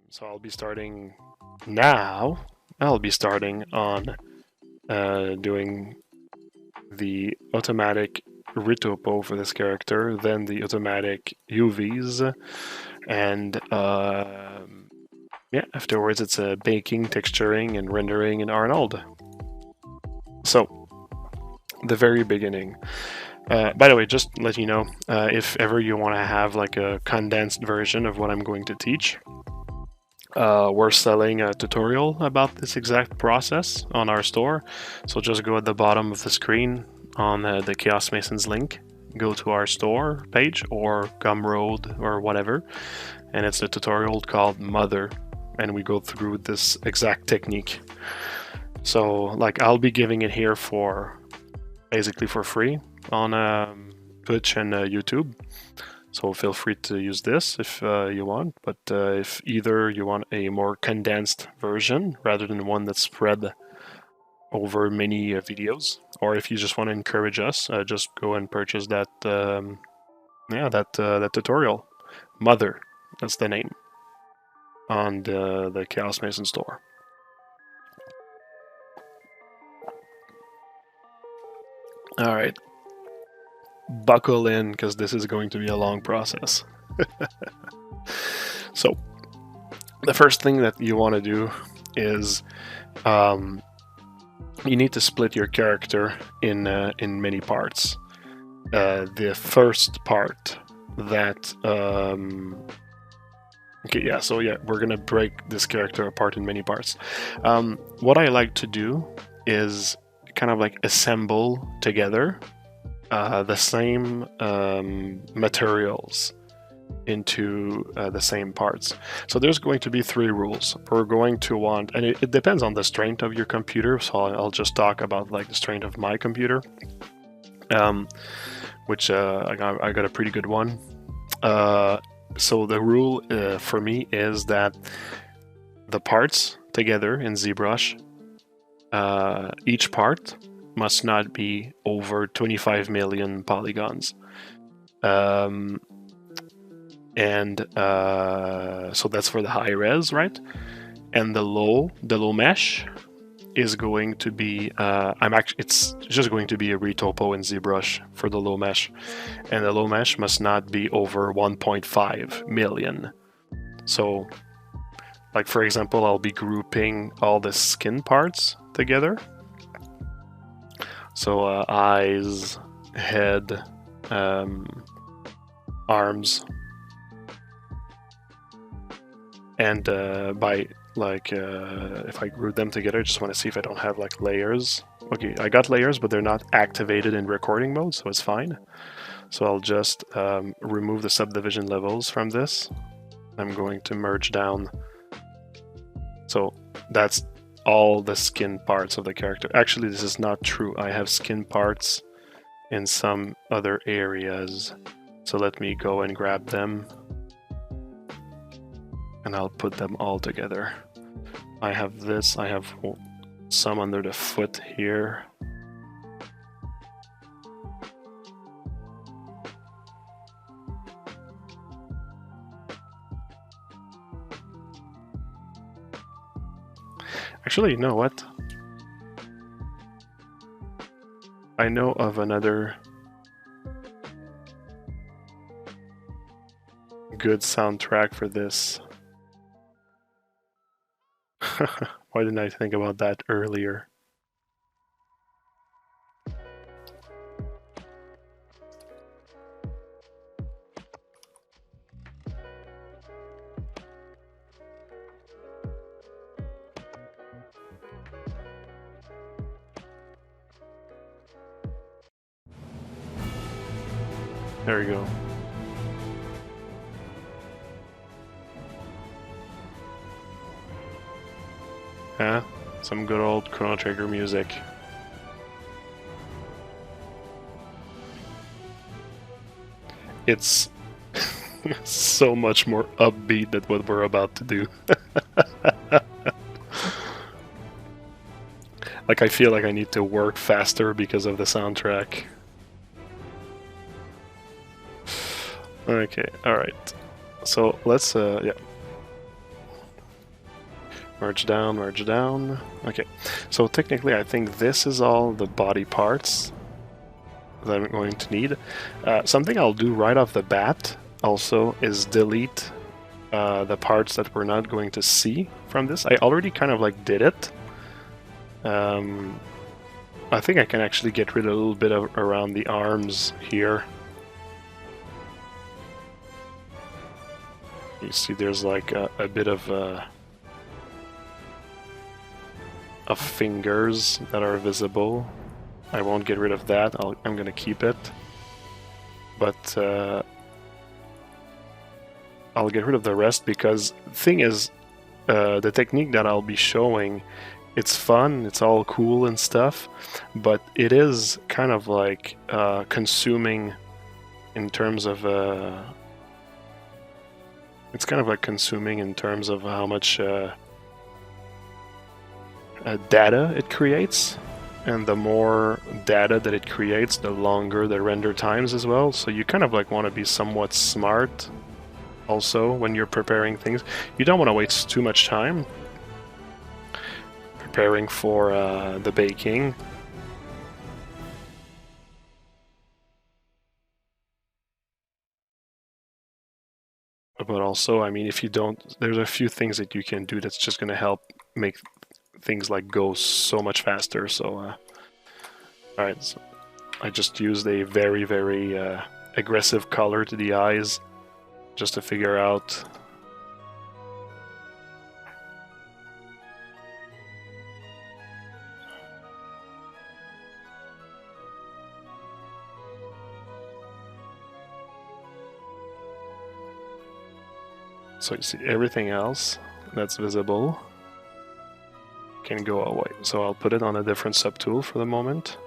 So I'll be starting now. I'll be starting on doing the automatic retopo for this character, then the automatic UVs, and yeah, afterwards it's baking, texturing, and rendering in Arnold. So, the very beginning. By the way, just to let you know, if ever you want to have like a condensed version of what I'm going to teach, we're selling a tutorial about this exact process on our store. So just go at the bottom of the screen on the Chaos Masons link, go to our store page or Gumroad or whatever, and it's a tutorial called Mother, and we go through this exact technique. So like I'll be giving it here for basically for free on Twitch and YouTube. So feel free to use this if you want, but if either you want a more condensed version rather than one that's spread over many videos, or if you just want to encourage us, just go and purchase that that tutorial. Mother, that's the name, on the Chaos Mason store. All right, buckle in because this is going to be a long process. So the first thing that you want to do is you need to split your character in many parts. The first part that okay, yeah, so yeah, we're gonna break this character apart in many parts. What I like to do is kind of like assemble together the same materials into the same parts. So there's going to be 3 rules. We're going to want, and it depends on the strength of your computer, so I'll just talk about like the strength of my computer, which I got a pretty good one. So the rule for me is that the parts together in ZBrush, each part must not be over 25 million polygons. And so that's for the high res, right? And the low mesh is going to be it's just going to be a retopo in ZBrush for the low mesh, and the low mesh must not be over 1.5 million. So like for example, I'll be grouping all the skin parts together. So eyes, head, arms, and by like if I group them together, I just want to see if I don't have like layers. Okay, I got layers, but they're not activated in recording mode, so it's fine. So I'll just remove the subdivision levels from this. I'm going to merge down. So that's all the skin parts of the character. Actually, this is not true. I have skin parts in some other areas. So let me go and grab them, and I'll put them all together. I have this, I have some under the foot here. Actually, you know what? I know of another good soundtrack for this. Why didn't I think about that earlier? There we go. Huh? Some good old Chrono Trigger music. It's so much more upbeat than what we're about to do. Like I feel like I need to work faster because of the soundtrack. Okay, alright. So let's, yeah. Merge down, merge down. Okay, so technically I think this is all the body parts that I'm going to need. Something I'll do right off the bat also is delete the parts that we're not going to see from this. I already kind of like did it. I think I can actually get rid of a little bit of around the arms here. You see there's like a bit of fingers that are visible. I won't get rid of that. I'm gonna keep it. But I'll get rid of the rest because the thing is, the technique that I'll be showing, it's fun, it's all cool and stuff, but it is kind of like consuming in terms of it's kind of like consuming in terms of how much data it creates, and the more data that it creates, the longer the render times as well. So you kind of like want to be somewhat smart also when you're preparing things. You don't want to waste too much time preparing for the baking. But also, I mean, if you don't, there's a few things that you can do that's just going to help make things like go so much faster. So, alright, so I just used a very, very aggressive color to the eyes just to figure out. So you see everything else that's visible can go away. So I'll put it on a different subtool for the moment.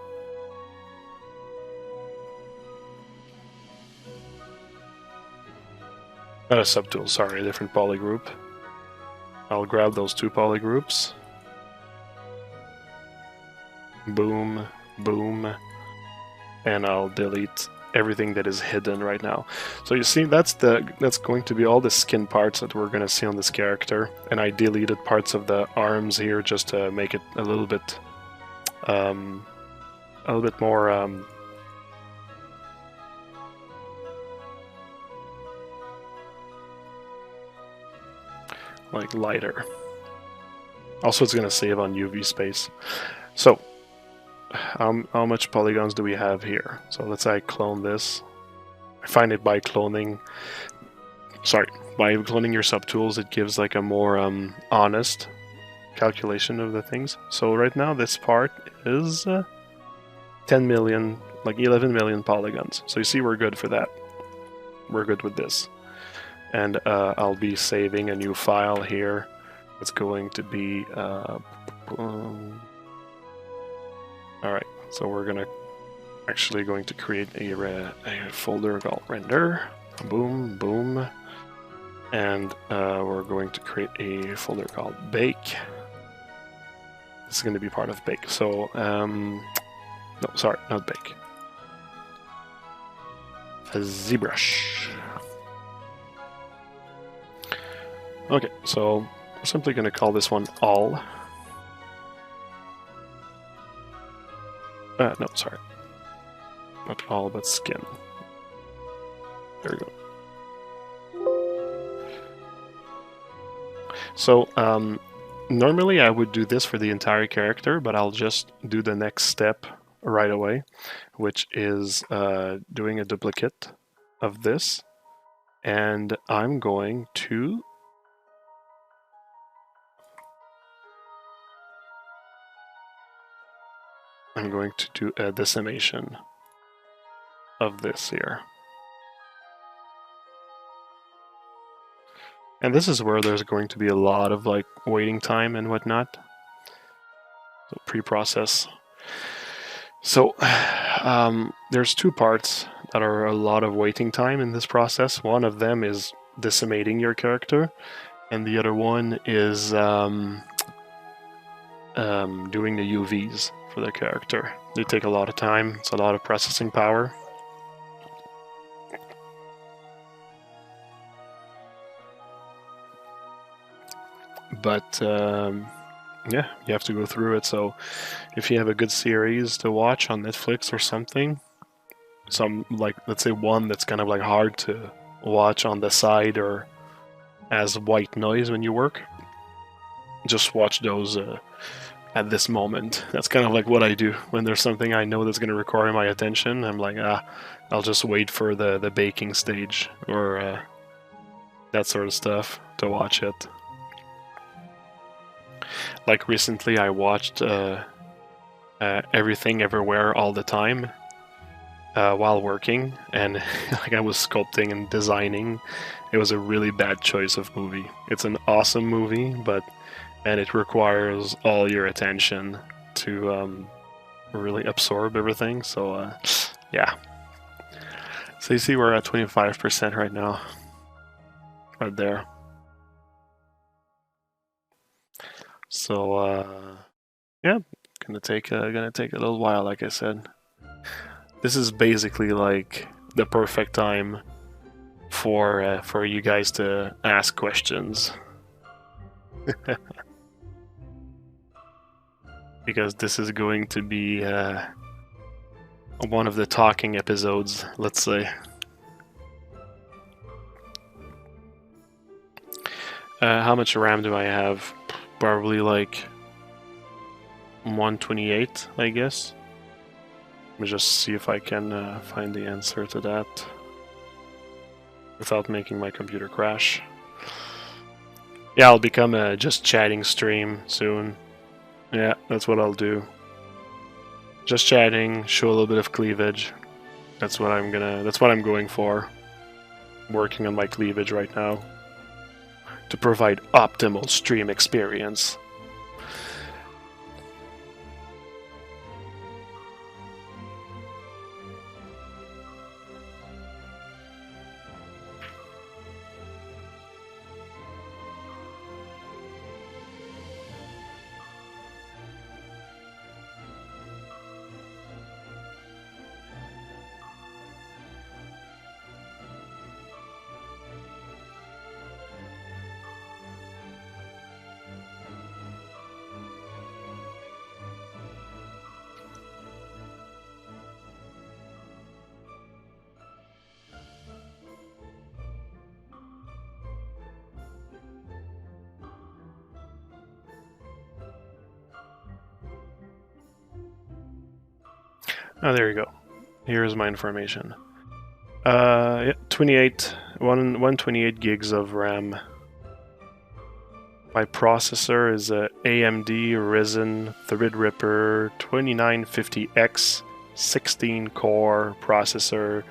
Not a subtool, sorry, a different polygroup. I'll grab those two polygroups. Boom, boom, and I'll delete everything that is hidden right now. So you see, that's going to be all the skin parts that we're going to see on this character, and I deleted parts of the arms here just to make it a little bit more like lighter. Also, it's going to save on UV space. So how much polygons do we have here? So let's say I clone this. I find it by cloning, by cloning your subtools, it gives like a more honest calculation of the things. So right now this part is 10 million, like 11 million polygons. So you see we're good for that. We're good with this. And I'll be saving a new file here. It's going to be alright, so we're actually going to create a folder called render. Boom, boom. And we're going to create a folder called bake. This is going to be part of bake. So, no, sorry, not bake. A ZBrush. Okay, so we're simply going to call this one all. No, sorry. Not all, but skin. There we go. So, normally I would do this for the entire character, but I'll just do the next step right away, which is doing a duplicate of this. And I'm going to do a decimation of this here. And this is where there's going to be a lot of like waiting time and whatnot. So pre-process. So there's two parts that are a lot of waiting time in this process. One of them is decimating your character, and the other one is doing the UVs for the character. They take a lot of time. It's a lot of processing power. but yeah, you have to go through it. So if you have a good series to watch on Netflix or something, some like let's say one that's kind of like hard to watch on the side or as white noise when you work, just watch those at this moment. That's kind of like what I do when there's something I know that's going to require my attention. I'm like, I'll just wait for the baking stage or that sort of stuff to watch it. Like recently I watched Everything Everywhere All the Time while working, and like I was sculpting and designing. It was a really bad choice of movie. It's an awesome movie, and it requires all your attention to really absorb everything. So yeah. So you see we're at 25% right now. Right there. So yeah, gonna take a little while, like I said. This is basically like the perfect time for you guys to ask questions. Because this is going to be one of the talking episodes, let's say. How much RAM do I have? Probably like 128, I guess. Let me just see if I can find the answer to that without making my computer crash. Yeah, I'll become a just chatting stream soon. Yeah, that's what I'll do. Just chatting, show a little bit of cleavage. That's what I'm going for. Working on my cleavage right now to provide optimal stream experience. Oh, there you go. Here's my information. Yeah, 128 gigs of RAM. My processor is a AMD Ryzen Threadripper 2950X 16-core processor,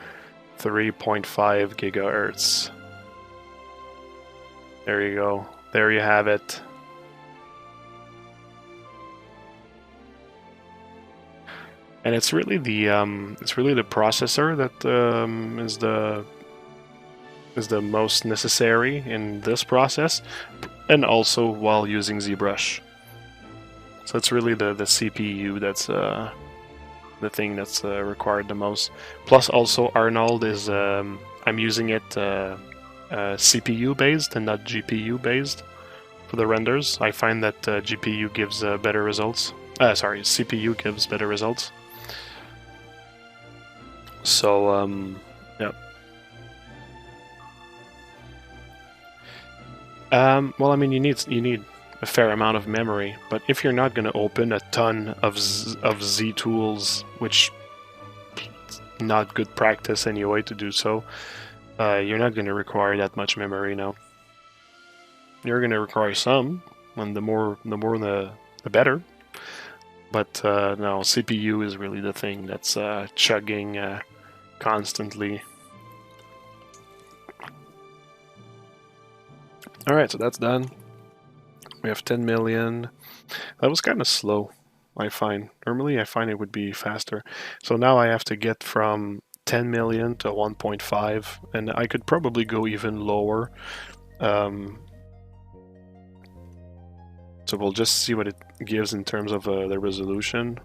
3.5 gigahertz. There you go. There you have it. And it's really the processor that is the most necessary in this process, and also while using ZBrush. So it's really the CPU that's the thing that's required the most. Plus, also Arnold is I'm using it CPU based and not GPU based for the renders. I find that GPU gives better results. Sorry, CPU gives better results. So, yeah. Well, I mean, you need a fair amount of memory, but if you're not going to open a ton of Z tools, which is not good practice anyway to do so, you're not going to require that much memory now. You're going to require some, and the more the better. But no, CPU is really the thing that's chugging constantly. Alright, so that's done. We have 10 million. That was kind of slow, I find. Normally I find it would be faster. So now I have to get from 10 million to 1.5, and I could probably go even lower. So we'll just see what it gives in terms of the resolution.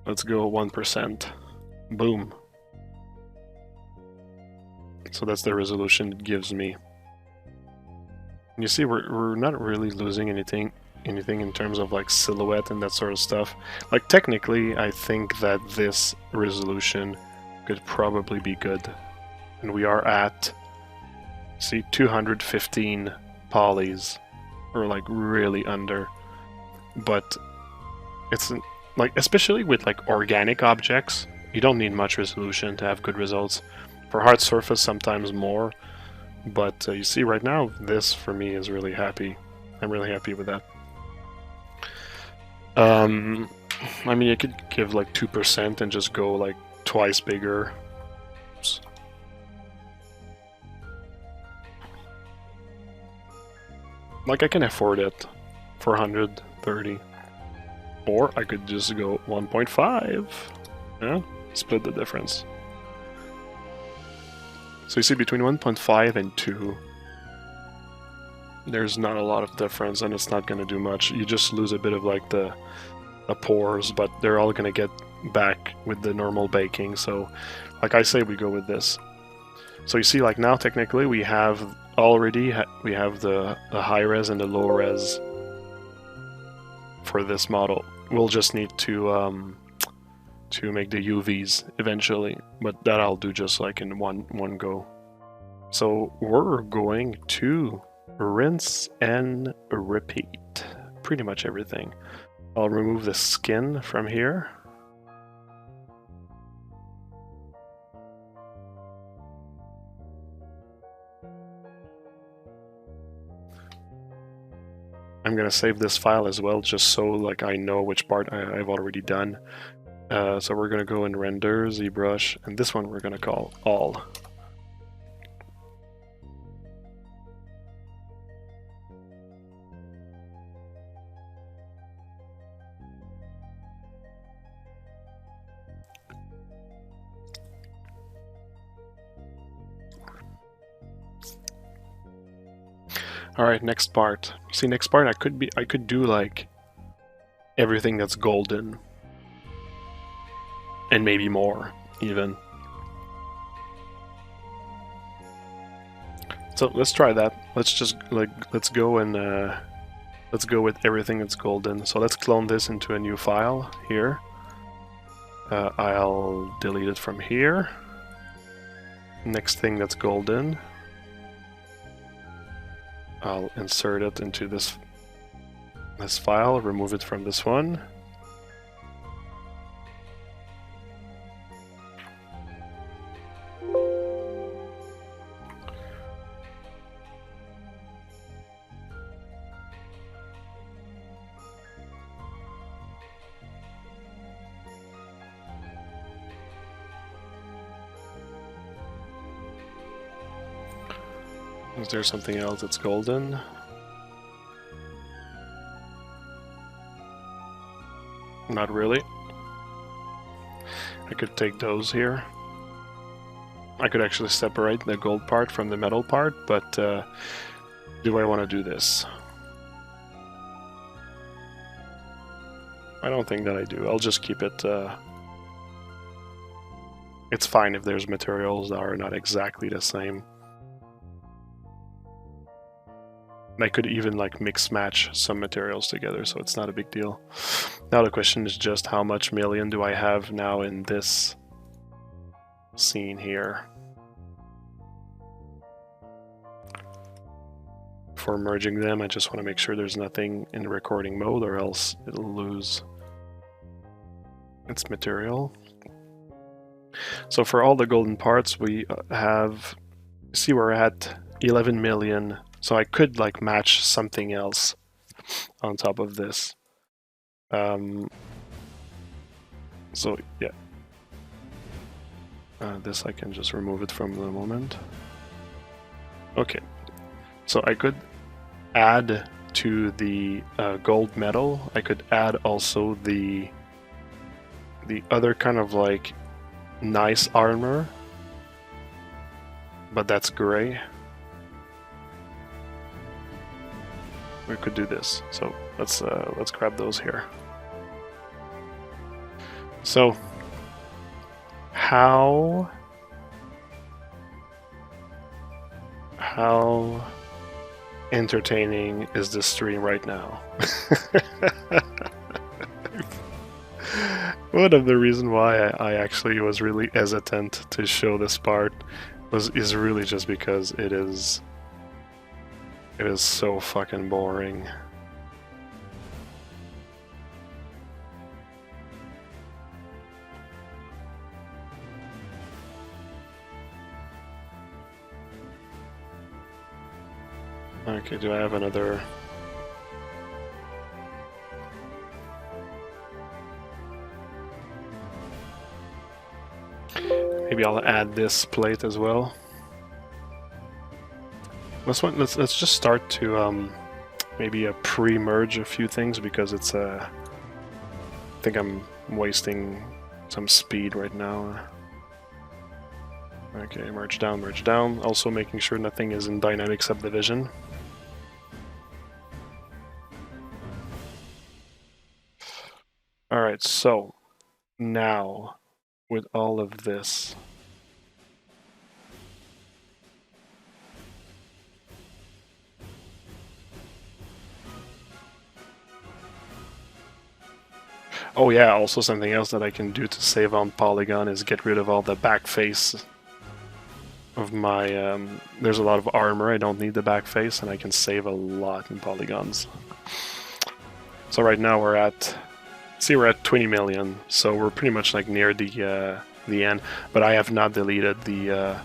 Let's go 1%. Boom. So that's the resolution it gives me. You see, we're not really losing anything in terms of like silhouette and that sort of stuff. Like technically, I think that this resolution could probably be good, and we are at, see, 215 polys, or like really under. But it's like, especially with like organic objects, you don't need much resolution to have good results. For hard surface, sometimes more. But you see right now, this for me is really happy. I'm really happy with that. I mean, you could give like 2% and just go like twice bigger. Oops. Like I can afford it for 130. Or I could just go 1.5. Yeah, split the difference. So you see, between 1.5 and 2, there's not a lot of difference, and it's not going to do much. You just lose a bit of like the pores, but they're all going to get back with the normal baking. So like I say, we go with this. So you see, like now technically we have already we have the high res and the low res for this model. We'll just need to make the UVs eventually, but that I'll do just like in one go. So we're going to rinse and repeat pretty much everything. I'll remove the skin from here. I'm gonna save this file as well, just so like I know which part I've already done. So we're gonna go in render, ZBrush, and this one we're gonna call all. Alright, next part. See, next part I could do like everything that's golden. And maybe more, even. So let's try that. Let's just like let's go with everything that's golden. So let's clone this into a new file here. I'll delete it from here. Next thing that's golden, I'll insert it into this file, remove it from this one. Is there something else that's golden? Not really. I could take those here. I could actually separate the gold part from the metal part, but do I want to do this? I don't think that I do. I'll just keep it. It's fine if there's materials that are not exactly the same. I could even like mix match some materials together, so it's not a big deal. Now the question is just how much million do I have now in this scene here? Before merging them, I just want to make sure there's nothing in recording mode, or else it'll lose its material. So for all the golden parts, we have, see, we're at 11 million. So I could like match something else on top of this. So yeah, this I can just remove it from the moment. Okay, so I could add to the gold metal. I could add also the other kind of like nice armor, but that's gray. We could do this. So let's grab those here. So how entertaining is this stream right now. One of the reasons why I actually was really hesitant to show this part is really just because it is so fucking boring. Okay, do I have another? Maybe I'll add this plate as well. Let's just start to maybe pre-merge a few things because it's I think I'm wasting some speed right now. Okay, merge down, merge down. Also making sure nothing is in dynamic subdivision. Alright, so now with all of this, oh yeah, also something else that I can do to save on Polygon is get rid of all the back face of my, there's a lot of armor, I don't need the back face, and I can save a lot in polygons. So right now we're at, see, we're at 20 million, so we're pretty much like near the end, but I have not deleted the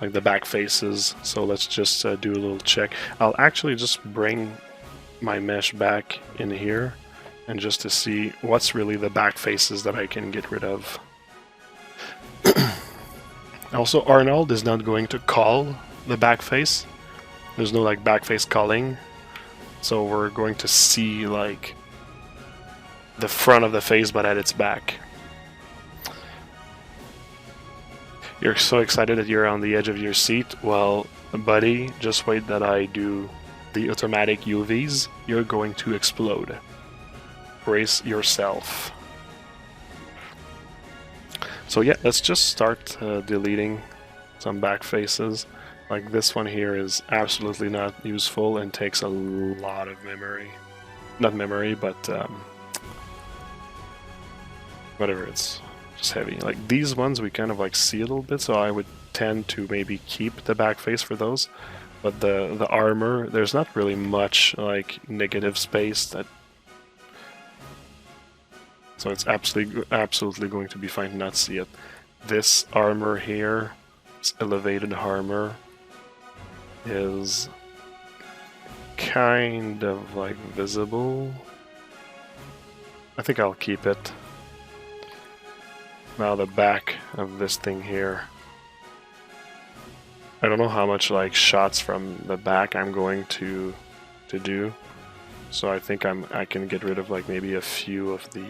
like the back faces. So let's just do a little check. I'll actually just bring my mesh back in here and just to see what's really the back faces that I can get rid of. Also, Arnold is not going to call the back face. There's no like back face calling. So we're going to see like the front of the face but at its back. You're so excited that you're on the edge of your seat. Well, buddy, just wait that I do the automatic UVs. You're going to explode. Brace yourself. So yeah, let's just start deleting some back faces. Like this one here is absolutely not useful and takes a lot of memory. Not memory, but whatever, it's just heavy. Like these ones we kind of like see a little bit, so I would tend to maybe keep the back face for those. But the armor, there's not really much like negative space that. So it's absolutely going to be fine to not see it. This armor here, this elevated armor, is kind of like visible. I think I'll keep it. Now the back of this thing here. I don't know how much like shots from the back I'm going to do. So I think I can get rid of like maybe a few of the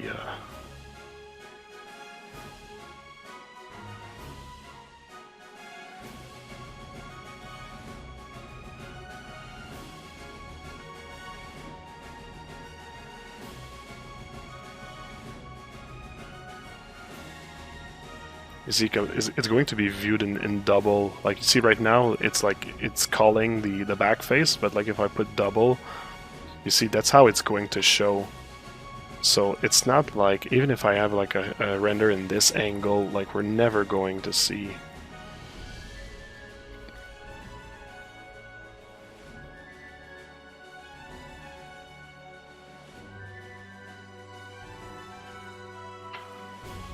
it's going to be viewed in double. Like you see right now, it's like it's calling the back face, but like if I put double, you see that's how it's going to show. So it's not like, even if I have like a render in this angle, like we're never going to see.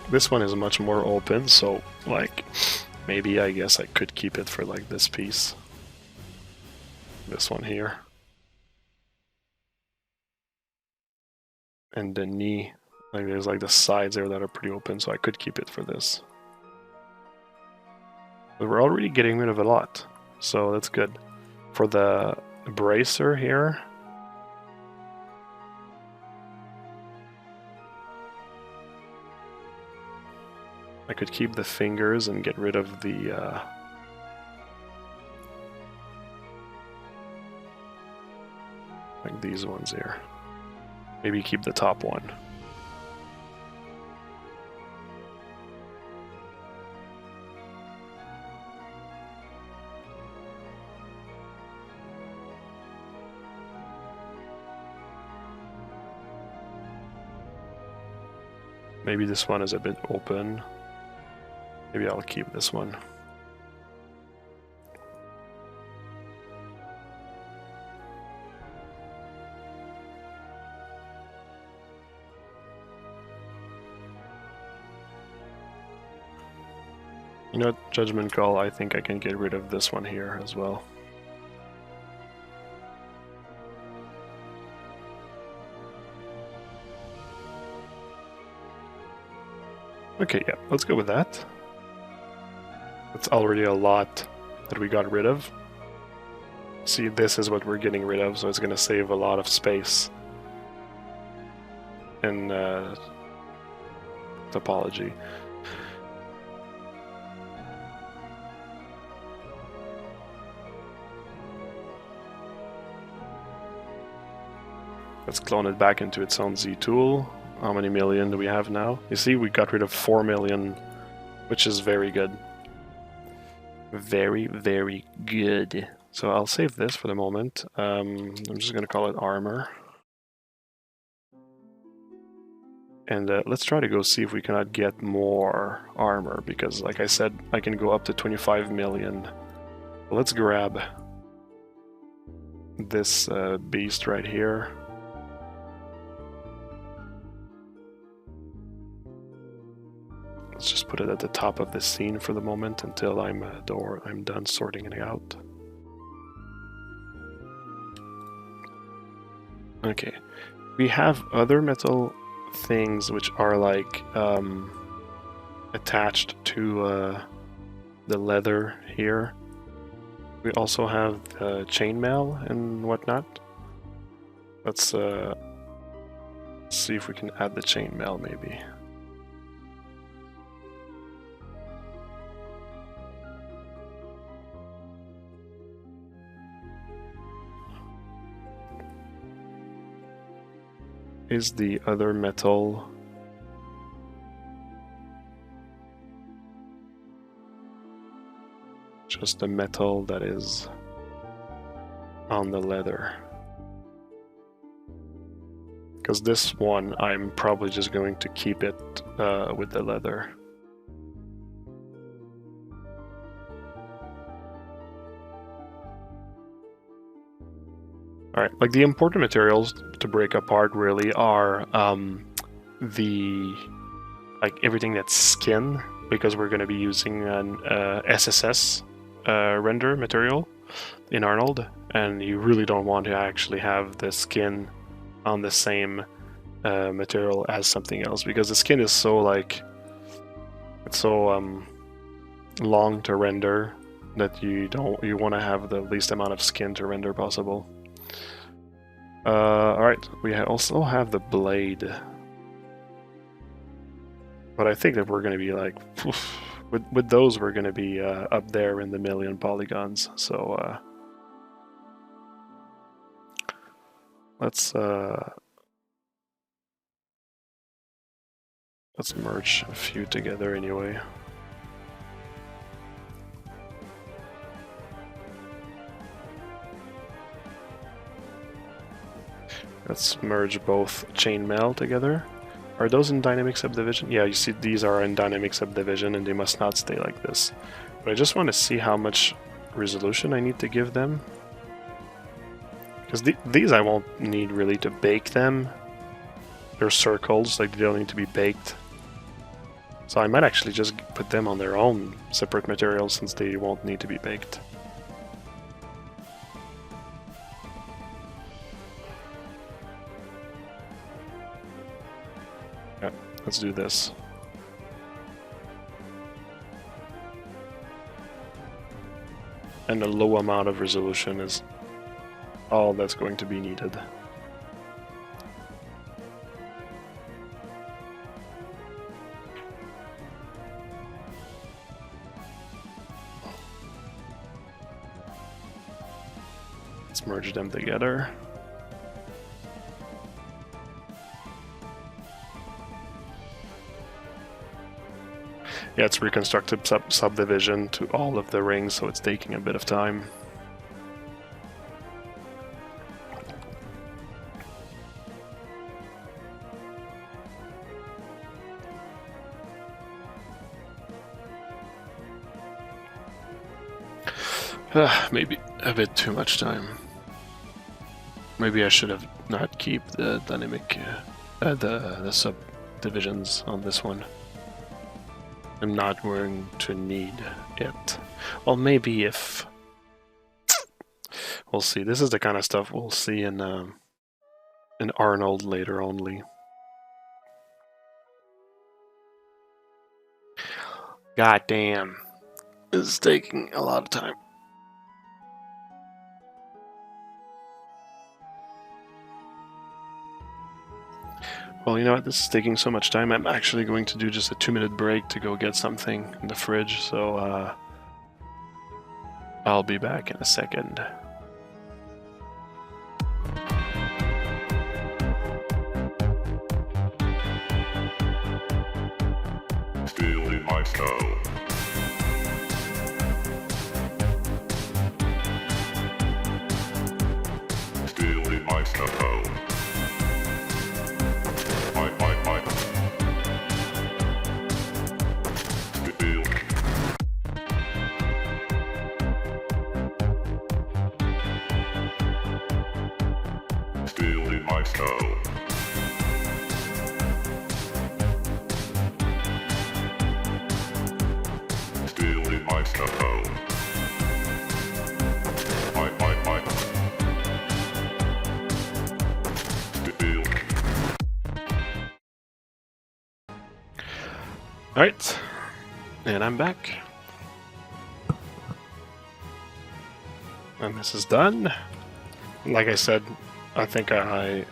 This one is much more open, so like maybe I guess I could keep it for like this piece. This one here. And the knee, like there's like the sides there that are pretty open, so I could keep it for this. But we're already getting rid of a lot, so that's good. For the bracer here, I could keep the fingers and get rid of the like these ones here. Maybe keep the top one. Maybe this one is a bit open. Maybe I'll keep this one. You know what, judgment call, I think I can get rid of this one here as well. Okay, yeah, let's go with that. It's already a lot that we got rid of. See, this is what we're getting rid of, so it's going to save a lot of space in topology. Let's clone it back into its own Z tool. How many million do we have now? You see, we got rid of 4 million, which is very good. Very, very good. So I'll save this for the moment. I'm just going to call it armor. And let's try to go see if we cannot get more armor, because like I said, I can go up to 25 million. Let's grab this beast right here. Let's just put it at the top of the scene for the moment until I'm done sorting it out. Okay, we have other metal things which are like attached to the leather here. We also have the chainmail and whatnot. Let's see if we can add the chainmail maybe. Is the other metal just the metal that is on the leather? Because this one, I'm probably just going to keep it with the leather. Alright, like the important materials to break apart really are like everything that's skin, because we're going to be using an SSS render material in Arnold, and you really don't want to actually have the skin on the same material as something else, because the skin is so like it's so long to render that you want to have the least amount of skin to render possible. Alright, we also have the blade. But I think that we're going to be like, with those we're going to be up there in the million polygons. So let's merge a few together anyway. Let's merge both chainmail together. Are those in dynamic subdivision? Yeah, you see these are in dynamic subdivision and they must not stay like this. But I just want to see how much resolution I need to give them. Because these I won't need really to bake them. They're circles, like they don't need to be baked. So I might actually just put them on their own separate material since they won't need to be baked. Yeah, let's do this. And a low amount of resolution is all that's going to be needed. Let's merge them together. Yeah, it's reconstructed subdivision to all of the rings, so it's taking a bit of time. Maybe a bit too much time. Maybe I should have not keep the dynamic, the subdivisions on this one. I'm not going to need it. Well, maybe if... We'll see. This is the kind of stuff we'll see in Arnold later only. God damn. This is taking a lot of time. Well, you know what? This is taking so much time. I'm actually going to do just a 2-minute break to go get something in the fridge, so I'll be back in a second. Still in my skull. Still in my skull. Still in my skull. Still in my skull. Still. Alright, and I'm back. And this is done. Like I said, I think I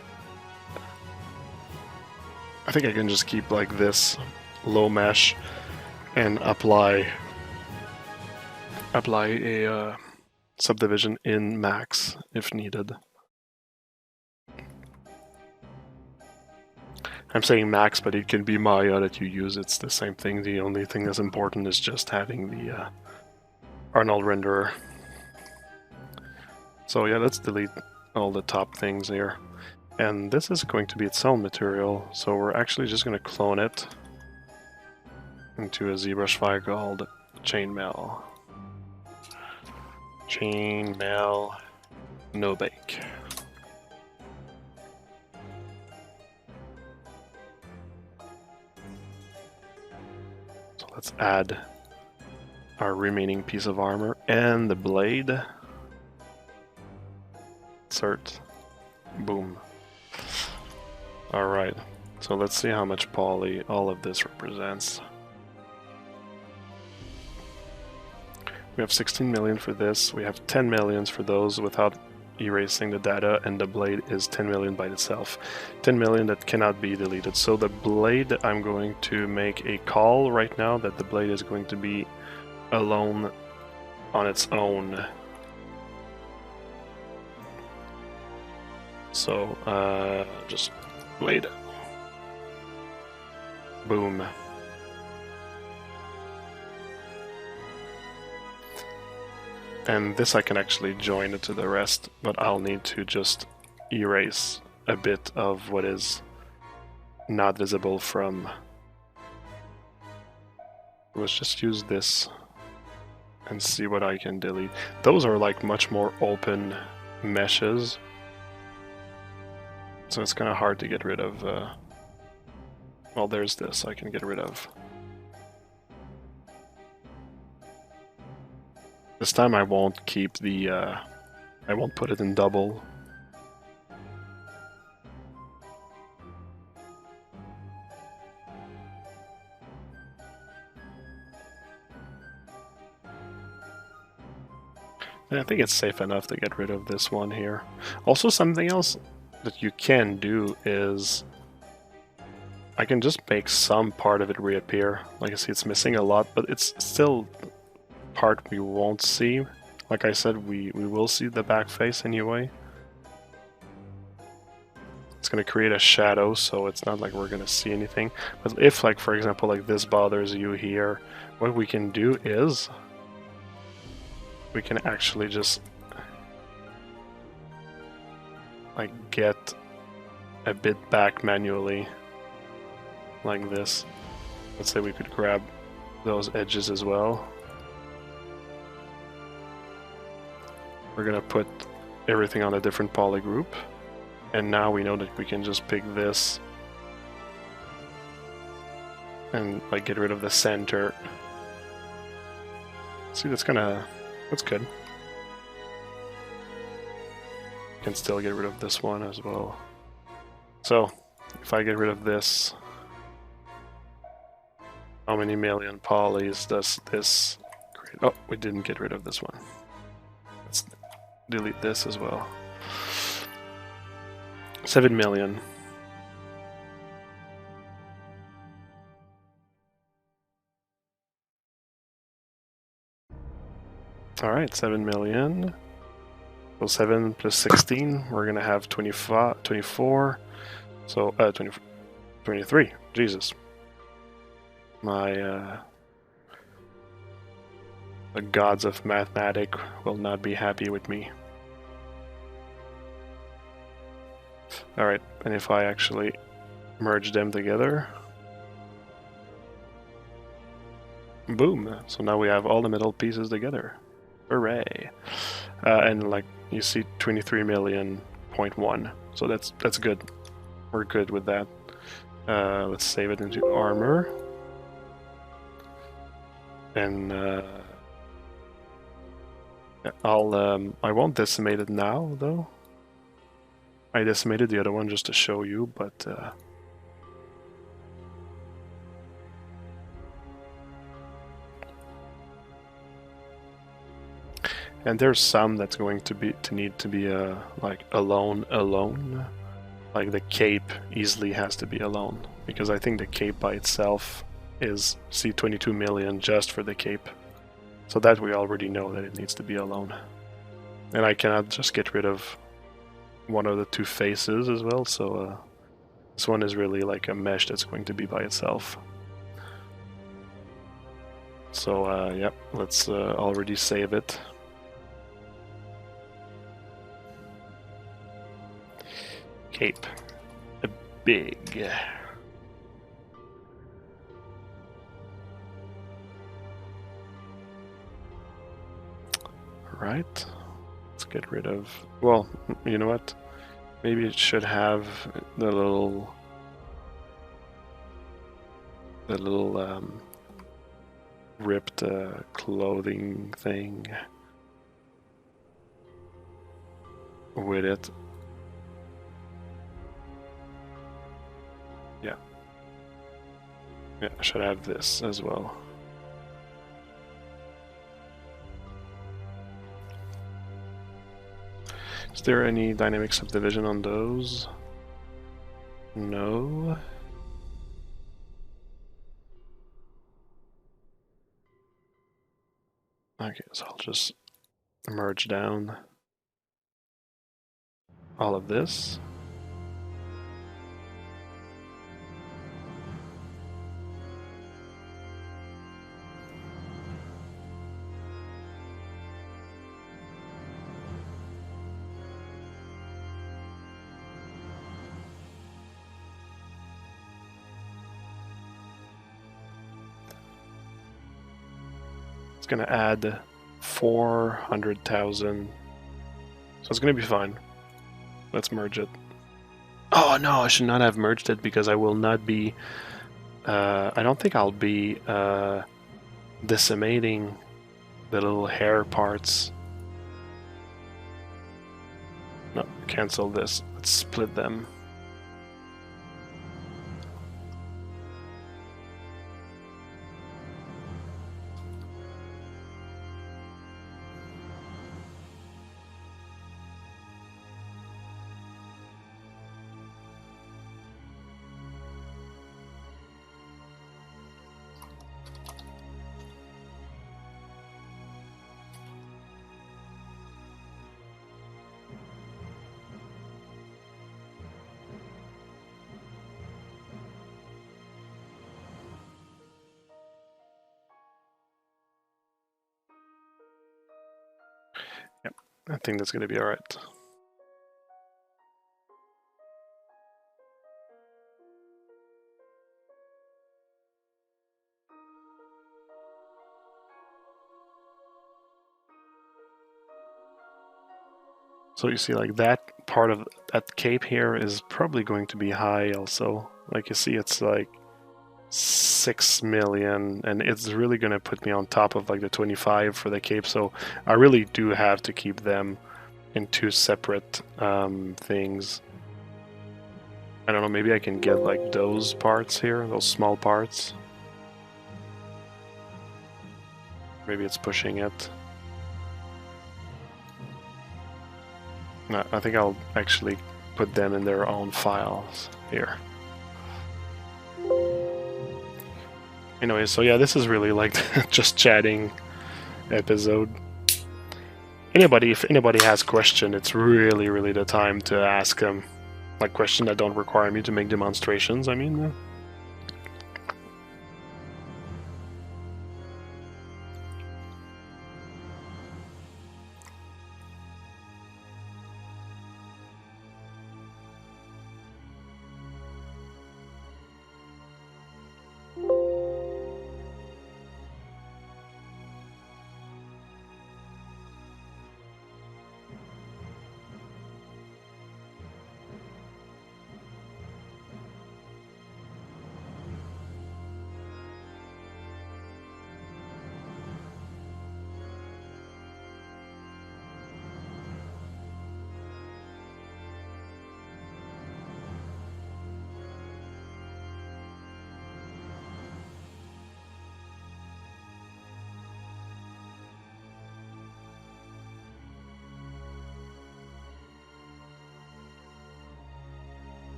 can just keep like this low mesh and apply a subdivision in max if needed. I'm saying max, but it can be Maya that you use. It's the same thing. The only thing that's important is just having the Arnold renderer. So yeah, let's delete all the top things here. And this is going to be its own material, so we're actually just going to clone it into a ZBrush file called Chainmail. Chainmail no bake. So let's add our remaining piece of armor and the blade. Insert. Boom. Alright, so let's see how much poly all of this represents. We have 16 million for this, we have 10 millions for those without erasing the data, and the blade is 10 million by itself. 10 million that cannot be deleted. So the blade, I'm going to make a call right now that the blade is going to be alone on its own. So, just blade. Boom. And this I can actually join it to the rest, but I'll need to just erase a bit of what is not visible from... Let's just use this and see what I can delete. Those are like much more open meshes. So it's kind of hard to get rid of, well, there's this I can get rid of. This time I won't keep the, I won't put it in double. And I think it's safe enough to get rid of this one here. Also, something else that you can do is I can just make some part of it reappear. Like I see it's missing a lot, but it's still part we won't see. Like I said, we will see the back face anyway. It's going to create a shadow, so it's not like we're going to see anything. But if, like, for example, like this bothers you here, what we can do is we can actually just like get a bit back manually like this. Let's say we could grab those edges as well. We're gonna put everything on a different poly group. And now we know that we can just pick this and like get rid of the center. See, that's good. You can still get rid of this one as well. So, if I get rid of this, how many million polys does this create? Oh, we didn't get rid of this one. Let's delete this as well. 7 million. Alright, 7 million. So 7 plus 16, we're gonna have 25, 24. So, 23. Jesus. The gods of mathematics will not be happy with me. Alright, and if I actually merge them together, boom! So now we have all the metal pieces together. Hooray! And like you see, 23 million point one. So that's good. We're good with that. Let's save it into armor. And I won't decimate it now though. I decimated the other one just to show you, but and there's some that's going to need to be like alone. Like the cape easily has to be alone, because I think the cape by itself is 22 million just for the cape. So that we already know that it needs to be alone. And I cannot just get rid of one of the two faces as well, so this one is really like a mesh that's going to be by itself. So yep, let's already save it. Cape. A big. Right. Let's get rid of... Well, you know what? Maybe it should have the little ripped clothing thing with it. Yeah, I should have this as well. Is there any dynamic subdivision on those? No. Okay, so I'll just merge down all of this. It's gonna add 400,000, so it's gonna be fine. Let's merge it. Oh no, I should not have merged it because I will not be. I don't think I'll be decimating the little hair parts. No, cancel this. Let's split them. I think that's going to be all right. So you see, like, that part of that cape here is probably going to be high also. Like you see, it's like 6 million, and it's really going to put me on top of like the 25 for the cape. So I really do have to keep them in two separate things. I don't know, maybe I can get like those parts here, those small parts. Maybe it's pushing it. No, I think I'll actually put them in their own files here. Anyway, so yeah, this is really like just chatting episode. If anybody has question, it's really the time to ask them. Like question that don't require me to make demonstrations, I mean.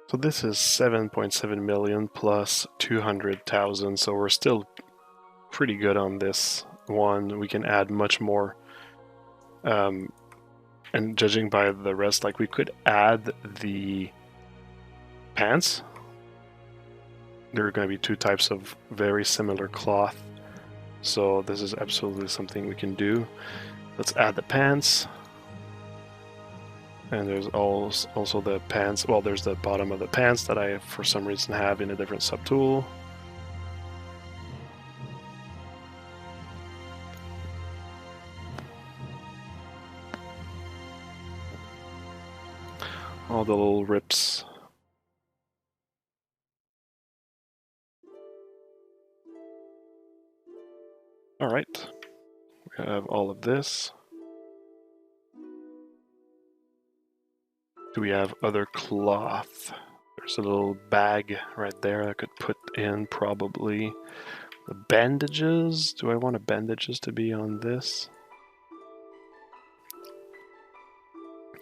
So this is 7.7 million plus 200,000, so we're still pretty good on this one. We can add much more. And judging by the rest, like we could add the pants. There are going to be two types of very similar cloth. So this is absolutely something we can do. Let's add the pants. And there's also the pants. Well, there's the bottom of the pants that I, for some reason, have in a different subtool. All the little rips. All right. We have all of this. Do we have other cloth? There's a little bag right there I could put in probably. The bandages. Do I want the bandages to be on this?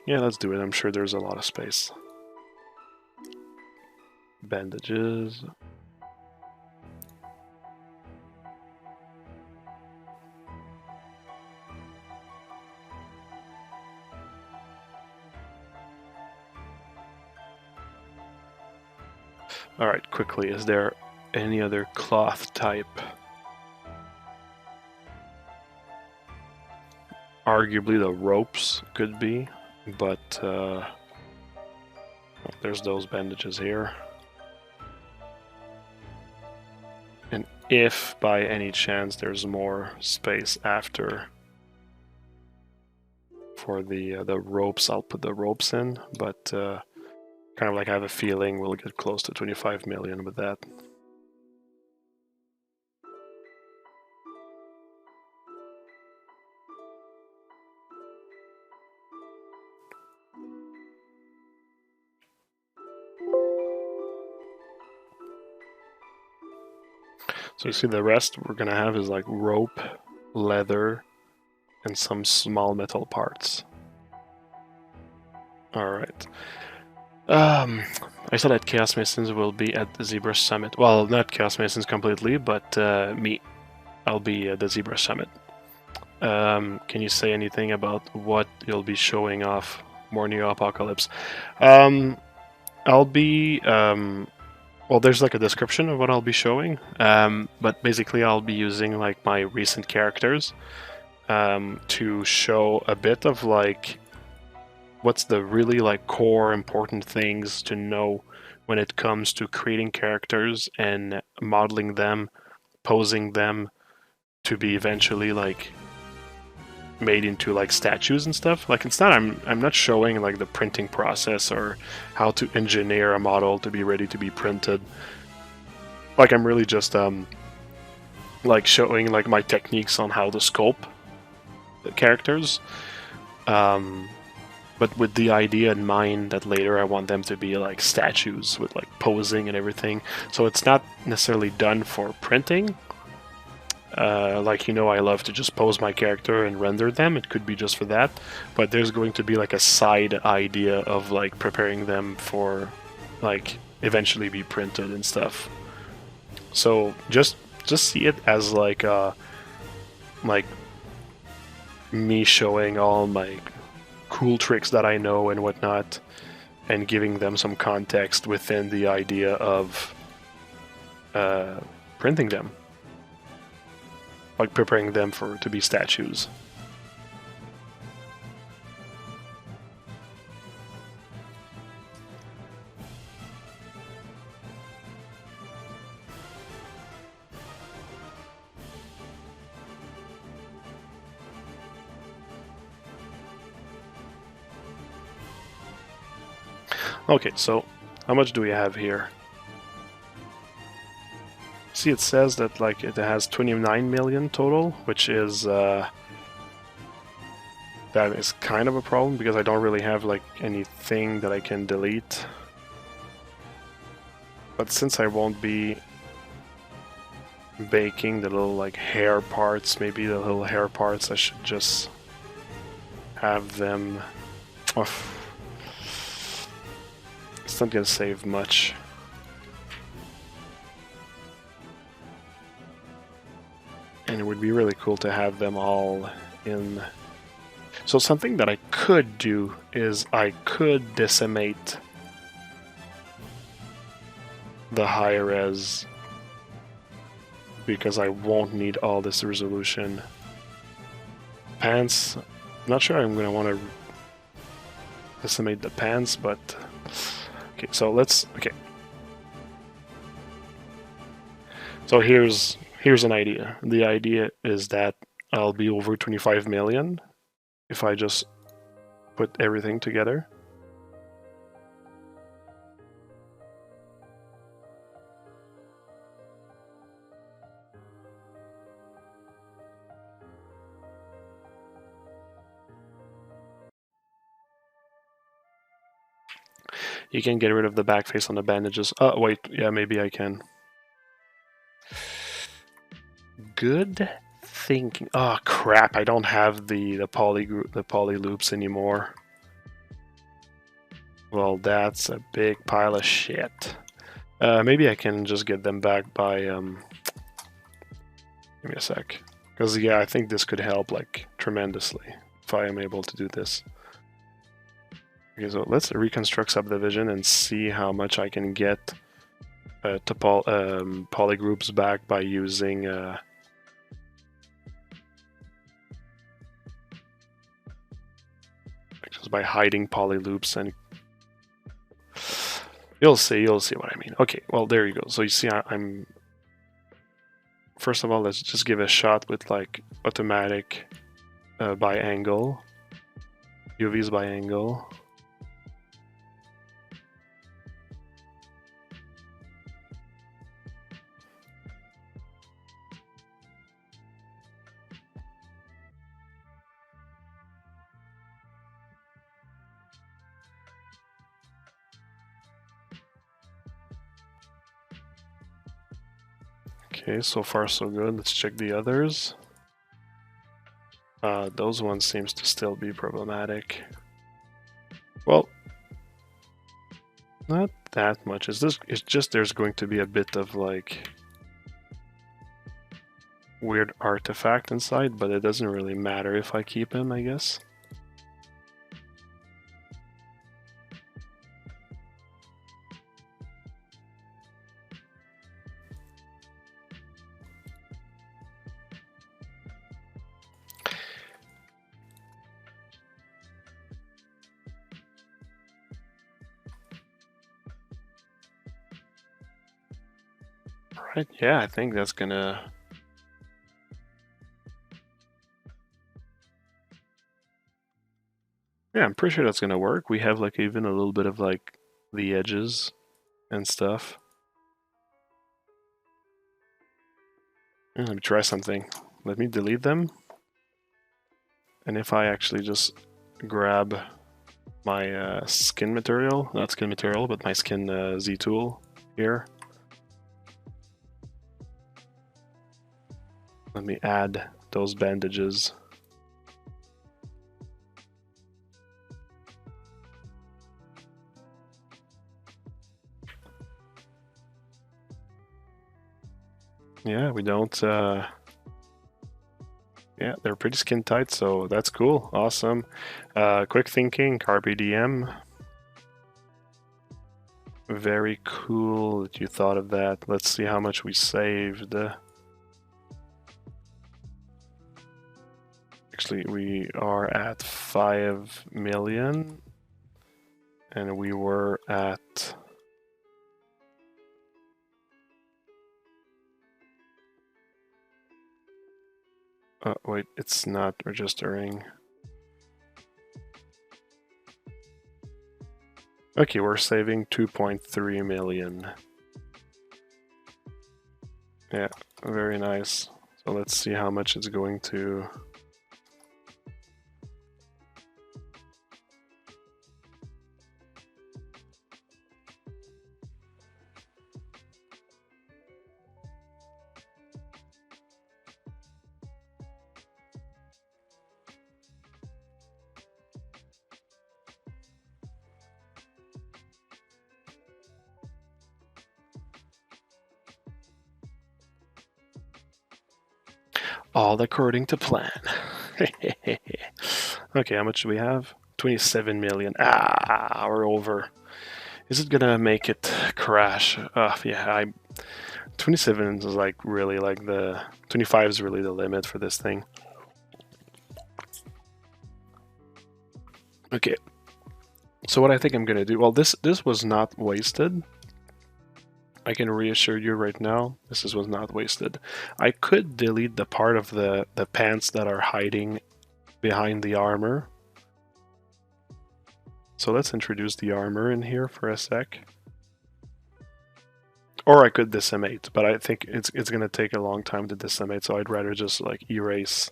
Yeah, let's do it. I'm sure there's a lot of space. Bandages. Alright, quickly, is there any other cloth type? Arguably the ropes could be, but there's those bandages here. And if by any chance there's more space after for the ropes, I'll put the ropes in, but kind of like I have a feeling we'll get close to 25 million with that. So you see the rest we're gonna have is like rope, leather, and some small metal parts. Alright. I said that Chaos Masons will be at the Zebra Summit. Well, not Chaos Masons completely, but me. I'll be at the Zebra Summit. Can you say anything about what you'll be showing off more Neo Apocalypse? I'll be well, there's like a description of what I'll be showing, but basically I'll be using like my recent characters to show a bit of like what's the really like core important things to know when it comes to creating characters and modeling them, posing them to be eventually like made into like statues and stuff. Like it's not I'm not showing like the printing process or how to engineer a model to be ready to be printed. Like I'm really just like showing like my techniques on how to sculpt the characters. But with the idea in mind that later I want them to be like statues with like posing and everything. So it's not necessarily done for printing. Like, you know, I love to just pose my character and render them. It could be just for that. But there's going to be like a side idea of like preparing them for like eventually be printed and stuff. So just see it as like me showing all my cool tricks that I know and whatnot, and giving them some context within the idea of printing them, like preparing them to be statues. Okay, so how much do we have here? See, it says that like it has 29 million total, which is that is kind of a problem because I don't really have like anything that I can delete. But since I won't be baking the little like hair parts, maybe the little hair parts, I should just have them. Oh, it's not gonna save much. And it would be really cool to have them all in. So something that I could do is I could decimate the high res because I won't need all this resolution. Pants, I'm not sure I'm going to want to decimate the pants, but okay, so let's, okay. So here's an idea. The idea is that I'll be over 25 million if I just put everything together. You can get rid of the back face on the bandages. Oh, wait, yeah, maybe I can. Good thinking. Oh crap! I don't have the poly loops anymore. Well, that's a big pile of shit. Maybe I can just get them back by. Give me a sec, because yeah, I think this could help like tremendously if I am able to do this. Okay, so let's reconstruct subdivision and see how much I can get to poly groups back by using. Just by hiding poly loops, and you'll see what I mean. Okay, well there you go. So you see, I'm. First of all, let's just give a shot with like automatic by angle, UVs by angle. Okay, so far so good. Let's check the others. Those ones seems to still be problematic. Well, not that much. It's just there's going to be a bit of like weird artifact inside, but it doesn't really matter if I keep him, I guess. Right, yeah, I think that's gonna... Yeah, I'm pretty sure that's gonna work. We have like even a little bit of like the edges and stuff. Let me try something. Let me delete them. And if I actually just grab my skin material, not skin material, but my skin Z tool here. Let me add those bandages. Yeah, we don't... Yeah, they're pretty skin tight, so that's cool. Awesome. Quick thinking, Carpe Diem. Very cool that you thought of that. Let's see how much we saved. Actually, we are at 5 million. And we were at... wait, it's not registering. Okay, we're saving 2.3 million. Yeah, very nice. So let's see how much it's going to... All according to plan. Okay, how much do we have? 27 million. Ah, we're over. Is it gonna make it crash? Yeah, 27 is like really like the... 25 is really the limit for this thing. Okay. So what I think I'm gonna do... Well, this was not wasted. I can reassure you right now, this was not wasted. I could delete the part of the pants that are hiding behind the armor. So let's introduce the armor in here for a sec. Or I could decimate, but I think it's gonna take a long time to decimate, so I'd rather just like erase.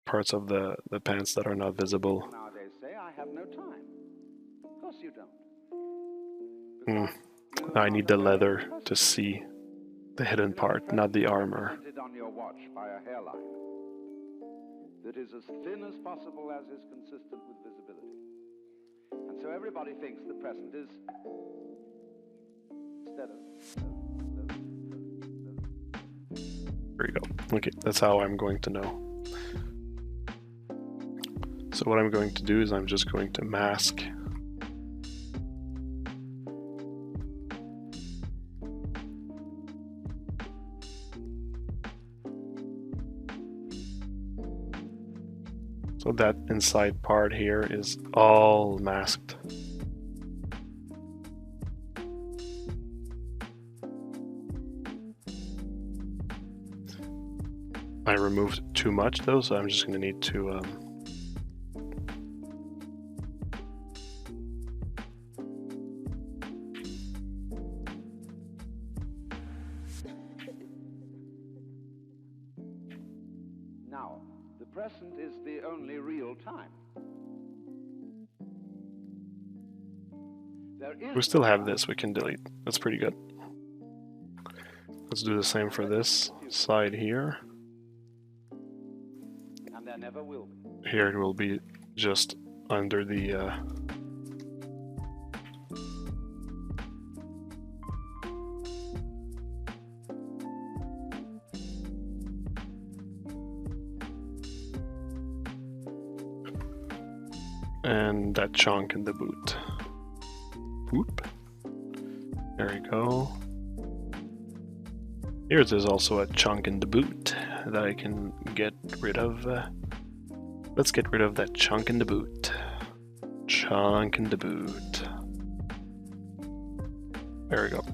Parts of the pants that are not visible. Nowadays say I have no time. Of course you don't. I need the leather to see the hidden part, not the armor. On your watch by a hairline that is as thin as possible as is consistent with visibility. And so everybody thinks the present is instead of There you go. Okay, that's how I'm going to know. So what I'm going to do is I'm just going to mask. So that inside part here is all masked. I removed too much though, so I'm just going to need to Now, the present is the only real time. we still have this we can delete. That's pretty good. Let's do the same for this side here. And there never will be. Here it will be just under the and that chunk in the boot. Whoop. There we go. Here there's also a chunk in the boot that I can get rid of. Let's get rid of that chunk in the boot. Chunk in the boot. There we go.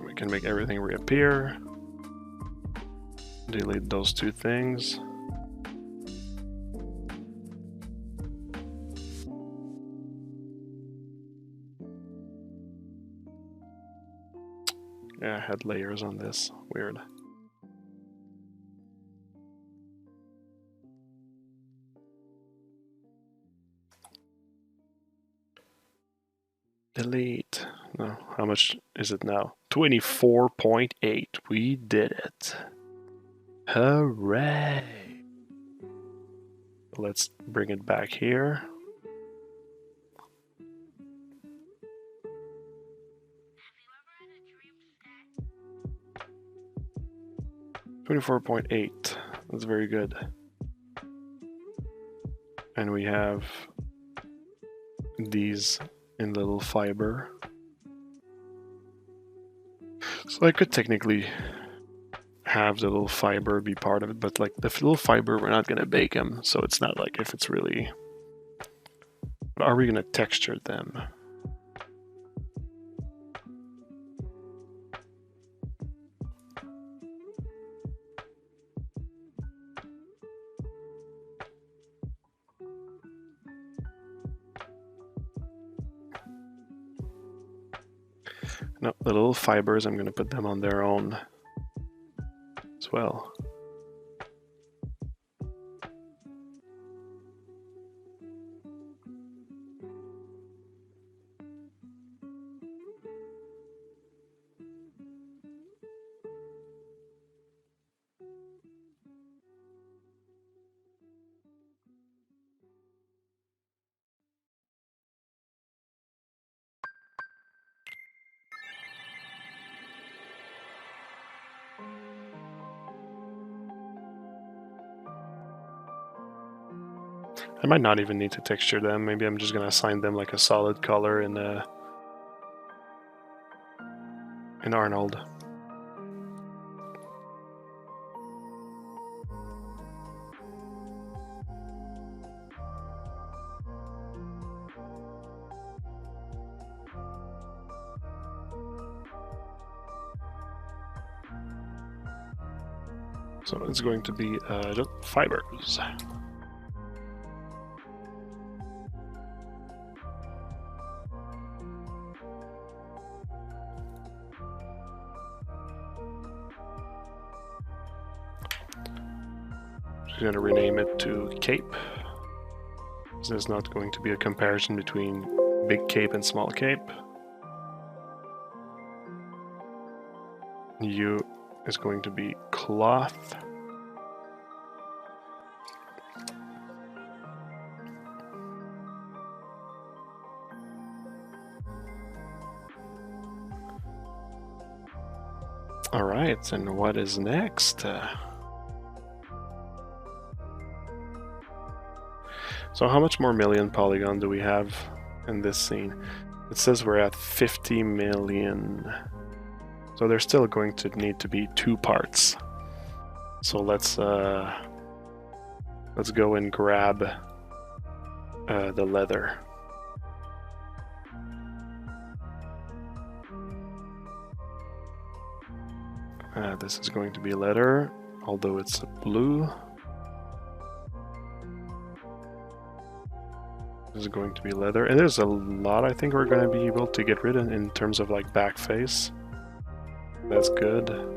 We can make everything reappear. Delete those two things. Yeah, I had layers on this. Weird. Delete. No, how much is it now? 24.8. We did it. Hooray! Let's bring it back here. $24.8. That's very good. And we have these in little fiber. So I could technically have the little fiber be part of it, but like the little fiber, we're not gonna bake them, so it's not like if it's really. But are we gonna texture them? No, the little fibers, I'm gonna put them on their own as well. I might not even need to texture them. Maybe I'm just gonna assign them like a solid color in Arnold. So it's going to be just fibers. Just going to rename it to Cape. So there's not going to be a comparison between big cape and small cape. U is going to be cloth. All right, and what is next? So how much more million polygon do we have in this scene? It says we're at 50 million. So there's still going to need to be 2 parts. So let's go and grab the leather. This is going to be leather, although it's blue. This is going to be leather, and there's a lot I think we're going to be able to get rid of in terms of like back face. That's good.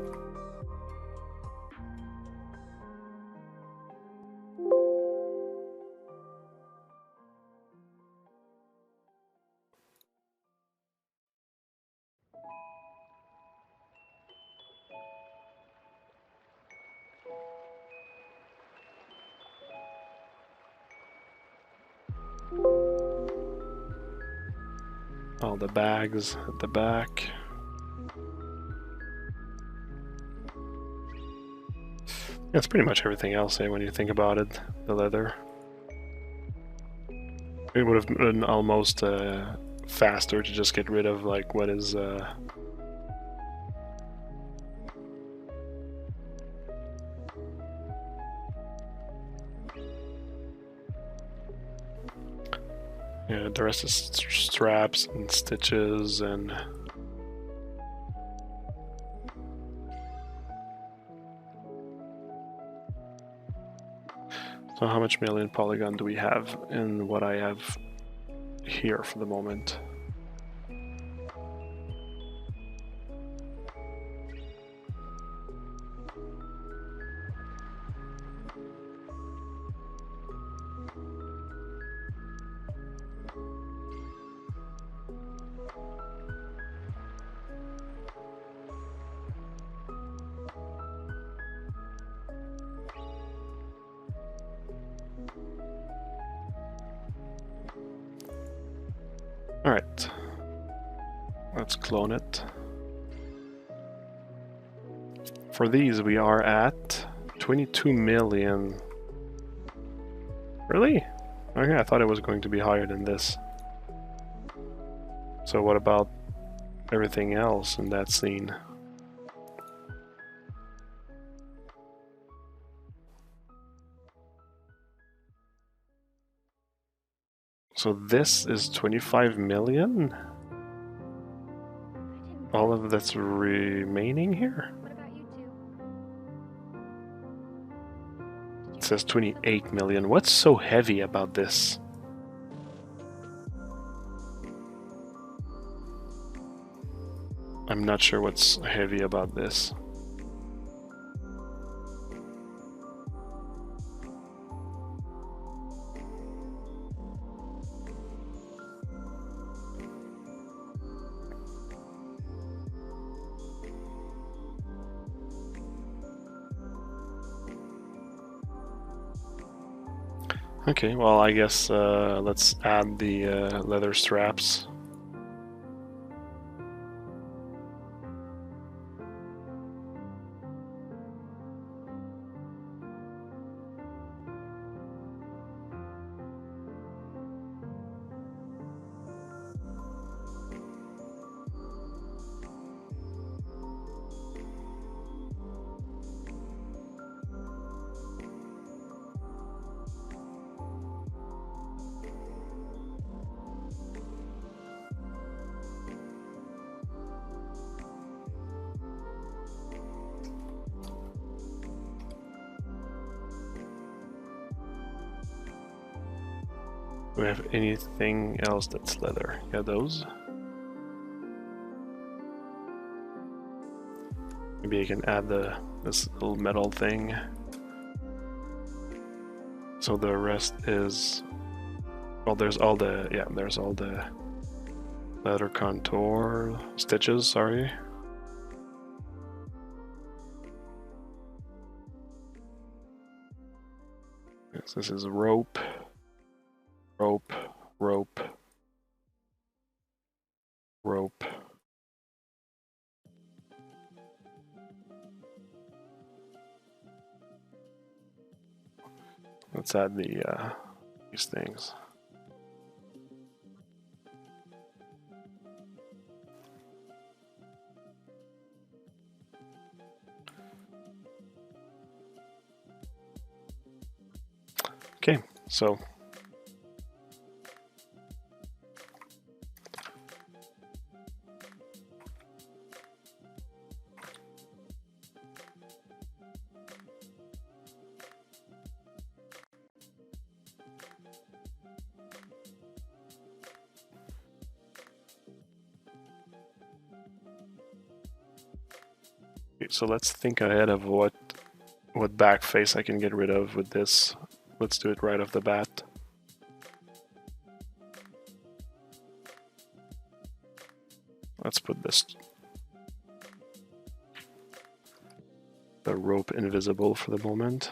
All the bags at the back. Yeah, it's pretty much everything else, when you think about it, the leather. It would have been almost faster to just get rid of like what is yeah, the rest is straps and stitches and so how much million polygon do we have in what I have here for the moment? Alright, let's clone it. For these, we are at 22 million. Really? Okay, I thought it was going to be higher than this. So what about everything else in that scene? So this is 25 million? All of that's remaining here? What about you two? It says 28 million. What's so heavy about this? I'm not sure what's heavy about this. Okay, well, I guess let's add the leather straps. Do we have anything else that's leather? Yeah, those. Maybe I can add this little metal thing. So the rest is, well, there's all the leather contour stitches, sorry. Yes, this is rope. Rope, rope, rope. Let's add the these things. Okay, so let's think ahead of what back face I can get rid of with this. Let's do it right off the bat. Let's put the rope invisible for the moment.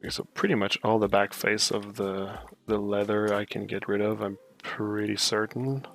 Okay, so pretty much all the back face of the leather I can get rid of, I'm pretty certain.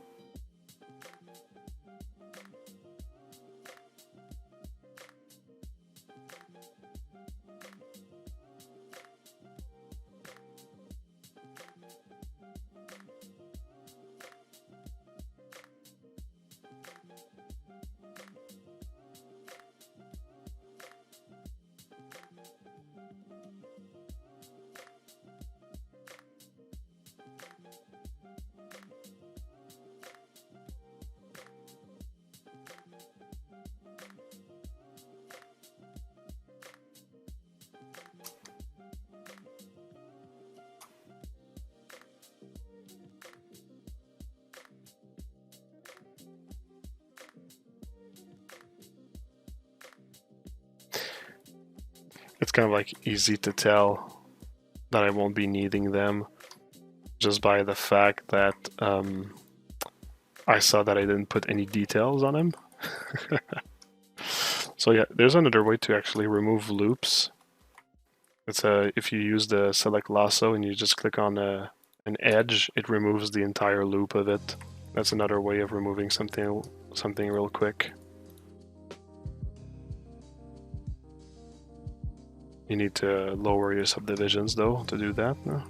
kind of like easy to tell that I won't be needing them just by the fact that I saw that I didn't put any details on them. So yeah, there's another way to actually remove loops. It's if you use the select lasso and you just click on an edge, it removes the entire loop of it. That's another way of removing something real quick. You need to lower your subdivisions though to do that. No?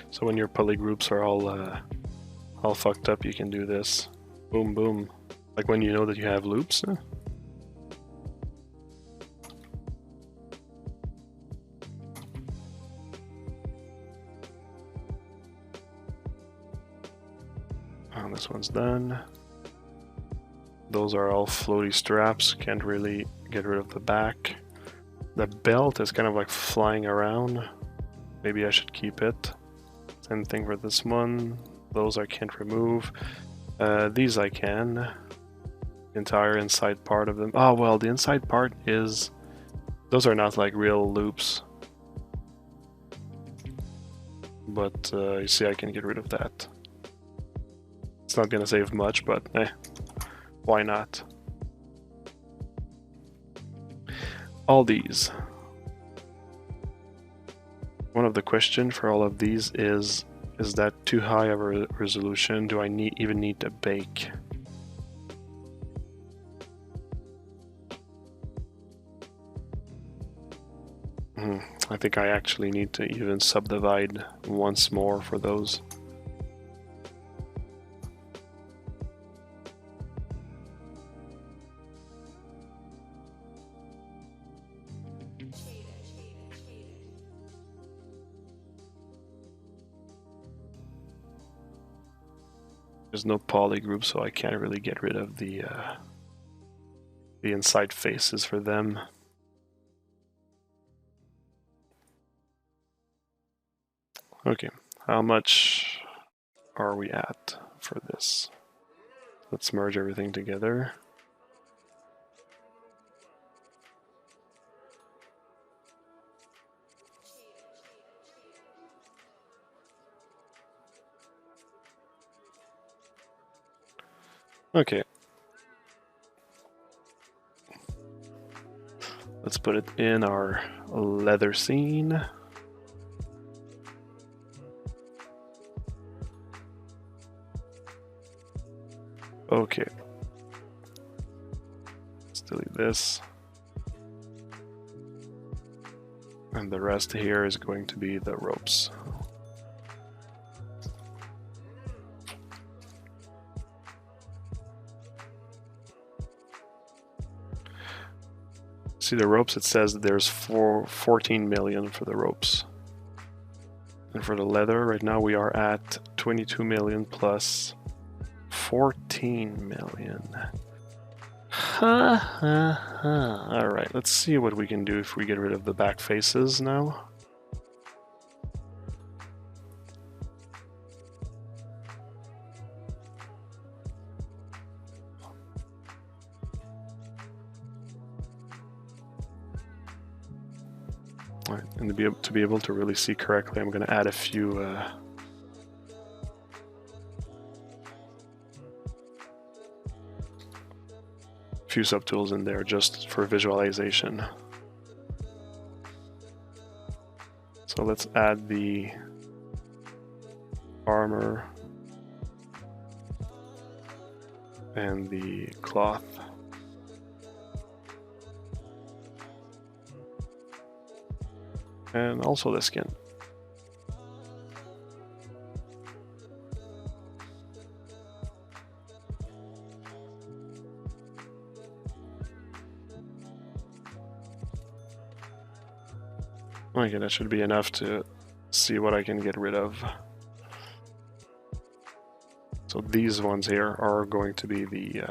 So when your polygroups are all fucked up, you can do this. Boom, boom. Like when you know that you have loops. Huh? Oh, this one's done. Those are all floaty straps. Can't really get rid of the back. The belt is kind of like flying around. Maybe I should keep it. Same thing for this one. Those I can't remove. These I can. The entire inside part of them. Oh well, the inside part is... Those are not like real loops. But you see I can get rid of that. It's not gonna save much, but why not? All these. One of the questions for all of these is that too high of a resolution? Do I even need to bake? I think I actually need to even subdivide once more for those. There's no poly group, so I can't really get rid of the inside faces for them. Okay, how much are we at for this? Let's merge everything together. Okay. Let's put it in our leather scene. Okay. Let's delete this. And the rest here is going to be the ropes. See the ropes, it says that there's 14 million for the ropes. And for the leather, right now we are at 22 million plus 14 million. Alright, let's see what we can do if we get rid of the back faces now. Right, and to be able to really see correctly, I'm going to add a few subtools in there just for visualization. So let's add the armor and the cloth. And also the skin. Okay, that should be enough to see what I can get rid of. So these ones here are going to be the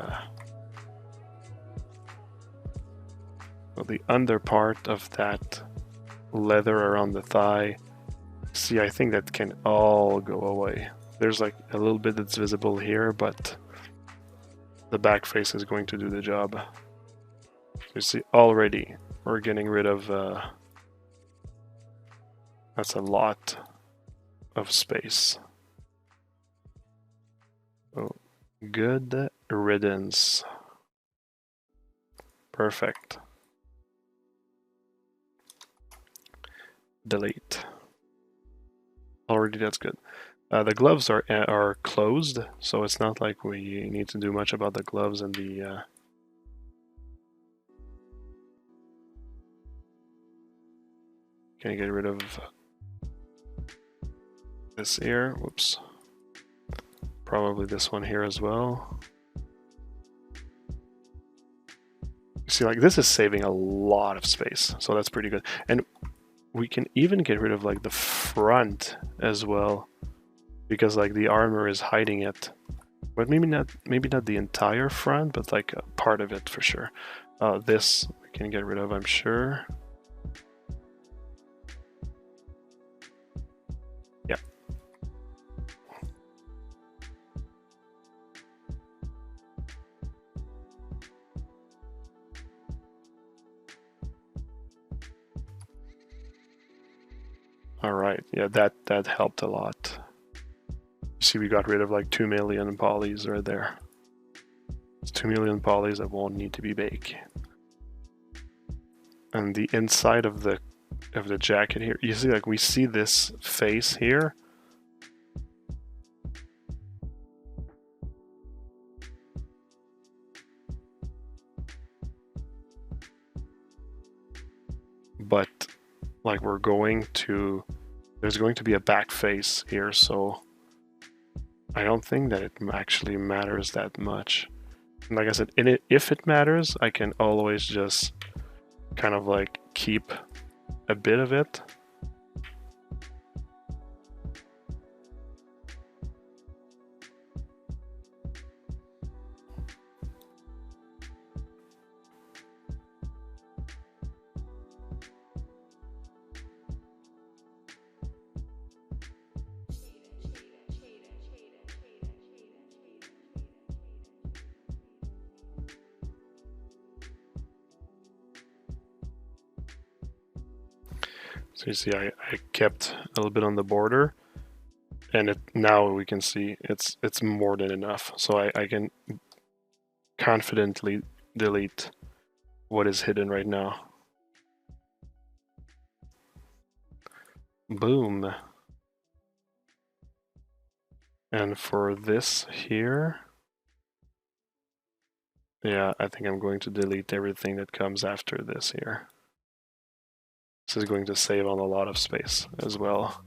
under part of that leather around the thigh. See, I think that can all go away. There's like a little bit that's visible here, but the back face is going to do the job. You see, already we're getting rid of, that's a lot of space. Oh, good riddance. Perfect. Delete. Already that's good. The gloves are closed, so it's not like we need to do much about the gloves and the can I get rid of this here? Whoops. Probably this one here as well. You see, like, this is saving a lot of space, so that's pretty good. And we can even get rid of like the front as well, because like the armor is hiding it. But maybe not the entire front, but like a part of it for sure. This we can get rid of, I'm sure. Yeah. All right, yeah, that helped a lot. You see, we got rid of like 2 million polys right there. It's 2 million polys that won't need to be baked. And the inside of the jacket here, you see, like, we see this face here. But like there's going to be a back face here, so I don't think that it actually matters that much. And like I said, if it matters, I can always just kind of like keep a bit of it. So you see, I kept a little bit on the border, and now we can see it's more than enough. So I can confidently delete what is hidden right now. Boom. And for this here, yeah, I think I'm going to delete everything that comes after this here. This is going to save on a lot of space as well.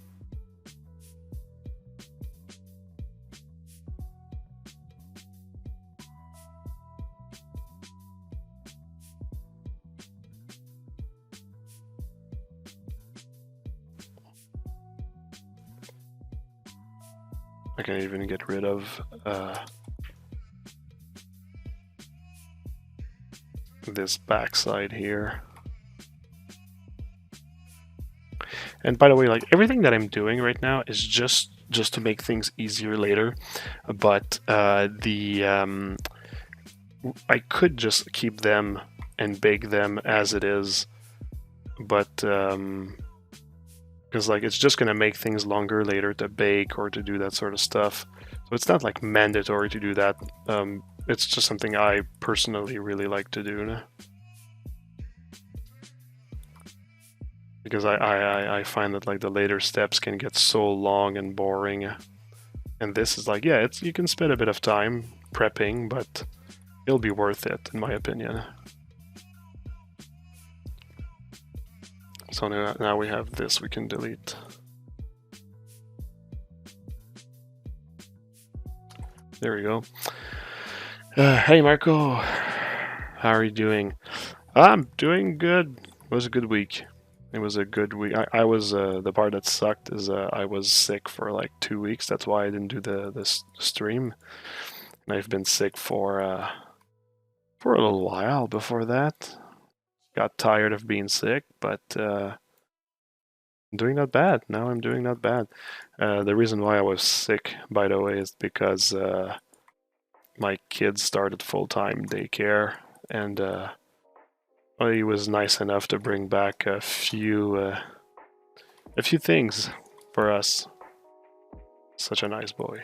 I can even get rid of this backside here. And by the way, like, everything that I'm doing right now is just to make things easier later. But I could just keep them and bake them as it is, but because like it's just gonna make things longer later to bake or to do that sort of stuff. So it's not like mandatory to do that. It's just something I personally really like to do. Because I find that like the later steps can get so long and boring, and this is like, yeah, you can spend a bit of time prepping, but it'll be worth it in my opinion. So now we have this we can delete. There we go. Hey Marco, how are you doing? I'm doing good. It was a good week. It was a good week. I was the part that sucked is I was sick for like 2 weeks. That's why I didn't do the stream. And I've been sick for a little while before that. Got tired of being sick, but I'm doing not bad. Now I'm doing not bad. The reason why I was sick, by the way, is because my kids started full-time daycare, and he was nice enough to bring back a few things for us. Such a nice boy.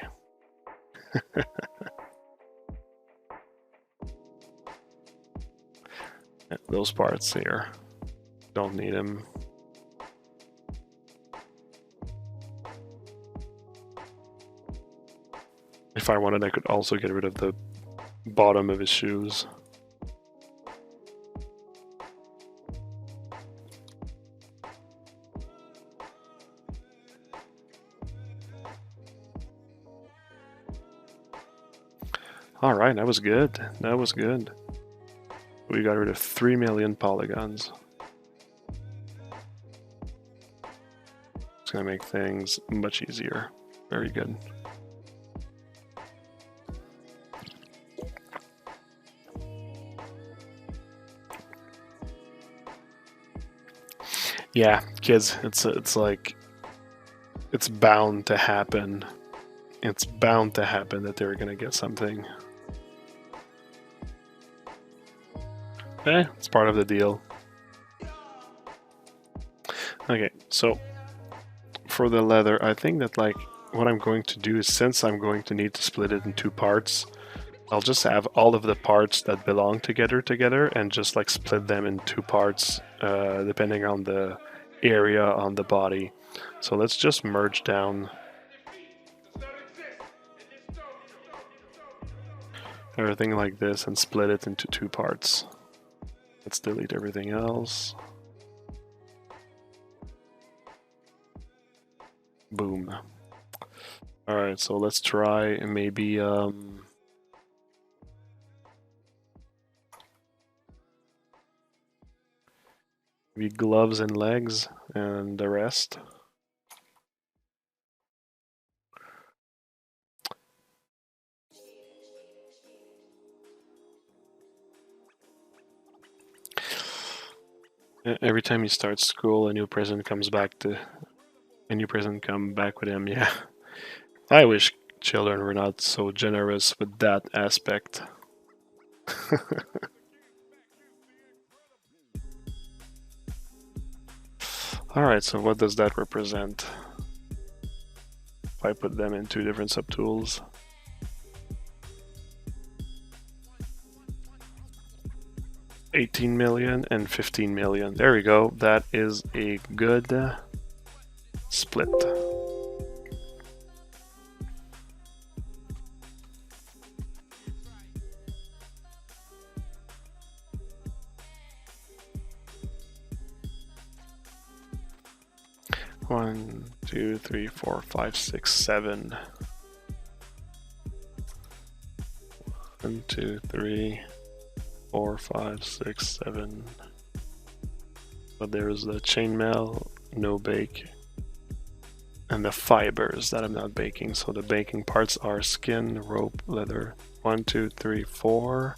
Those parts here, don't need them. If I wanted, I could also get rid of the bottom of his shoes. Alright, that was good. That was good. We got rid of 3 million polygons. It's gonna make things much easier. Very good. Yeah, kids, it's like, it's bound to happen. It's bound to happen that they're gonna get something. It's part of the deal. Okay, so for the leather, I think that like what I'm going to do is, since I'm going to need to split it in 2 parts, I'll just have all of the parts that belong together and just like split them in 2 parts depending on the area on the body. So let's just merge down everything like this and split it into 2 parts. Let's delete everything else. Boom. Alright, so let's try maybe maybe gloves and legs and the rest. Every time he starts school, a new present comes back with him. Yeah, I wish children were not so generous with that aspect. Alright, so what does that represent? If I put them in 2 different subtools. $18 million and $15 million. There we go. That is a good split. One, 2, 3, 4, 5, 6, 7. 1, 2, 3, 4, 5, 6, 7. But there's the chainmail, no bake, and the fibers that I'm not baking. So the baking parts are skin, rope, leather. 1, 2, 3, 4.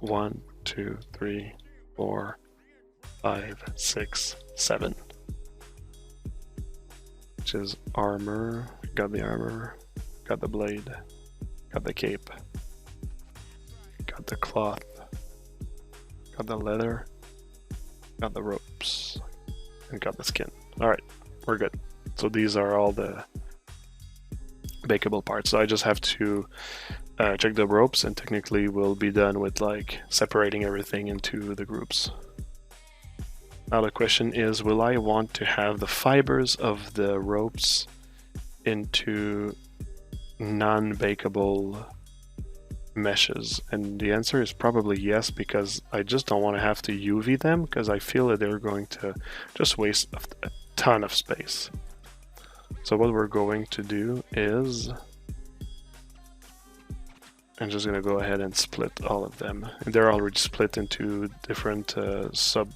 1, 2, 3, 4, 5, 6, 7. Which is armor. Got the armor. Got the blade. Got the cape. Got the cloth. Got the leather. Got the ropes. And got the skin. Alright, we're good. So these are all the bakeable parts. So I just have to check the ropes, and technically we'll be done with like separating everything into the groups. Now the question is, will I want to have the fibers of the ropes into non-bakeable meshes? And the answer is probably yes, because I just don't want to have to UV them, because I feel that they're going to just waste a ton of space. So what we're going to do is, I'm just going to go ahead and split all of them. And they're already split into different subtools,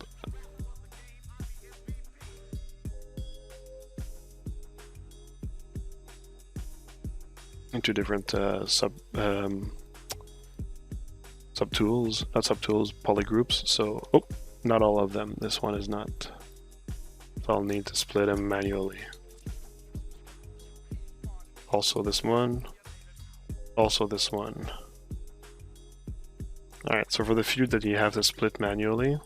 not subtools, polygroups. So, oh, not all of them. This one is not. So I'll need to split them manually. Also this one. also this one. Alright, so for the few that you have to split manually,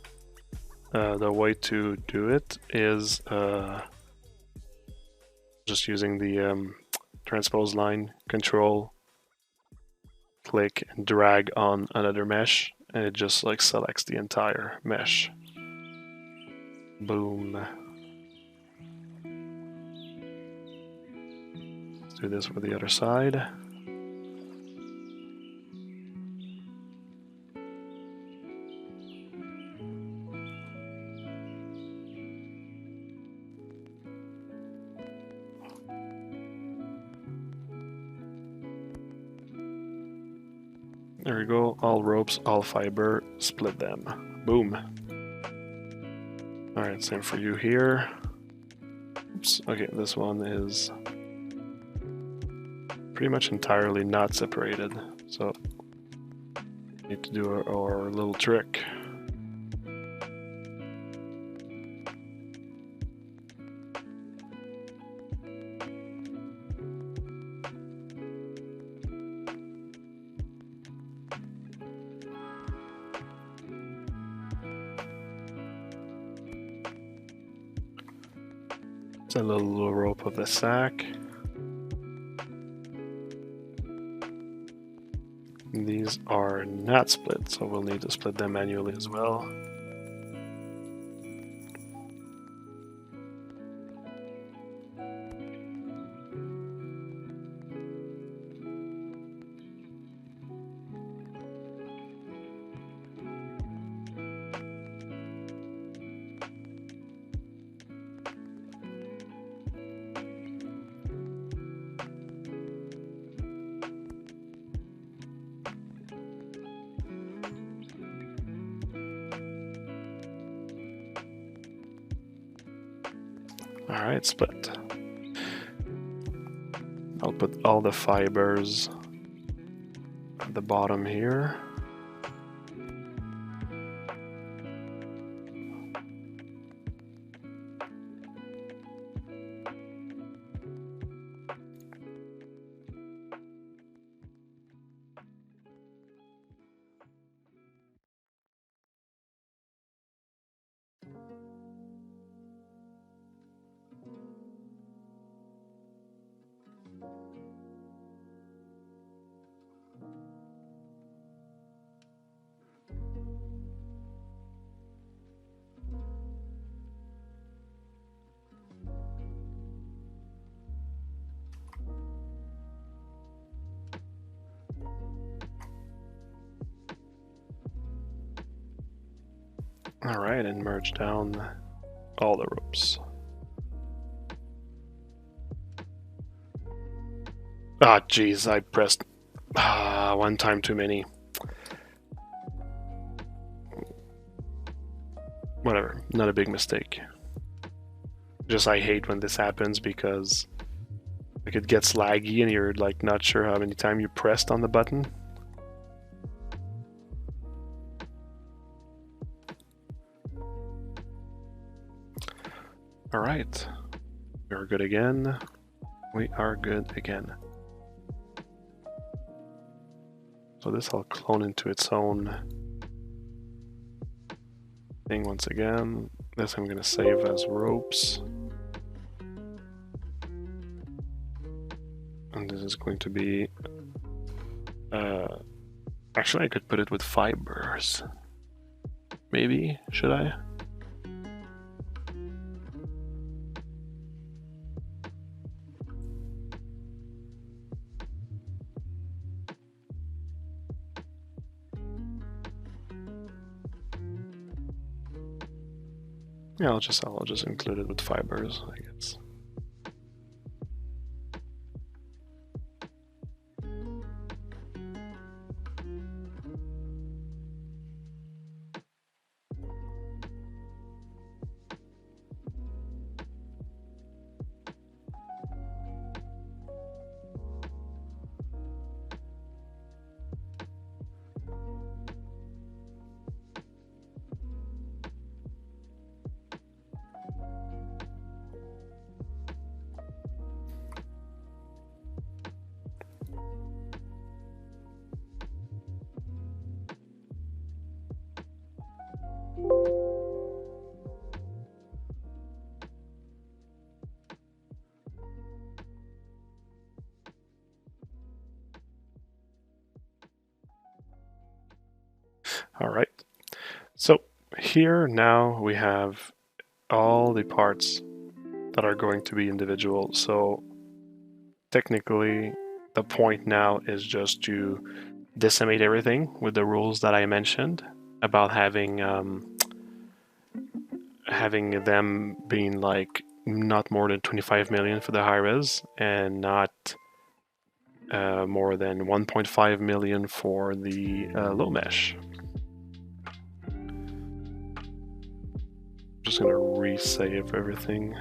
the way to do it is just using the transpose line, control, click, and drag on another mesh, and it just like selects the entire mesh. Boom. Let's do this with the other side. There we go, all ropes, all fiber, split them. Boom. Alright, same for you here. Oops, okay, this one is pretty much entirely not separated, so need to do our little trick. It's a little rope of the sack. These are not split, so we'll need to split them manually as well. Alright, split. I'll put all the fibers at the bottom here. Alright, and merge down all the ropes. Ah, jeez, I pressed one time too many. Whatever, not a big mistake. Just I hate when this happens because like it gets laggy and you're like not sure how many times you pressed on the button. Alright, we're good again. We are good again. So this I'll clone into its own thing once again. This I'm going to save as ropes. And this is going to be... actually I could put it with fibers. Maybe, should I? Yeah, I'll just include it with fibers, I guess. All right. So here now we have all the parts that are going to be individual. So technically, the point now is just to decimate everything with the rules that I mentioned about having them being like not more than 25 million for the high res and not more than 1.5 million for the low mesh. Just gonna resave everything.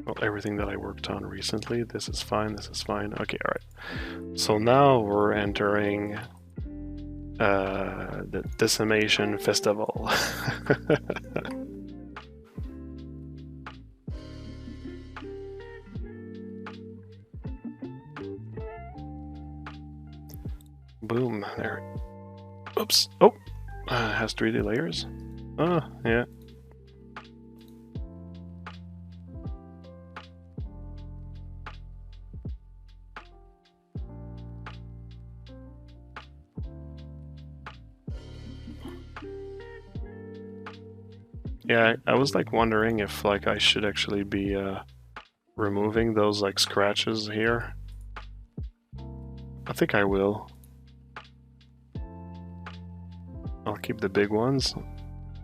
Well, everything that I worked on recently. This is fine. This is fine. Okay, all right. So now we're entering the Decimation Festival. Boom, there. Oops. Oh, it has 3D layers. Oh, yeah. Yeah, I was like wondering if like I should actually be removing those like scratches here. I think I will. I'll keep the big ones.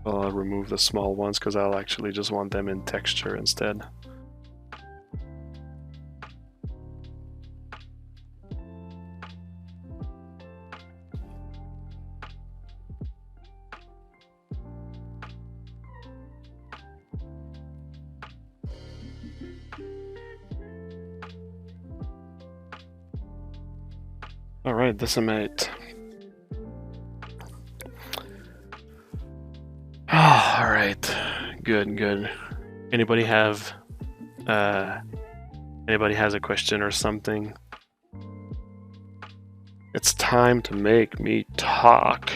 I'll remove the small ones because I'll actually just want them in texture instead. Alright, decimate. Alright, good. Anybody has a question or something? It's time to make me talk.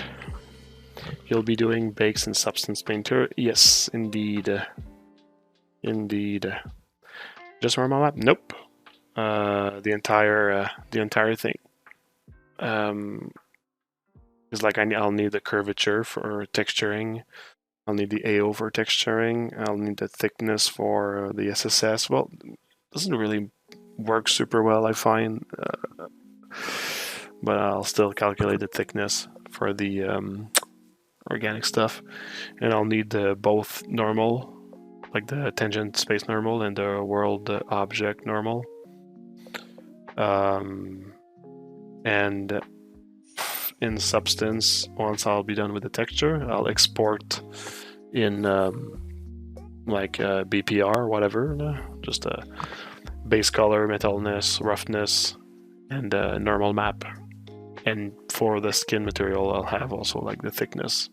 You'll be doing bakes in Substance Painter? Yes, indeed. Indeed. Just where my map? Nope. The entire thing. It's like I'll need the curvature for texturing. I'll need the AO for texturing. I'll need the thickness for the SSS. Well, it doesn't really work super well, I find. But I'll still calculate the thickness for the organic stuff. And I'll need both normal, like the tangent space normal and the world object normal. And in Substance, once I'll be done with the texture, I'll export in like BPR, whatever, just a base color, metalness, roughness, and normal map. And for the skin material, I'll have also like the thickness.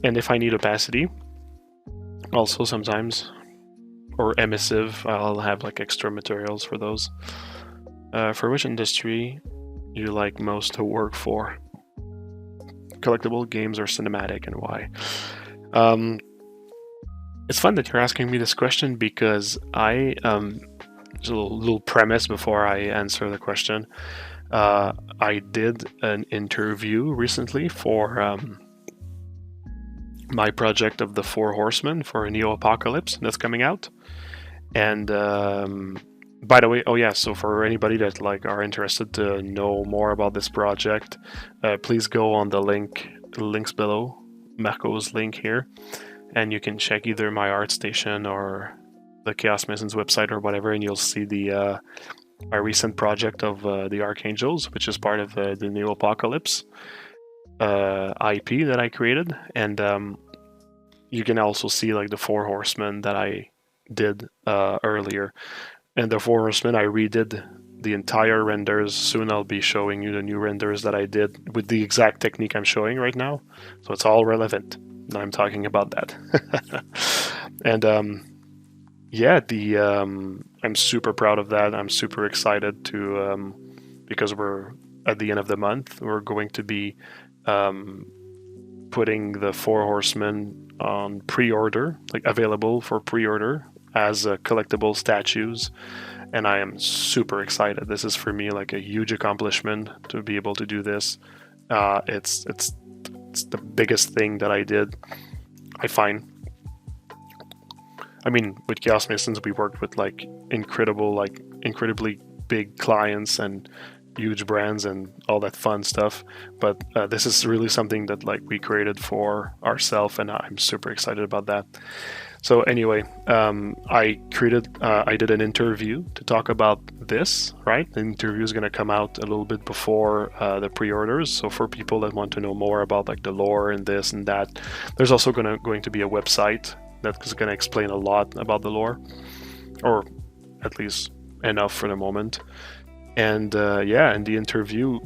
And if I need opacity, also sometimes, or emissive, I'll have like extra materials for those. For which industry you like most to work for? Collectible, games, or cinematic, and why? It's fun that you're asking me this question because just a little premise before I answer the question. I did an interview recently for my project of the Four Horsemen for Neo Apocalypse that's coming out, and by the way, oh yeah, so for anybody that like are interested to know more about this project, please go on the links below, Marco's link here, and you can check either my ArtStation or the Chaos Masons website or whatever, and you'll see the my recent project of the Archangels, which is part of the Neo Apocalypse IP that I created, and you can also see like the Four Horsemen that I did earlier. And the Four Horsemen, I redid the entire renders. Soon I'll be showing you the new renders that I did with the exact technique I'm showing right now. So it's all relevant. I'm talking about that. And yeah, I'm super proud of that. I'm super excited to because we're at the end of the month. We're going to be putting the Four Horsemen on pre-order, like available for pre-order as collectible statues, and I am super excited. This is for me like a huge accomplishment to be able to do this. It's the biggest thing that I did, I find. I mean, with Chaos Masons, we worked with like incredibly big clients and huge brands and all that fun stuff, but this is really something that like we created for ourselves, and I'm super excited about that. So anyway, I did an interview to talk about this, right? The interview is going to come out a little bit before the pre-orders. So for people that want to know more about like the lore and this and that, there's also going to be a website that's going to explain a lot about the lore, or at least enough for the moment. And yeah, in the interview,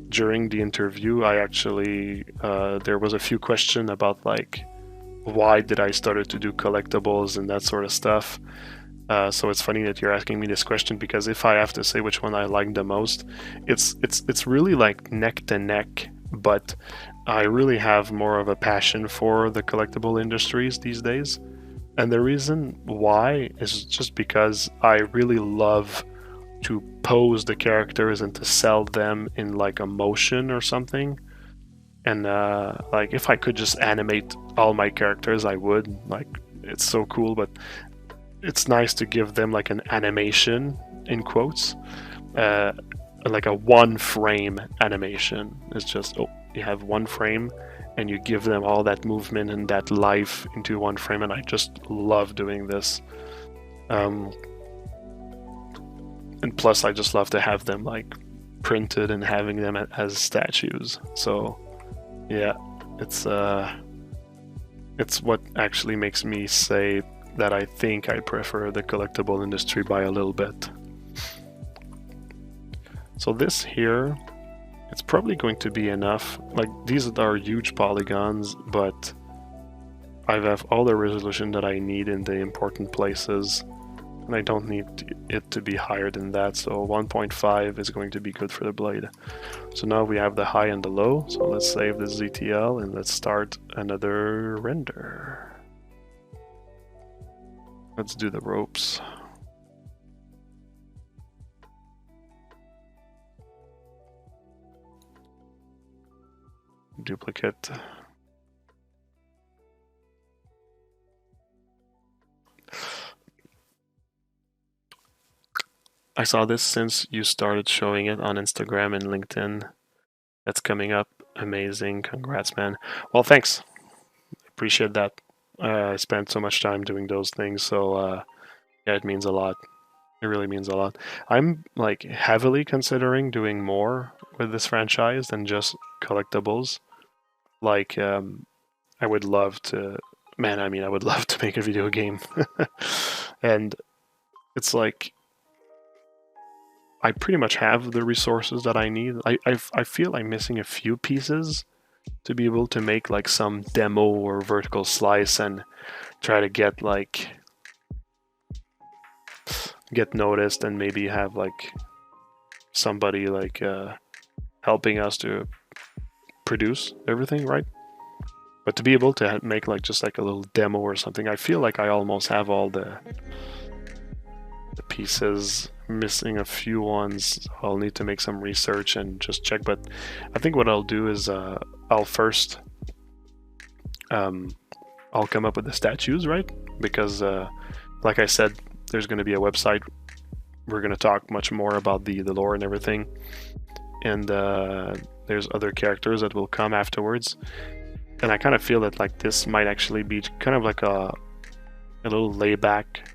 during the interview, I actually there was a few questions about like, why did I started to do collectibles and that sort of stuff. So it's funny that you're asking me this question, because if I have to say which one I like the most, it's really like neck to neck, but I really have more of a passion for the collectible industries these days. And the reason why is just because I really love to pose the characters and to sell them in like a motion or something. And like if I could just animate all my characters, I would. Like, it's so cool, but it's nice to give them like an animation in quotes, like a one frame animation. It's just, oh, you have one frame and you give them all that movement and that life into one frame, and I just love doing this. And plus I just love to have them like printed and having them as statues. So yeah, it's what actually makes me say that I think I prefer the collectible industry by a little bit. So this here, it's probably going to be enough. Like, these are huge polygons, but I have all the resolution that I need in the important places, and I don't need it to be higher than that, so 1.5 is going to be good for the blade. So now we have the high and the low, so let's save the ZTL and let's start another render. Let's do the ropes. Duplicate. I saw this since you started showing it on Instagram and LinkedIn. That's coming up. Amazing. Congrats, man. Well, thanks. Appreciate that. I spent so much time doing those things, so yeah, it means a lot. It really means a lot. I'm like heavily considering doing more with this franchise than just collectibles. Like, I would love to, man, I mean, I would love to make a video game. And it's like, I pretty much have the resources that I need. I feel I'm missing a few pieces to be able to make like some demo or vertical slice and try to get like get noticed, and maybe have like somebody like helping us to produce everything, right? But to be able to make like just like a little demo or something, I feel like I almost have all the pieces. Missing a few ones. I'll need to make some research and just check, but I think what I'll do is I'll first I'll come up with the statues, right? Because like I said, there's going to be a website. We're going to talk much more about the lore and everything, and there's other characters that will come afterwards, and I kind of feel that like this might actually be kind of like a little layback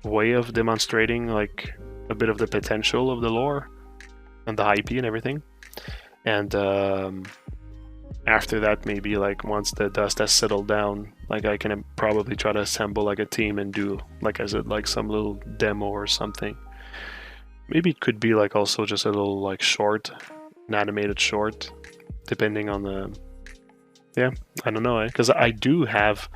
way of demonstrating like a bit of the potential of the lore and the IP and everything. And after that, maybe like once the dust has settled down, like I can probably try to assemble like a team and do, like I said, like some little demo or something. Maybe it could be like also just a little like short, an animated short, depending on the, yeah, I don't know, because I do have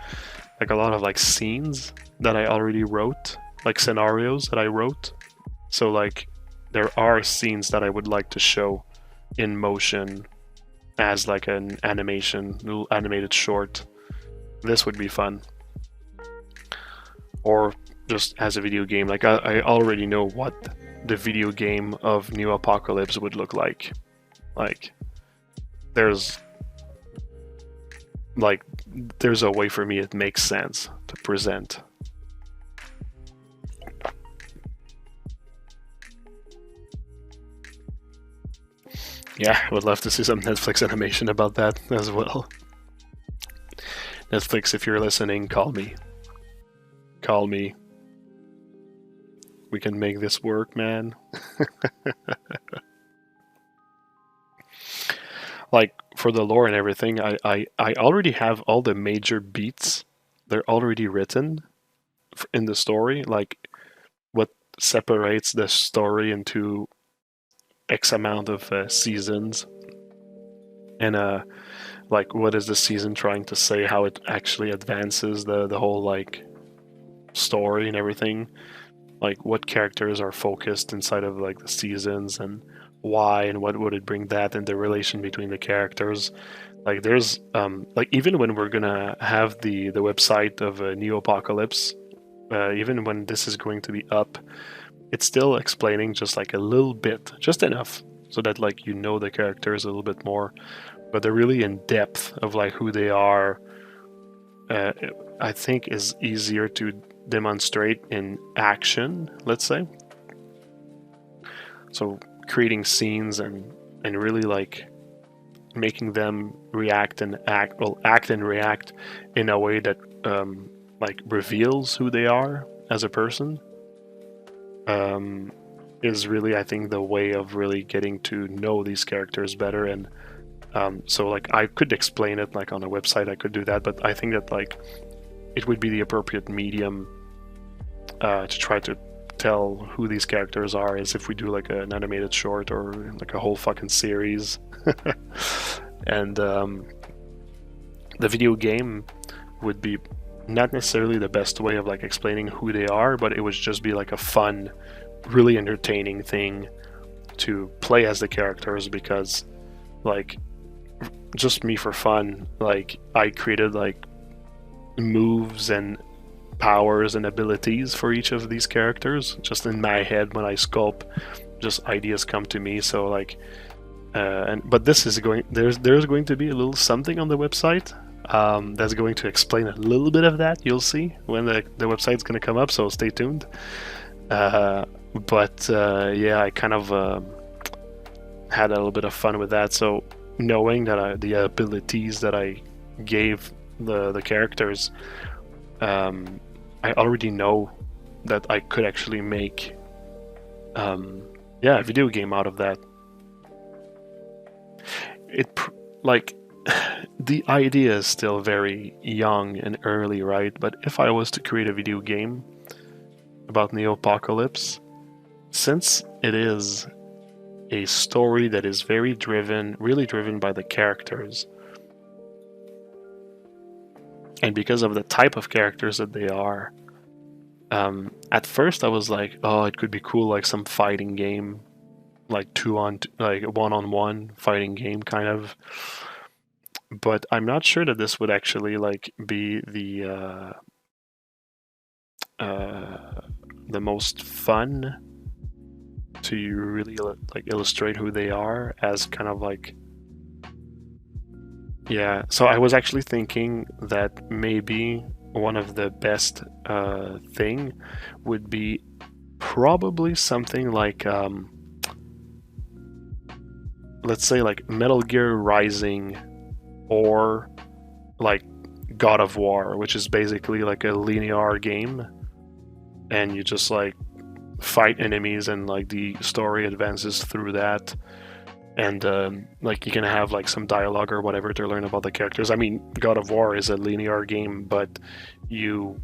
like a lot of like scenes that I already wrote, like scenarios that I wrote. So like there are scenes that I would like to show in motion as like an animation, little animated short. This would be fun. Or just as a video game. Like I already know what the video game of New Apocalypse would look like. Like there's a way for me it makes sense to present. Yeah, I would love to see some Netflix animation about that as well. Netflix, if you're listening, call me. Call me. We can make this work, man. Like, for the lore and everything, I already have all the major beats. They're already written in the story. Like, what separates the story into X amount of seasons. And, like, what is the season trying to say, how it actually advances the whole, like, story and everything. Like, what characters are focused inside of, like, the seasons, and why, and what would it bring that, and the relation between the characters. Like, there's, like, even when we're gonna have the website of Neo Apocalypse, even when this is going to be up, it's still explaining just, like, a little bit, just enough, so that, like, you know the characters a little bit more. But they're really in depth of, like, who they are. I think is easier to demonstrate in action, let's say. So creating scenes and really, like, making them react and act, well, act and react in a way that like reveals who they are as a person, is really, I think, the way of really getting to know these characters better. And so, like, I could explain it, like, on a website, I could do that, but I think that, like, it would be the appropriate medium to try to tell who these characters are, is if we do, like, an animated short or, like, a whole fucking series. And the video game would be not necessarily the best way of, like, explaining who they are, but it would just be, like, a fun, really entertaining thing to play as the characters, because, like, just me for fun, like, I created, like, moves and powers and abilities for each of these characters just in my head. When I sculpt, just ideas come to me. So, like, but this is going, there's going to be a little something on the website that's going to explain a little bit of that. You'll see when the website's going to come up, so stay tuned. But yeah, I kind of had a little bit of fun with that. So knowing that the abilities that I gave the characters, I already know that I could actually make yeah, a video game out of that. Like, the idea is still very young and early, right? But if I was to create a video game about Neo Apocalypse, since it is a story that is very driven, really driven by the characters, and because of the type of characters that they are, at first I was like, oh, it could be cool, like some fighting game, like one-on-one fighting game kind of. But I'm not sure that this would actually, like, be the most fun to really, like, illustrate who they are as kind of like. Yeah, so I was actually thinking that maybe one of the best thing would be probably something like, let's say, like Metal Gear Rising, or like God of War, which is basically like a linear game, and you just, like, fight enemies, and, like, the story advances through that. And like, you can have, like, some dialogue or whatever to learn about the characters. I mean, God of War is a linear game, but you,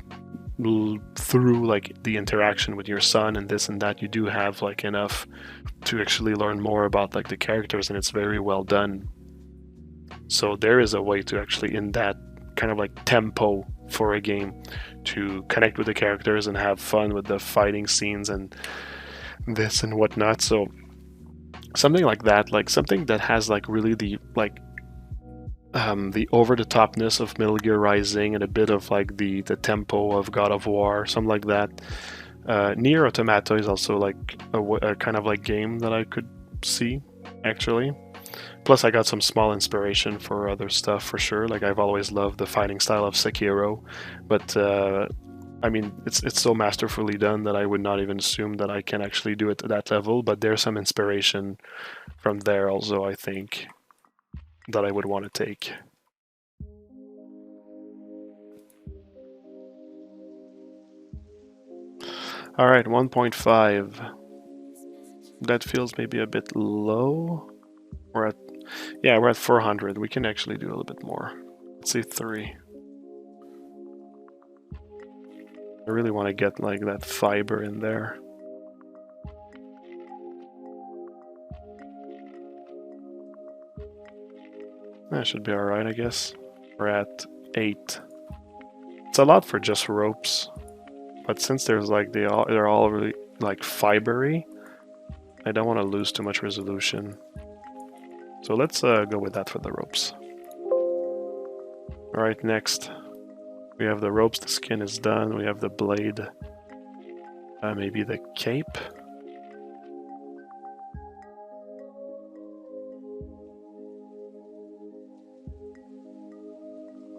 through, like, the interaction with your son and this and that, you do have, like, enough to actually learn more about, like, the characters, and it's very well done. So there is a way to actually, in that kind of, like, tempo for a game, to connect with the characters and have fun with the fighting scenes and this and whatnot. So something like that, like something that has, like, really the, like, the over-the-topness of Metal Gear Rising and a bit of like the tempo of God of War, something like that. Nier Automata is also like a kind of like game that I could see, actually. Plus, I got some small inspiration for other stuff for sure. Like I've always loved the fighting style of Sekiro, but I mean, it's so masterfully done that I would not even assume that I can actually do it at that level. But there's some inspiration from there also, I think, that I would want to take. All right, 1.5. That feels maybe a bit low. We're at 400. We can actually do a little bit more. Let's say 3. I really want to get like that fiber in there. That should be alright, I guess. We're at 8. It's a lot for just ropes, but since there's like they're all really like fibery, I don't want to lose too much resolution. So let's go with that for the ropes. Alright, next. We have the ropes, the skin is done, we have the blade. Maybe the cape.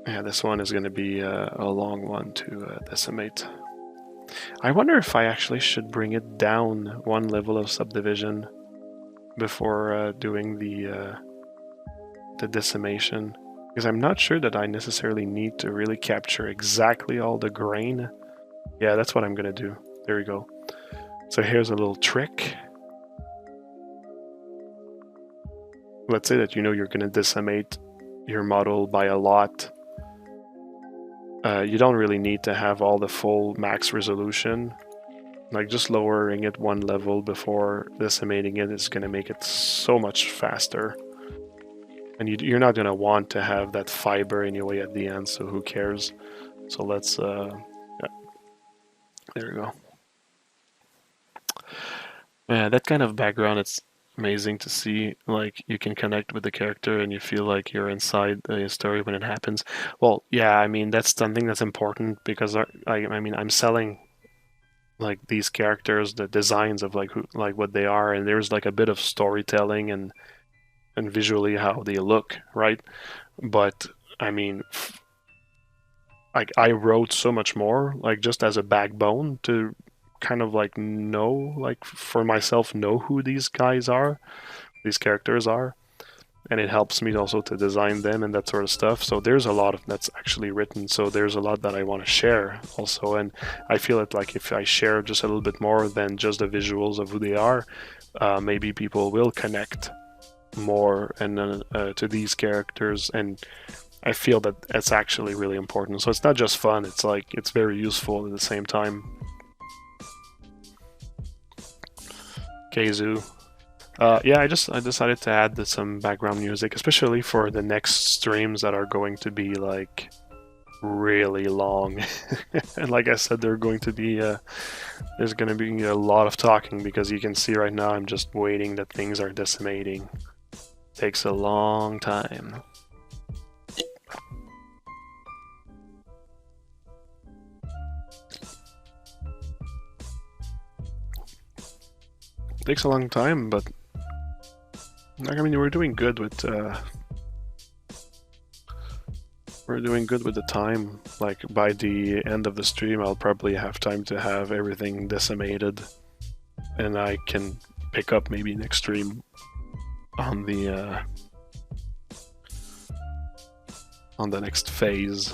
Yeah, this one is going to be a long one to decimate. I wonder if I actually should bring it down one level of subdivision before doing the decimation. Because I'm not sure that I necessarily need to really capture exactly all the grain. Yeah, that's what I'm going to do. There we go. So here's a little trick. Let's say that you know you're going to decimate your model by a lot. You don't really need to have all the full max resolution. Like just lowering it one level before decimating it is going to make it so much faster. And you're not going to want to have that fiber anyway at the end, so who cares? So let's, yeah. There we go. Yeah, that kind of background, it's amazing to see. Like, you can connect with the character and you feel like you're inside the story when it happens. Well, yeah, I mean, that's something that's important because, I mean, I'm selling like these characters, the designs of like what they are, and there's like a bit of storytelling and visually how they look, right? But I mean, like I wrote so much more, like just as a backbone to kind of like know, like for myself, know who these guys are, these characters are, and it helps me also to design them and that sort of stuff. So there's a lot of that's actually written. So there's a lot that I want to share also, and I feel it like if I share just a little bit more than just the visuals of who they are, maybe people will connect more and to these characters, and I feel that it's actually really important. So it's not just fun, it's like it's very useful at the same time. Keizu. Yeah, I decided to add some background music, especially for the next streams that are going to be like really long. And like I said, they're going to be there's going to be a lot of talking because you can see right now I'm just waiting that things are decimating. Takes a long time. Takes a long time, but like, I mean, we're doing good with the time. Like by the end of the stream, I'll probably have time to have everything decimated, and I can pick up maybe next stream on the next phase.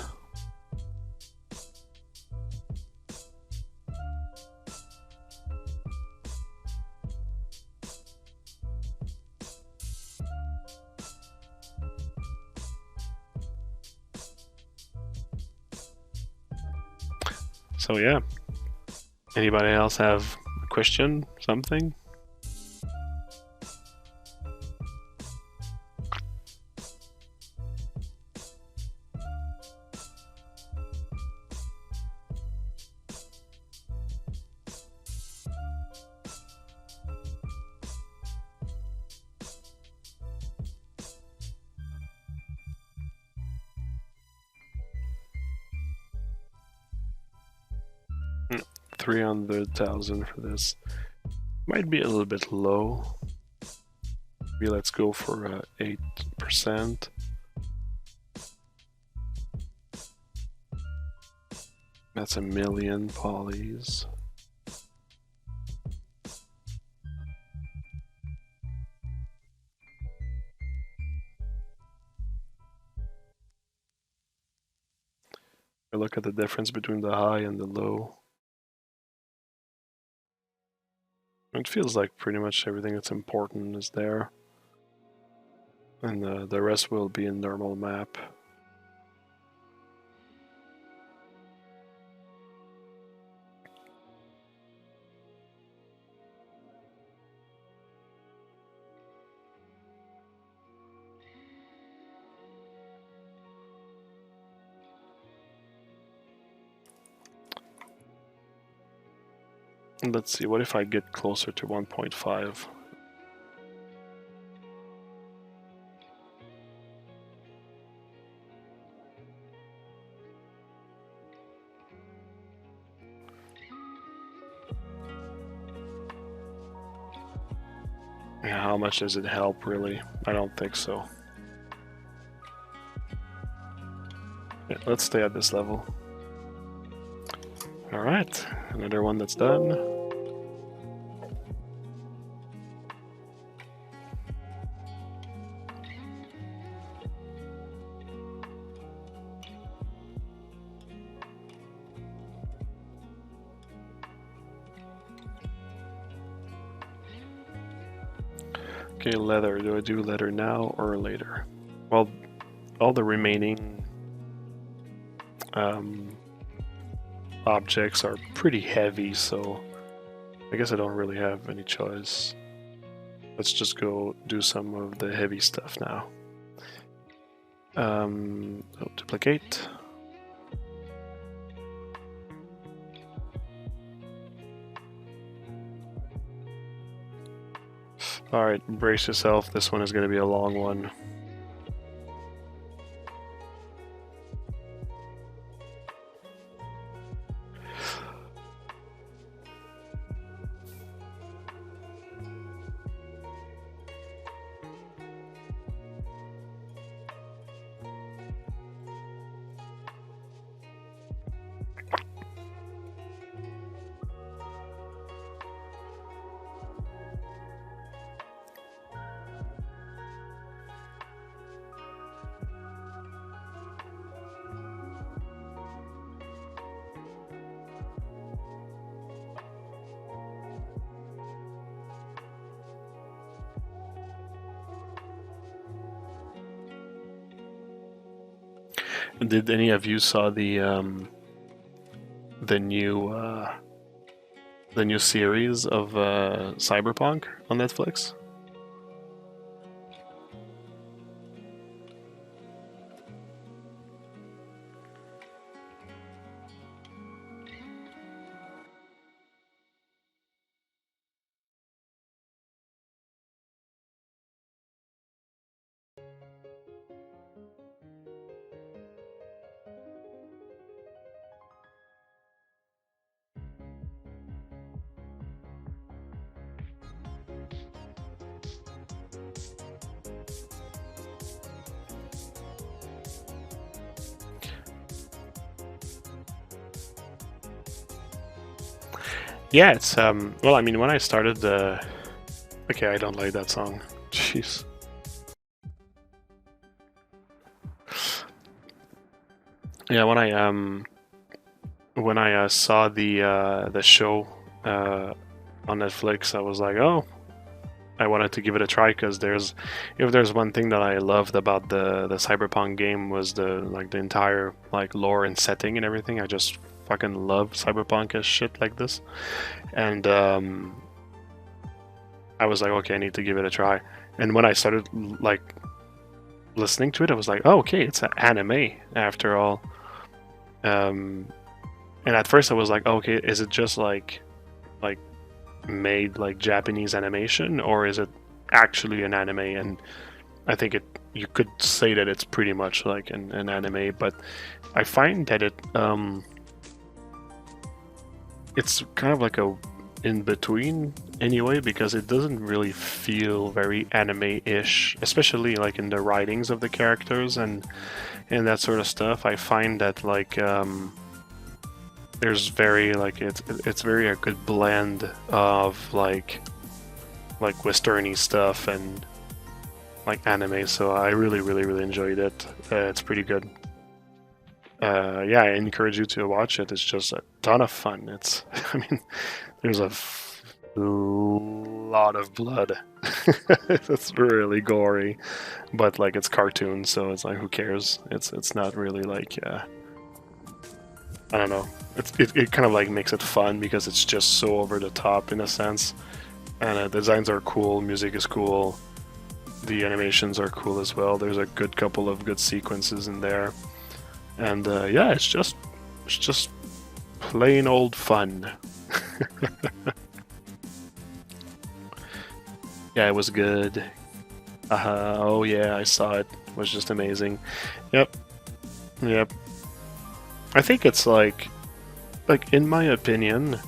So yeah, anybody else have a question, something? 300,000 for this. Might be a little bit low. Maybe let's go for 8%. That's 1 million polys. Look at the difference between the high and the low. It feels like pretty much everything that's important is there. And the rest will be in normal map. Let's see, what if I get closer to 1.5? Yeah, how much does it help, really? I don't think so. Yeah, let's stay at this level. Alright, another one that's done. Okay, leather. Do I do leather now or later? Well, all the remaining objects are pretty heavy, so I guess I don't really have any choice. Let's just go do some of the heavy stuff now. Duplicate. Alright, brace yourself, this one is going to be a long one. Did any of you saw the new series of Cyberpunk on Netflix? Yeah, it's well, I mean, when I started the... Okay, I don't like that song. Jeez. Yeah, when I saw the show on Netflix, I was like, oh, I wanted to give it a try, because if there's one thing that I loved about the Cyberpunk game was the entire lore and setting and everything. I just fucking love Cyberpunk as shit like this, and I was like, okay, I need to give it a try. And when I started listening to it, I was like, oh, okay, it's an anime after all. And at first I was like, oh, okay, is it just like made like Japanese animation, or is it actually an anime? And I think you could say that it's pretty much like an anime, but I find that it's kind of like a in between anyway, because it doesn't really feel very anime-ish, especially like in the writings of the characters and that sort of stuff. I find that like there's very like it's very a good blend of like westerny stuff and like anime, so I really enjoyed it. It's pretty good. Yeah, I encourage you to watch it. It's just a ton of fun. It's I mean, there's a lot of blood. It's really gory, but like it's cartoon, so it's like who cares? It's not really like I don't know. It kind of like makes it fun because it's just so over the top in a sense, and designs are cool, music is cool, the animations are cool as well. There's a good couple of good sequences in there, and yeah, it's just plain old fun. Yeah, it was good. Oh yeah, I saw it. It was just amazing. Yep. I think it's like in my opinion,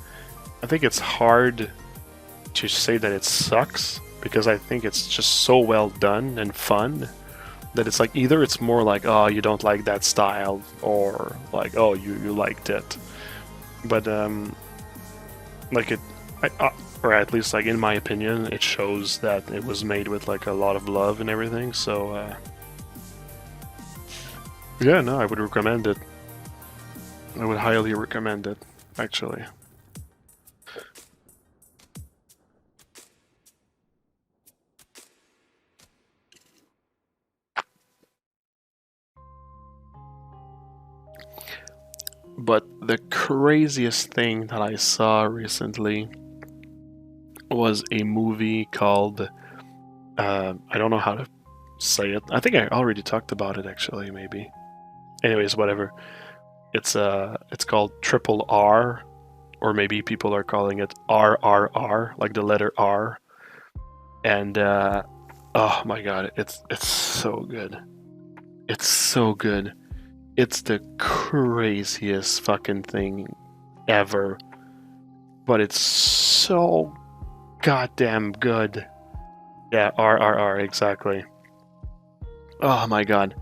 I think it's hard to say that it sucks because I think it's just so well done and fun that it's like either it's more like, oh, you don't like that style, or like, oh, you liked it. But like or at least like in my opinion, it shows that it was made with like a lot of love and everything. So yeah, no, I would recommend it. I would highly recommend it, actually. But the craziest thing that I saw recently was a movie called I don't know how to say it. I think I already talked about it actually, maybe. Anyways, whatever. It's called Triple R, or maybe people are calling it RRR, like the letter R. And oh my god, it's so good. It's so good. It's the craziest fucking thing ever. But it's so goddamn good. Yeah, RRR, exactly. Oh my god.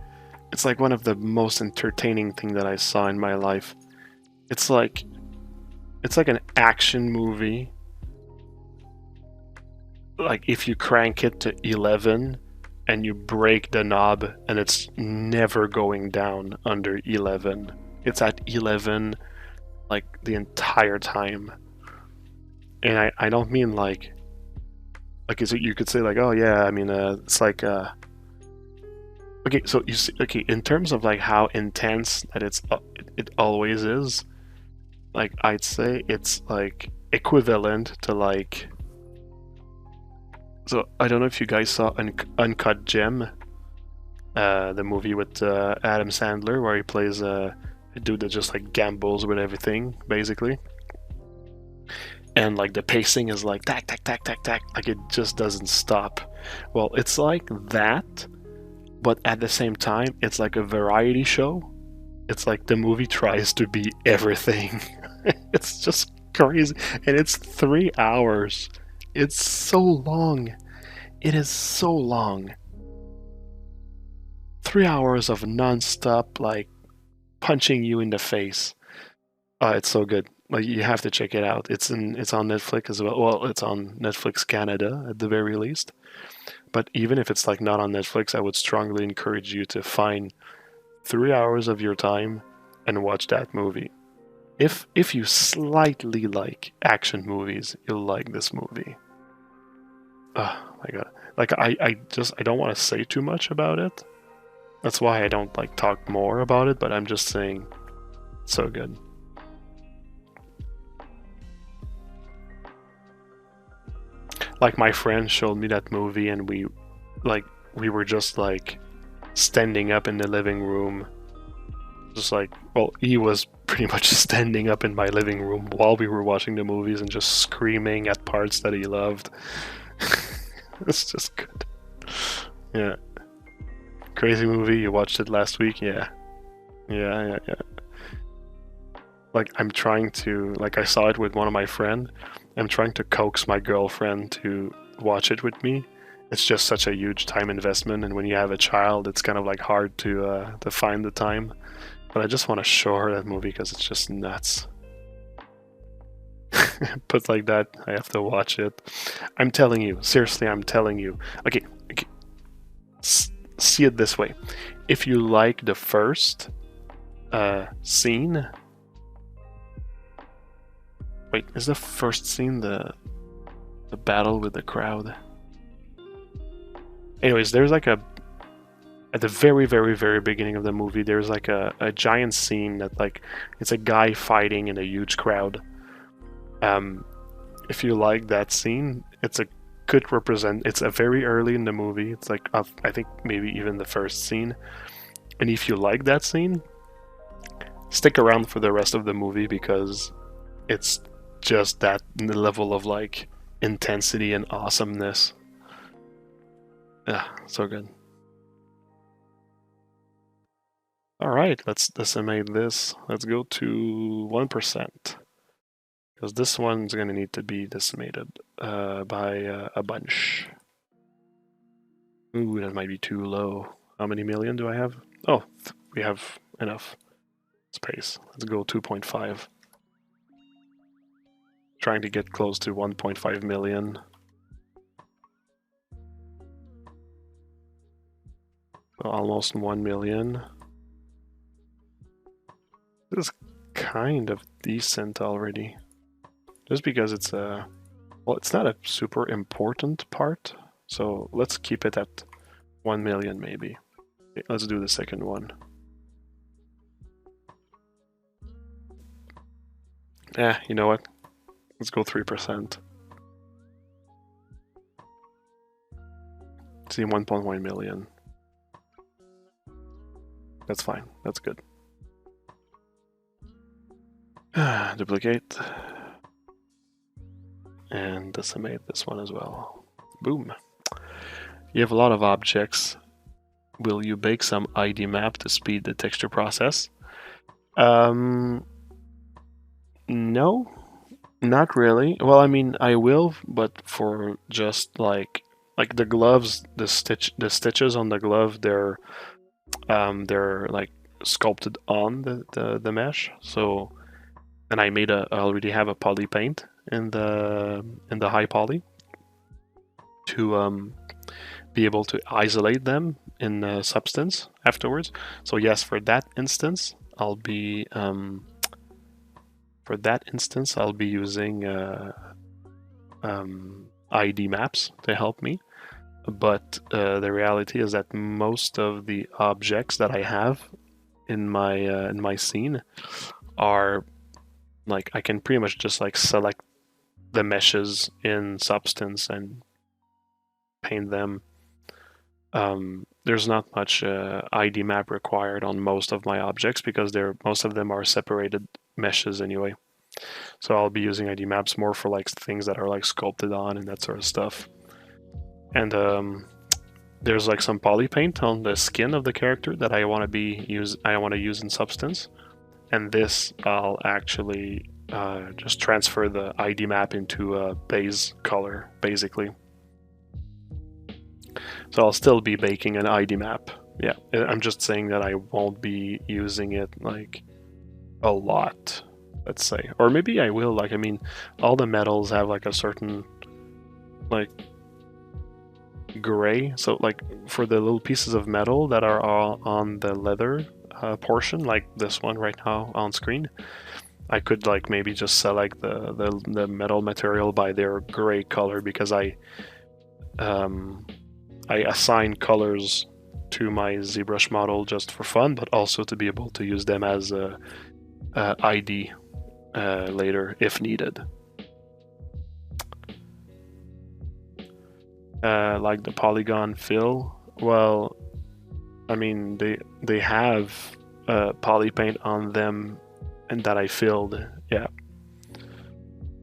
It's like one of the most entertaining thing that I saw in my life. It's like an action movie. Like if you crank it to 11 and you break the knob and it's never going down under 11. It's at 11 like the entire time. And I don't mean like you could say like, oh yeah, I mean it's like okay, so you see, okay, in terms of like how intense that it always is, like I'd say it's like equivalent to like, so I don't know if you guys saw Uncut Gem, the movie with Adam Sandler where he plays a dude that just like gambles with everything basically, and like the pacing is like tack tack tack tack tack, like it just doesn't stop. Well, it's like that, but at the same time it's like a variety show. It's like the movie tries to be everything. It's just crazy, and it's 3 hours. It's so long. It is so long. 3 hours of non-stop like punching you in the face. It's so good. Like you have to check it out. It's on Netflix as well. Well, it's on Netflix Canada at the very least. But even if it's like not on Netflix, I would strongly encourage you to find 3 hours of your time and watch that movie. If you slightly like action movies, you'll like this movie. Oh my god. Like I don't want to say too much about it. That's why I don't like talk more about it, but I'm just saying so good. Like my friend showed me that movie and we were just like standing up in the living room. Just like, well, he was pretty much standing up in my living room while we were watching the movies and just screaming at parts that he loved. It's just good. Yeah. Crazy movie, you watched it last week? Yeah. Yeah. like I'm trying to, like I saw it with one of my friend. I'm trying to coax my girlfriend to watch it with me. It's just such a huge time investment, and when you have a child, it's kind of like hard to find the time. But I just want to show her that movie because it's just nuts. Put like that, I have to watch it. I'm telling you, seriously, I'm telling you. Okay. See it this way. If you like the first scene... Wait, is the first scene the battle with the crowd? Anyways, there's like a... At the very, very, very beginning of the movie, there's like a giant scene that like... It's a guy fighting in a huge crowd. If you like that scene, it's a good represent. It's a very early in the movie. It's like I think maybe even the first scene. And if you like that scene, stick around for the rest of the movie because it's just that level of like intensity and awesomeness. Yeah, so good. All right, let's decimate this. Let's go to 1%. Because this one's going to need to be decimated by a bunch. Ooh, that might be too low. How many million do I have? Oh, we have enough space. Let's go 2.5. Trying to get close to 1.5 million. So almost 1 million. This is kind of decent already. Just because it's a... Well, it's not a super important part, so let's keep it at 1 million maybe. Okay, let's do the second one. You know what? Let's go 3%. See, 1.1 million. That's fine. That's good. Duplicate. And decimate this one as well. Boom. You have a lot of objects. Will you bake some ID map to speed the texture process? No, not really. Well, I mean, I will, but for just like the gloves, the stitches on the glove, they're like sculpted on the mesh. So, and I already have a poly paint in the high poly to be able to isolate them in substance afterwards. So yes, for that instance, I'll be using ID maps to help me. But the reality is that most of the objects that I have in my scene are like I can pretty much just like select the meshes in Substance and paint them. There's not much ID map required on most of my objects because most of them are separated meshes anyway. So I'll be using ID maps more for like things that are like sculpted on and that sort of stuff. And there's like some poly paint on the skin of the character that I want to use in Substance. And this I'll actually just transfer the ID map into a base color, basically. So I'll still be baking an ID map. Yeah, I'm just saying that I won't be using it like a lot, let's say. Or maybe I will, like, I mean, all the metals have like a certain like gray. So like for the little pieces of metal that are all on the leather portion, like this one right now on screen, I could like maybe just select the metal material by their gray color because I assign colors to my ZBrush model just for fun, but also to be able to use them as a ID later if needed. Like the Polygon fill, well, I mean they have poly paint on them and that I filled, yeah.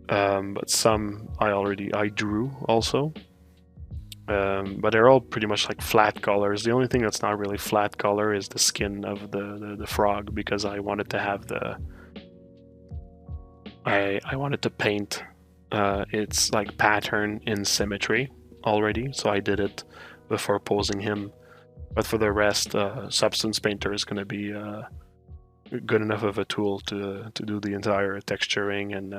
But some I drew also. But they're all pretty much like flat colors. The only thing that's not really flat color is the skin of the frog because I wanted to have I wanted to paint its like pattern in symmetry already, so I did it before posing him. But for the rest, Substance Painter is going to be good enough of a tool to do the entire texturing and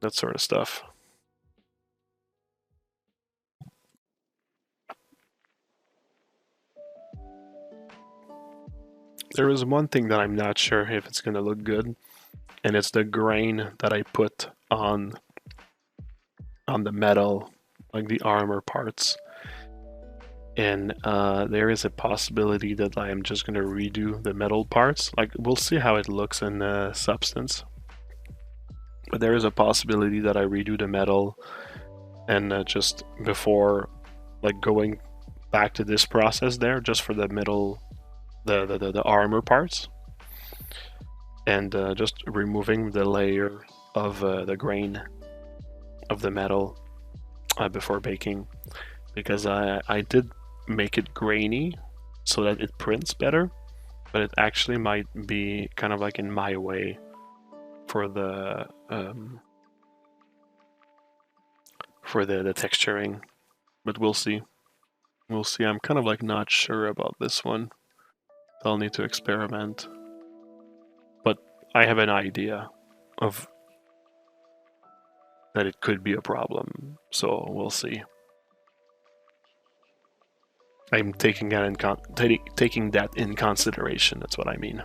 that sort of stuff. There is one thing that I'm not sure if it's going to look good, and it's the grain that I put on the metal, like the armor parts. And there is a possibility that I am just going to redo the metal parts. Like, we'll see how it looks in Substance. But there is a possibility that I redo the metal and just before like going back to this process there, just for the middle, the armor parts, and just removing the layer of the grain of the metal before baking, because I did make it grainy so that it prints better, but it actually might be kind of like in my way for the texturing, but we'll see. We'll see. I'm kind of like not sure about this one. I'll need to experiment, but I have an idea of that it could be a problem, so we'll see. I'm taking that in consideration. That's what I mean.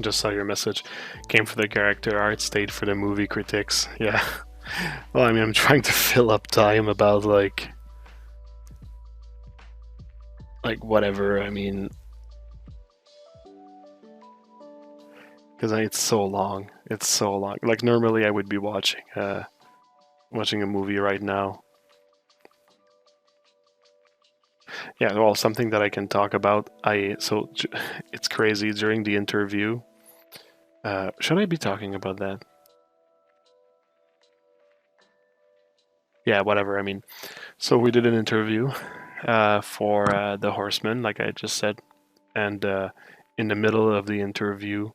Just saw your message. Came for the character art, stayed for the movie critics. Yeah. Well, I mean, I'm trying to fill up time about like whatever. I mean, because it's so long. It's so long. Like normally I would be watching a movie right now. Yeah, well, something that I can talk about. It's crazy during the interview. Should I be talking about that? Yeah, whatever. I mean, so we did an interview for the Horseman, like I just said, and in the middle of the interview,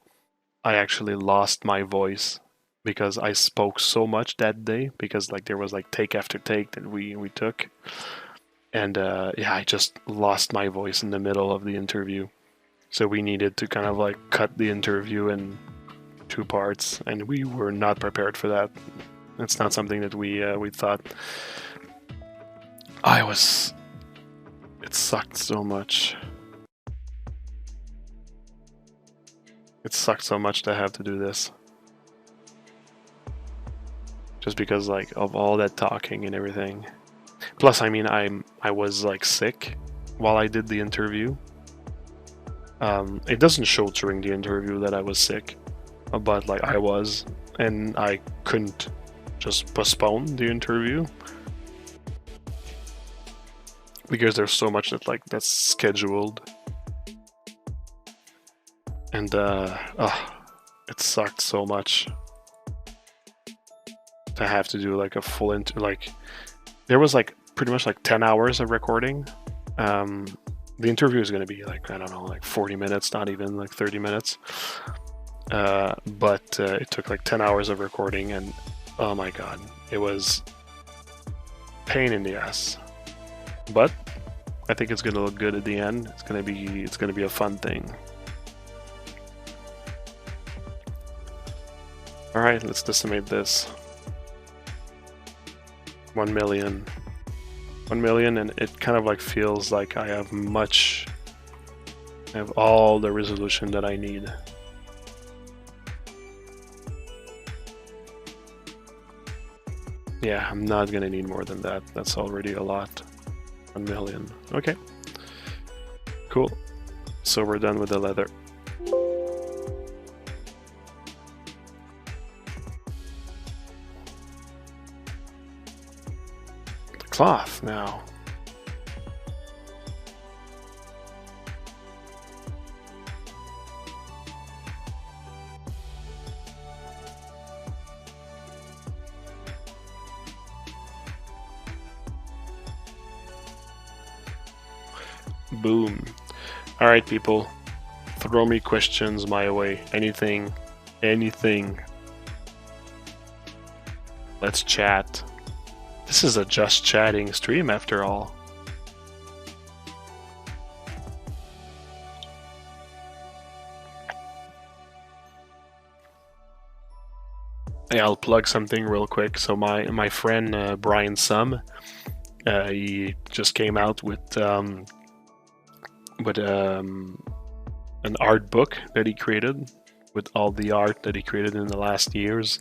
I actually lost my voice because I spoke so much that day, because like there was like take after take that we took. And yeah, I just lost my voice in the middle of the interview. So we needed to kind of like cut the interview in 2 parts, and we were not prepared for that. It's not something that we thought. It sucked so much. It sucked so much to have to do this. Just because like of all that talking and everything. Plus, I mean, I was like sick while I did the interview. It doesn't show during the interview that I was sick, but like I was, and I couldn't just postpone the interview because there's so much that's scheduled, and it sucked so much to have to do like a full there was like pretty much like 10 hours of recording. The interview is going to be like, I don't know, like 40 minutes, not even like 30 minutes. But it took like 10 hours of recording, and oh my god, it was pain in the ass. But I think it's going to look good at the end. It's going to be a fun thing. All right, let's decimate this. 1 million. 1 million, and it kind of like feels like I have all the resolution that I need. Yeah, I'm not gonna need more than that. That's already a lot. 1 million. Okay. Cool. So we're done with the leather. The cloth now. Boom. All right, people. Throw me questions my way. Anything. Let's chat. This is a just chatting stream after all. Yeah, I'll plug something real quick. So my friend Brian Sum, he just came out with an art book that he created with all the art that he created in the last years,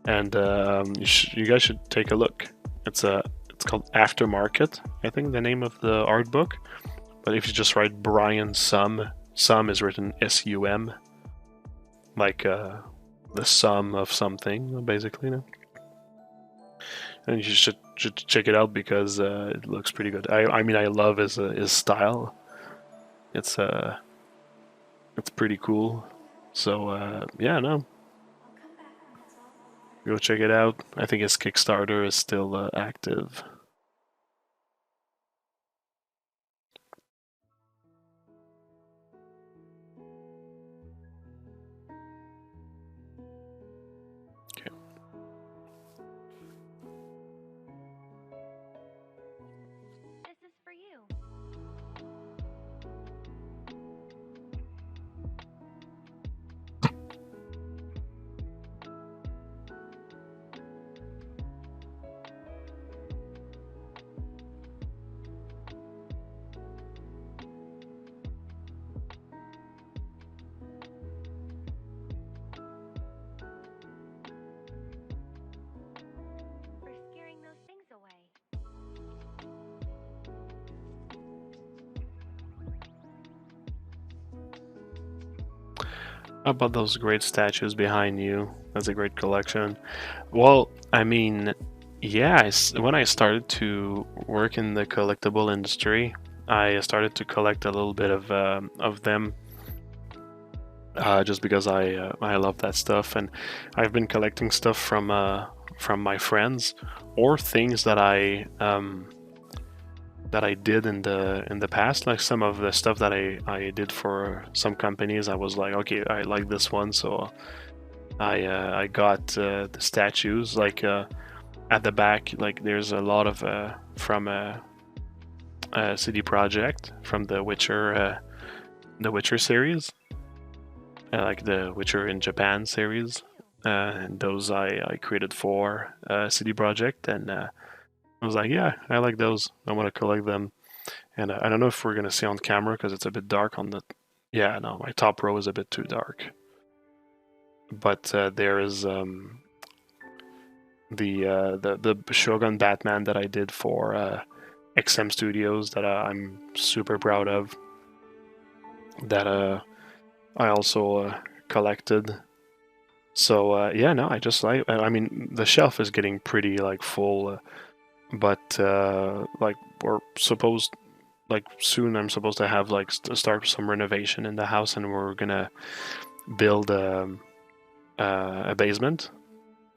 and you guys should take a look. It's called Aftermarket, I think, the name of the art book. But if you just write Brian Sum, Sum is written S-U-M, like the sum of something, basically. No? And you should check it out because it looks pretty good. I mean, I love his style. It's pretty cool. So yeah, no. Go check it out. I think his Kickstarter is still active. Okay. This is for you. How about those great statues behind you? That's a great collection. Well, I mean, yeah, when I started to work in the collectible industry, I started to collect a little bit of them, just because I love that stuff, and I've been collecting stuff from my friends or things that I did in the past, like some of the stuff that I did for some companies. I was like, okay, I like this one, so I got the statues. Like at the back, like there's a lot of from a CD Projekt from the Witcher series, like the Witcher in Japan series, and those I created for CD Projekt, and I was like, yeah, I like those. I want to collect them. And I don't know if we're going to see on camera because it's a bit dark on the... Yeah, no, my top row is a bit too dark. But there is the Shogun Batman that I did for XM Studios that I'm super proud of. That I also collected. So yeah, no, I mean, the shelf is getting pretty like full... but like we're supposed, like soon I'm supposed to have like start some renovation in the house, and we're gonna build a basement,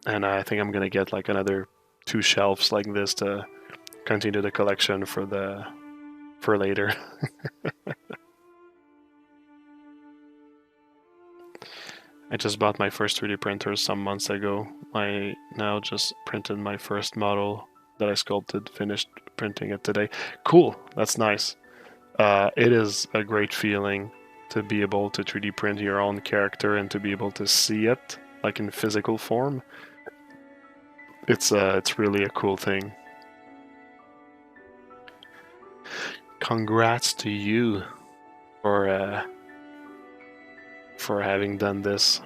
and I think I'm gonna get like another 2 shelves like this to continue the collection for later. I just bought my first 3D printer some months ago. I now just printed my first model that I sculpted, finished printing it today. Cool, that's nice. It is a great feeling to be able to 3D print your own character and to be able to see it like in physical form. It's really a cool thing. Congrats to you for having done this.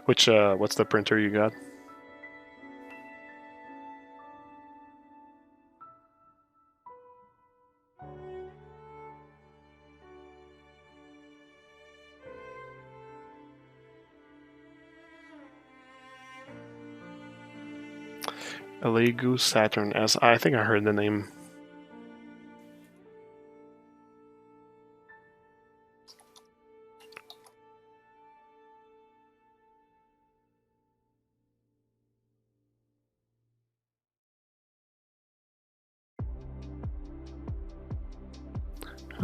Which what's the printer you got? Elegu Saturn S. I think I heard the name.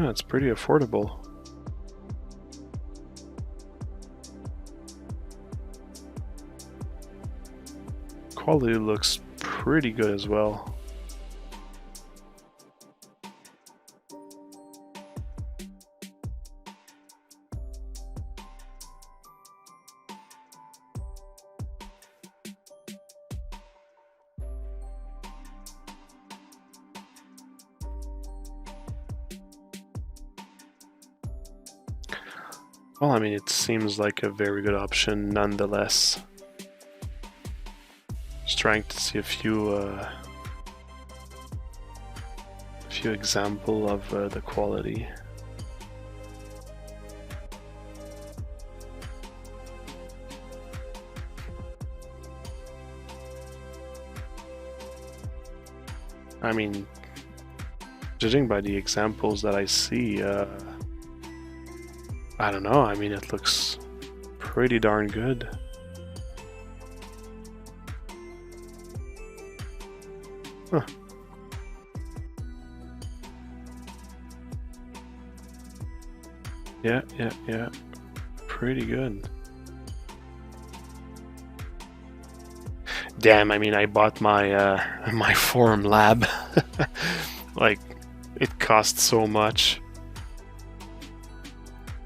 It's pretty affordable. Quality looks pretty good as well. Well, I mean, it seems like a very good option nonetheless. Just trying to see a few example of the quality. I mean, judging by the examples that I see, I don't know, I mean, it looks pretty darn good. Huh. Yeah. Pretty good. Damn, I mean, I bought my my Forum Lab. Like, it cost so much.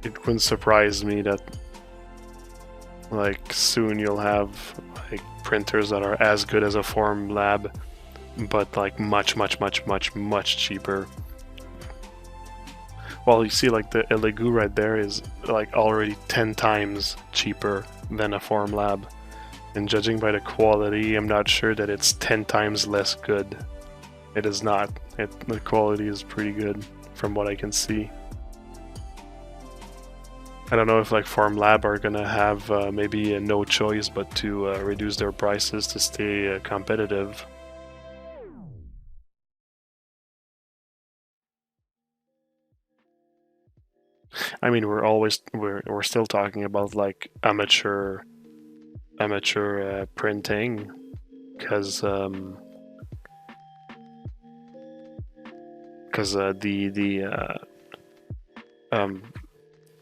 It wouldn't surprise me that, like, soon you'll have like printers that are as good as a Forum Lab, but like much cheaper. Well, you see, like, the Elegu right there is like already 10 times cheaper than a Forum Lab. And judging by the quality, I'm not sure that it's 10 times less good. It is not. The quality is pretty good from what I can see. I don't know if like Forum Lab are gonna have maybe no choice but to reduce their prices to stay competitive. I mean, we're still talking about like amateur printing, because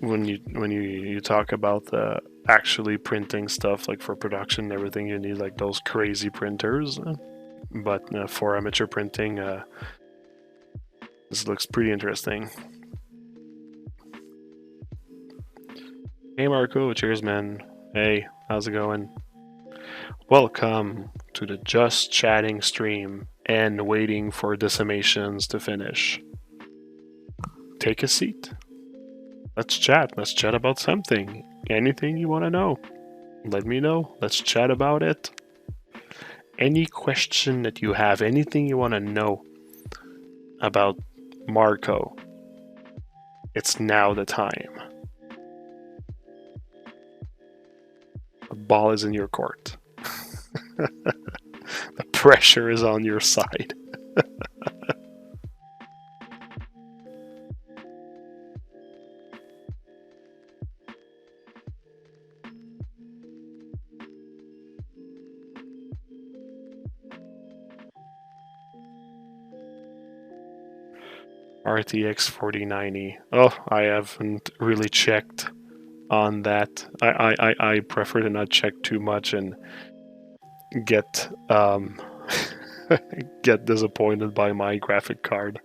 when you talk about actually printing stuff like for production and everything, you need like those crazy printers. But for amateur printing, this looks pretty interesting. Hey Marco, cheers man. Hey, how's it going? Welcome to the Just Chatting stream and waiting for Decimations to finish. Take a seat. Let's chat. Let's chat about something. Anything you want to know, let me know. Let's chat about it. Any question that you have, anything you want to know about Marco, it's now the time. The ball is in your court. The pressure is on your side. RTX 4090. Oh, I haven't really checked on that. I prefer to not check too much and get get disappointed by my graphic card.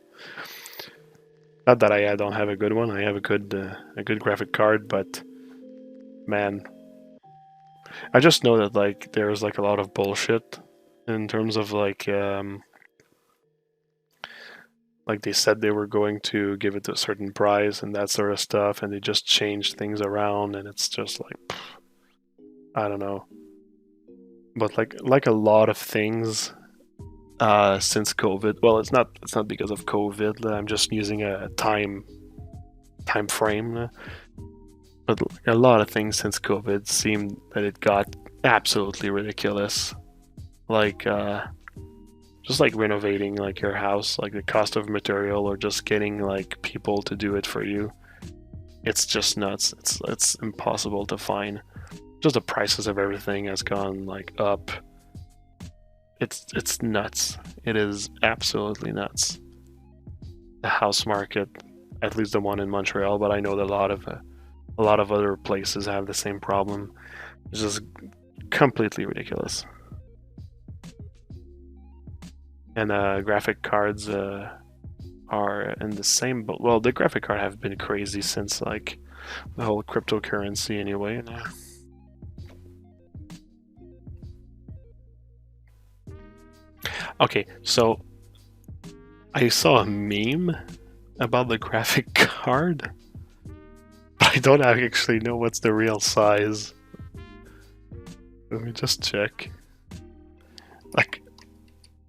Not that I don't have a good one. I have a good graphic card, but man, I just know that like there's like a lot of bullshit in terms of like they said they were going to give it a certain price and that sort of stuff, and they just changed things around, and it's just like, I don't know. But like a lot of things since COVID. Well, it's not because of COVID. I'm just using a time frame. But a lot of things since COVID seemed that it got absolutely ridiculous. Like just like renovating like your house, like the cost of material, or just getting like people to do it for you. It's just nuts. It's impossible to find. Just the prices of everything has gone like up. It's nuts. It is absolutely nuts. The house market, at least the one in Montreal, but I know that a lot of other places have the same problem. It's just completely ridiculous. And graphic cards are in the same boat. Well, the graphic card have been crazy since like the whole cryptocurrency anyway. Okay, so I saw a meme about the graphic card, but I don't actually know what's the real size. Let me just check. Like,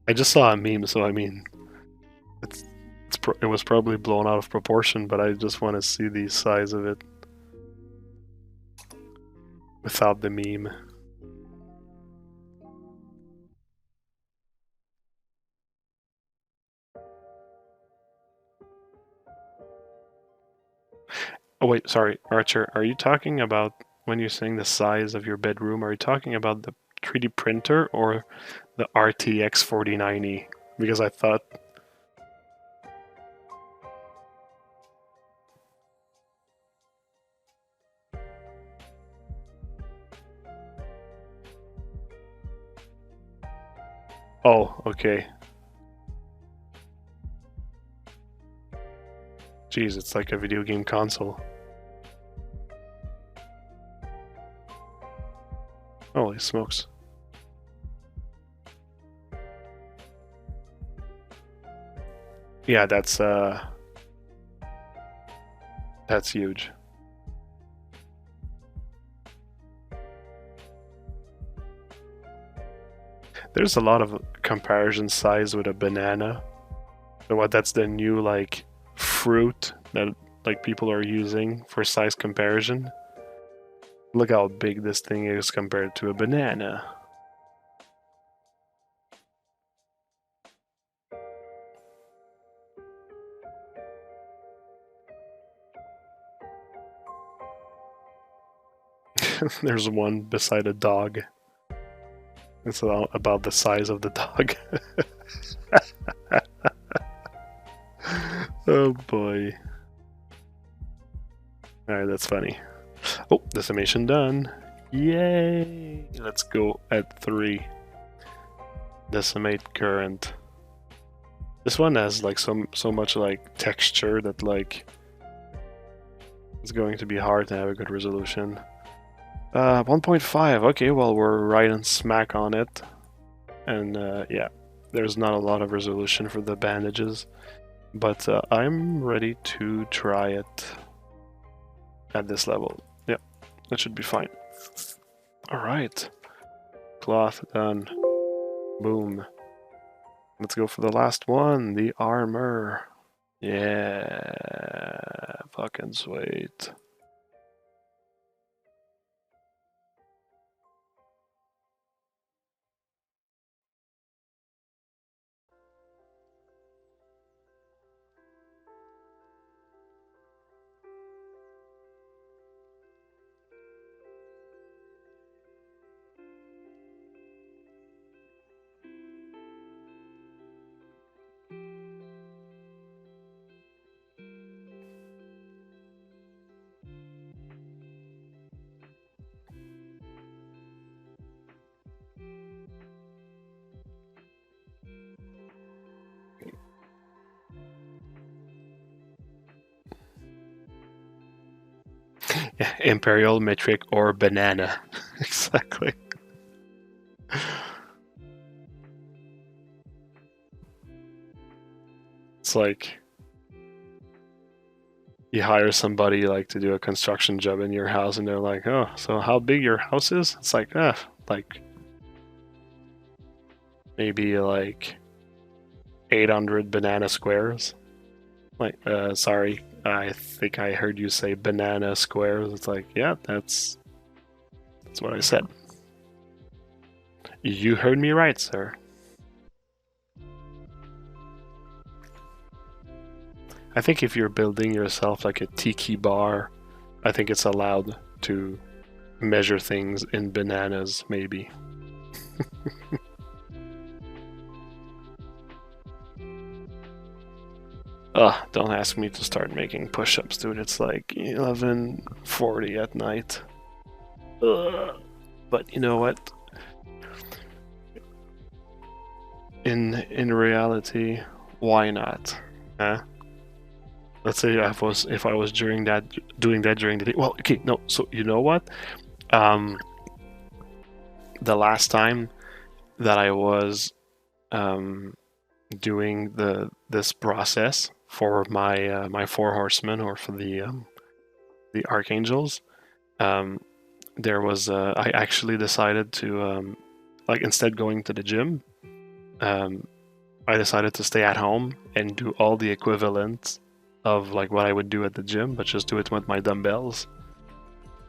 I just saw a meme, so I mean, it was probably blown out of proportion, but I just want to see the size of it without the meme. Oh wait, sorry, Archer, are you talking about, when you're saying the size of your bedroom, are you talking about the 3D printer or the RTX 4090? Because I thought... Oh, okay. Jeez, it's like a video game console. Holy smokes. Yeah, that's huge. There's a lot of comparison size with a banana. So what, that's the new like fruit that like people are using for size comparison. Look how big this thing is compared to a banana. There's one beside a dog. It's about the size of the dog. Oh boy. Alright, that's funny. Oh, decimation done. Yay! Let's go at 3. Decimate current. This one has like so much like texture that like it's going to be hard to have a good resolution. 1.5. Okay, well we're right on smack on it, and yeah, there's not a lot of resolution for the bandages, but I'm ready to try it at this level. Yeah, that should be fine. All right, cloth done. Boom. Let's go for the last one, the armor. Yeah, fucking sweet. Yeah, imperial, metric, or banana. Exactly. It's like you hire somebody like to do a construction job in your house, and they're like, "Oh, so how big your house is?" It's like, like maybe like 800 banana squares. Like, sorry, I think I heard you say banana squares. It's like, yeah, that's what I said. You heard me right, sir. I think if you're building yourself like a tiki bar, I think it's allowed to measure things in bananas, maybe. Ugh, don't ask me to start making push-ups, dude. It's like 11:40 at night. Ugh. But you know what? In reality, why not? Huh? Let's say if I was doing that during the day. Well, okay, no. So you know what? The last time that I was doing this process for my my 4 horsemen, or for the archangels, there was I actually decided to like, instead going to the gym, I decided to stay at home and do all the equivalent of like what I would do at the gym, but just do it with my dumbbells.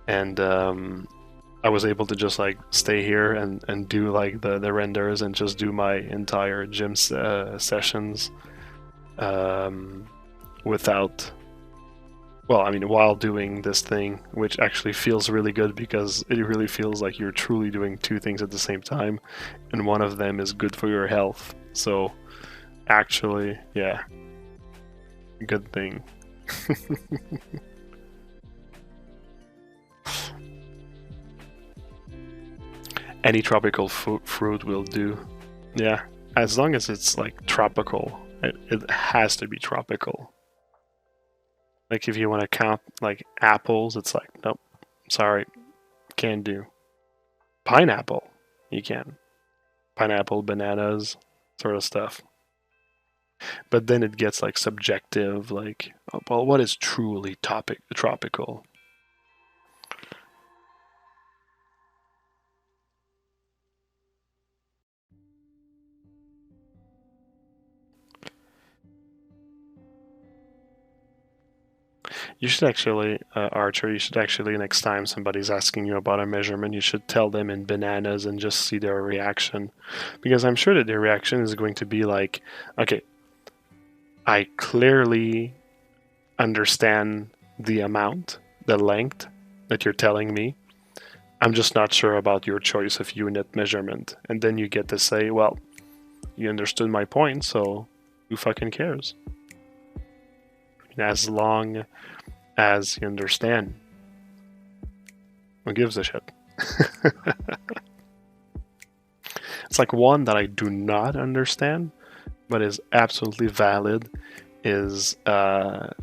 And I was able to just like stay here and do like the renders and just do my entire gym sessions without, well, I mean, while doing this thing, which actually feels really good, because it really feels like you're truly doing 2 things at the same time, and one of them is good for your health. So actually, yeah, good thing. Any tropical fruit will do. Yeah, as long as it's like tropical. It has to be tropical. Like, if you want to count like apples, it's like, nope, sorry, can't do. Pineapple, you can. Pineapple, bananas, sort of stuff. But then it gets like subjective, like, oh, well, what is truly tropical? You should actually, Archer, you should actually, next time somebody's asking you about a measurement, you should tell them in bananas and just see their reaction. Because I'm sure that their reaction is going to be like, okay, I clearly understand the amount, the length that you're telling me. I'm just not sure about your choice of unit measurement. And then you get to say, well, you understood my point, so who fucking cares? As long as you understand. Who gives a shit? It's like one that I do not understand, but is absolutely valid, is the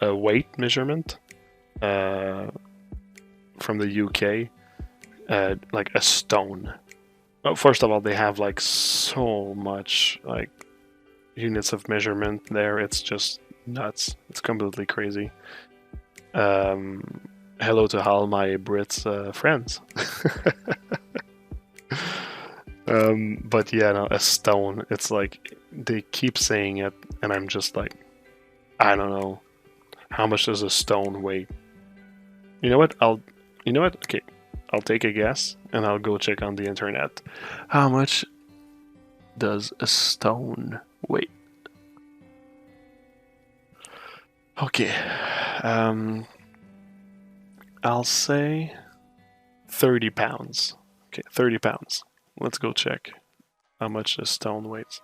weight measurement from the UK, like a stone. Well, first of all, they have like so much like units of measurement there. It's just nuts. It's completely crazy. Hello to all my Brits friends. But yeah, no, a stone. It's like they keep saying it, and I'm just like, I don't know. How much does a stone weigh? You know what? Okay, I'll take a guess, and I'll go check on the internet. How much does a stone weigh? Okay, I'll say 30 pounds. Okay, 30 pounds. Let's go check how much a stone weighs.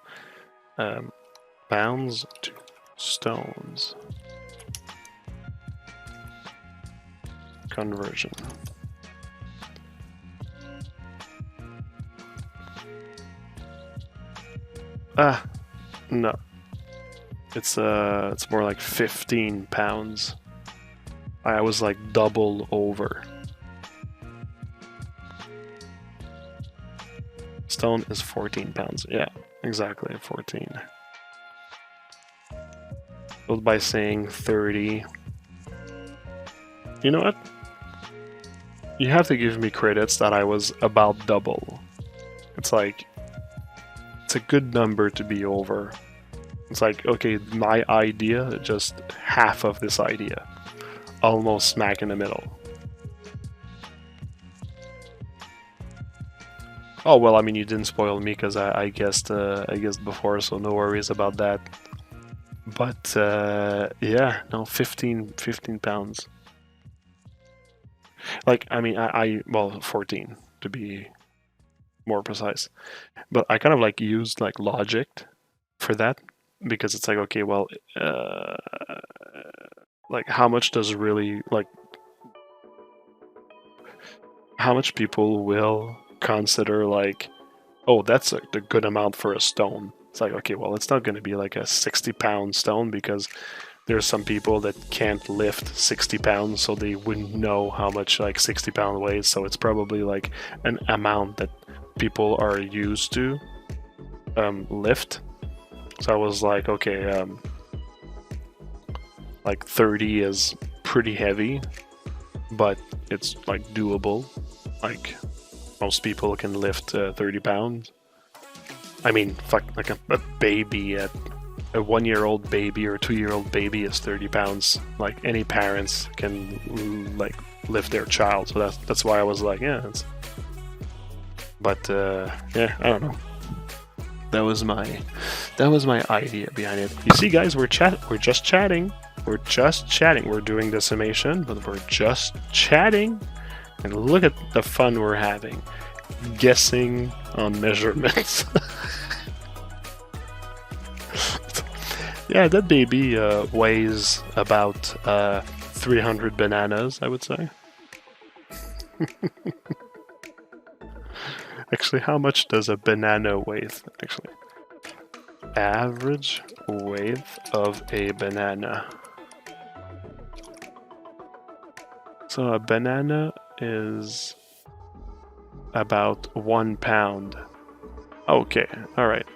Pounds to stones. Conversion. No. It's more like 15 pounds. I was like double over. Stone is 14 pounds. Yeah, exactly, 14. Build by saying 30. You know what? You have to give me credits that I was about double. It's like, it's a good number to be over. It's like, okay, my idea, just half of this idea. Almost smack in the middle. Oh, well, I mean, you didn't spoil me because I guessed before, so no worries about that. But, yeah, no, 15 pounds. Like, I mean, well, 14 to be more precise. But I kind of like used like logic for that because it's like, okay, well, like how much does really, like, how much people will consider like, oh, that's a good amount for a stone. It's like, okay, well, it's not going to be like a 60-pound stone because there's some people that can't lift 60 pounds, so they wouldn't know how much like 60 pound weighs. So it's probably like an amount that people are used to lift. So I was like, okay, like 30 is pretty heavy, but it's like doable. Like most people can lift 30 pounds. I mean, fuck, like a baby, a 1-year-old baby or a 2-year-old baby is 30 pounds. Like any parents can like lift their child. So that's why I was like, yeah. But yeah, I don't know. That was my idea behind it. You see, guys, we're just chatting. We're just chatting. We're doing decimation, but we're just chatting. And look at the fun we're having. Guessing on measurements. Yeah, that baby weighs about 300 bananas, I would say. Actually, how much does a banana weigh? Actually, average weight of a banana. So a banana is about 1 pound. Okay, all right.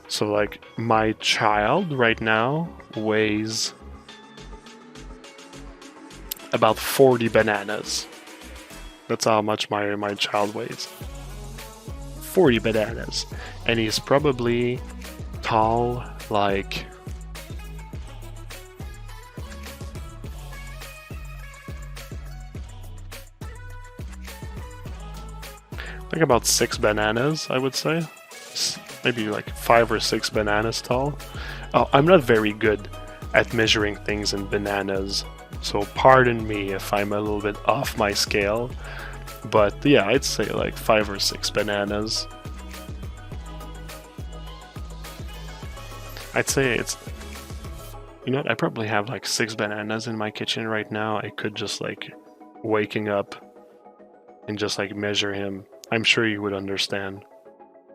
So like my child right now weighs about 40 bananas. That's how much my child weighs. 40 bananas. And he's probably tall like about 6 bananas, I would say. Maybe like 5 or 6 bananas tall. Oh, I'm not very good at measuring things in bananas, so pardon me if I'm a little bit off my scale. But yeah, I'd say like 5 or 6 bananas. I'd say it's... You know what? I probably have like 6 bananas in my kitchen right now. I could just like waking up and just like measure him. I'm sure you would understand.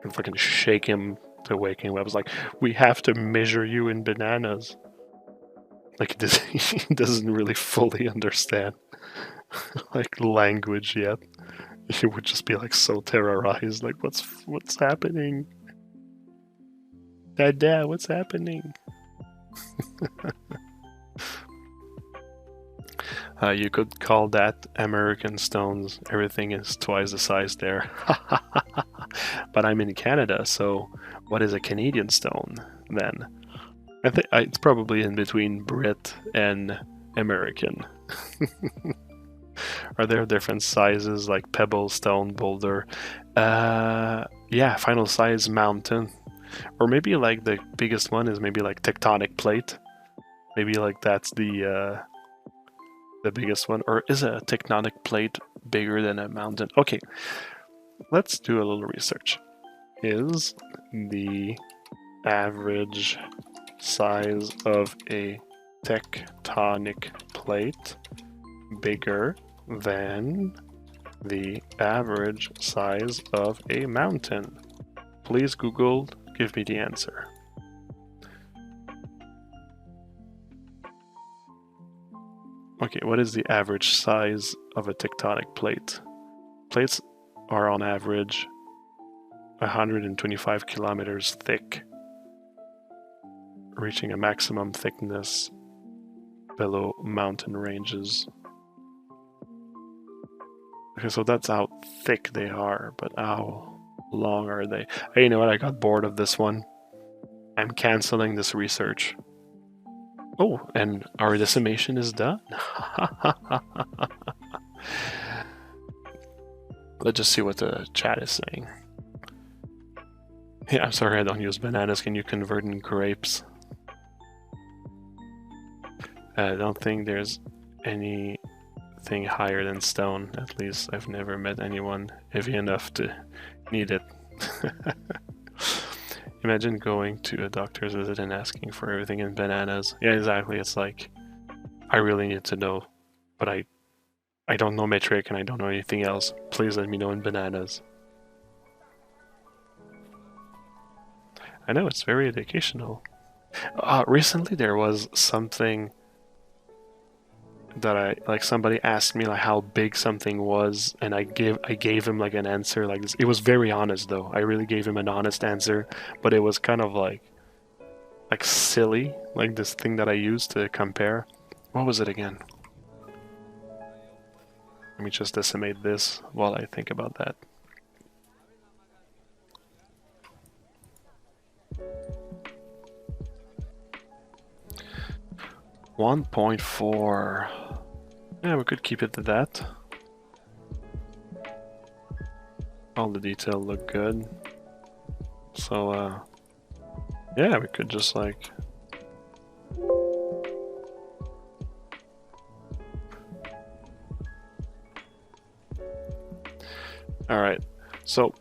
If I can shake him to wake him up, I was like, we have to measure you in bananas. Like he doesn't really fully understand like language yet. He would just be like so terrorized, like what's happening? Dad, what's happening? You could call that American stones. Everything is twice the size there. But I'm in Canada, so what is a Canadian stone then? I think it's probably in between Brit and American. Are there different sizes like pebble, stone, boulder? Yeah, final size mountain. Or maybe like the biggest one is maybe like tectonic plate. Maybe like that's the biggest one. Or is a tectonic plate bigger than a mountain? Okay, let's do a little research. Is the average size of a tectonic plate bigger than the average size of a mountain? Please Google, give me the answer. Okay, what is the average size of a tectonic plate? Plates are on average 125 kilometers thick, reaching a maximum thickness below mountain ranges. Okay, so that's how thick they are, but how long are they? Hey, you know what? I got bored of this one. I'm canceling this research. Oh, and our decimation is done. Let's just see what the chat is saying. Yeah, I'm sorry I don't use bananas. Can you convert in grapes? I don't think there's anything higher than stone. At least I've never met anyone heavy enough to need it. Imagine going to a doctor's visit and asking for everything in bananas. Yeah, exactly. It's like, I really need to know, but I don't know metric and I don't know anything else. Please let me know in bananas. I know, it's very educational. Recently there was something that somebody asked me like how big something was, and I gave him like an answer like this. It was very honest though. I really gave him an honest answer, but it was kind of like silly, like this thing that I used to compare. What was it again? Let me just decimate this while I think about that. $1.4. Yeah, we could keep it to that. All the detail look good. So, yeah, we could just like... Alright, so...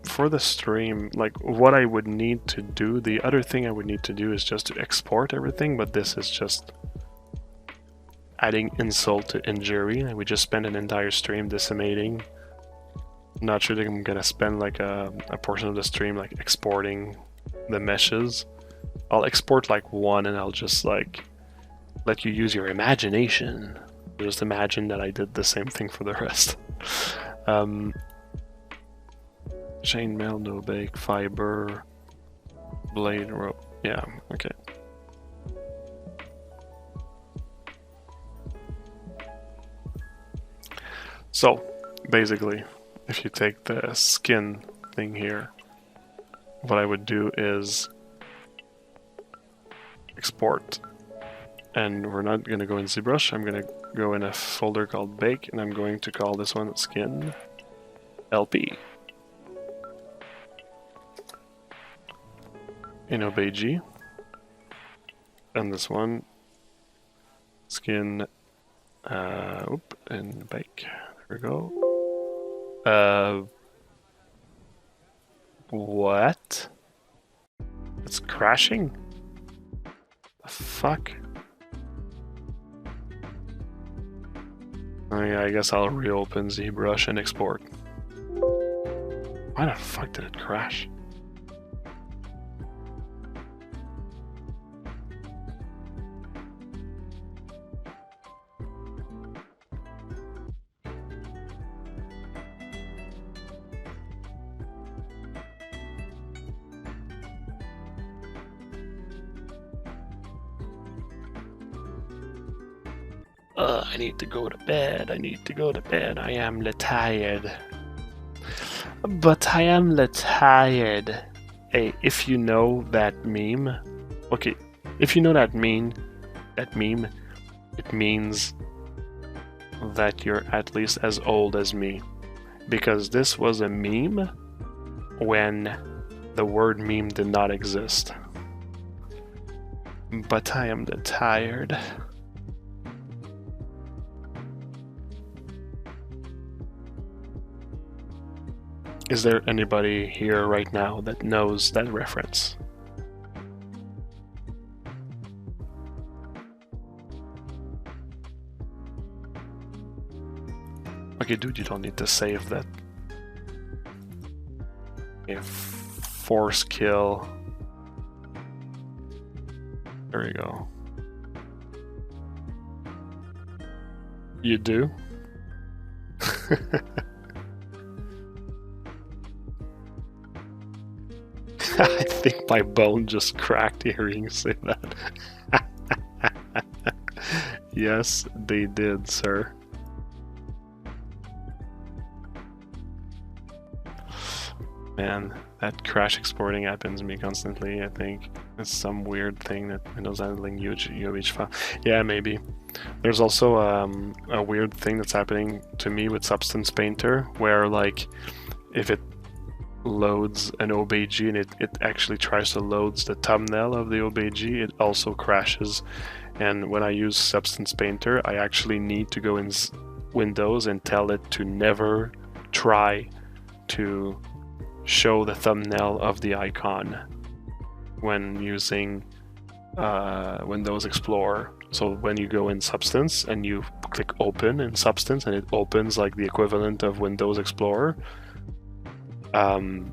for the stream, like what I would need to do, the other thing I would need to do is just to export everything, but this is just adding insult to injury. Like we just spent an entire stream decimating. Not sure that I'm gonna spend like a portion of the stream like exporting the meshes. I'll export like one and I'll just like let you use your imagination. Just imagine that I did the same thing for the rest. Chainmail, no bake, fiber, blade, rope. Yeah, okay. So, basically, if you take the skin thing here, what I would do is export. And we're not going to go in ZBrush, I'm going to go in a folder called bake, and I'm going to call this one skin LP. In OBG, and this one skin and bake. There we go. What? It's crashing? The fuck? Oh, yeah, I guess I'll reopen ZBrush and export. Why the fuck did it crash? I need to go to bed. I need to go to bed. I am tired. But I am tired. Hey, if you know that meme, okay, if you know that meme, it means that you're at least as old as me. Because this was a meme when the word meme did not exist. But I am tired. Is there anybody here right now that knows that reference? Okay, dude, you don't need to save that. Okay, force kill. There we go. You do? I think my bone just cracked hearing you say that. Yes, they did, sir. Man, that crash exporting happens to me constantly, I think. It's some weird thing that Windows handling huge UMH file. Yeah, maybe. There's also a weird thing that's happening to me with Substance Painter, where like if it loads an OBJ and it actually tries to load the thumbnail of the OBJ, it also crashes. And when I use Substance Painter, I actually need to go in Windows and tell it to never try to show the thumbnail of the icon when using Windows Explorer. So when you go in Substance and you click open in Substance and it opens like the equivalent of Windows Explorer, then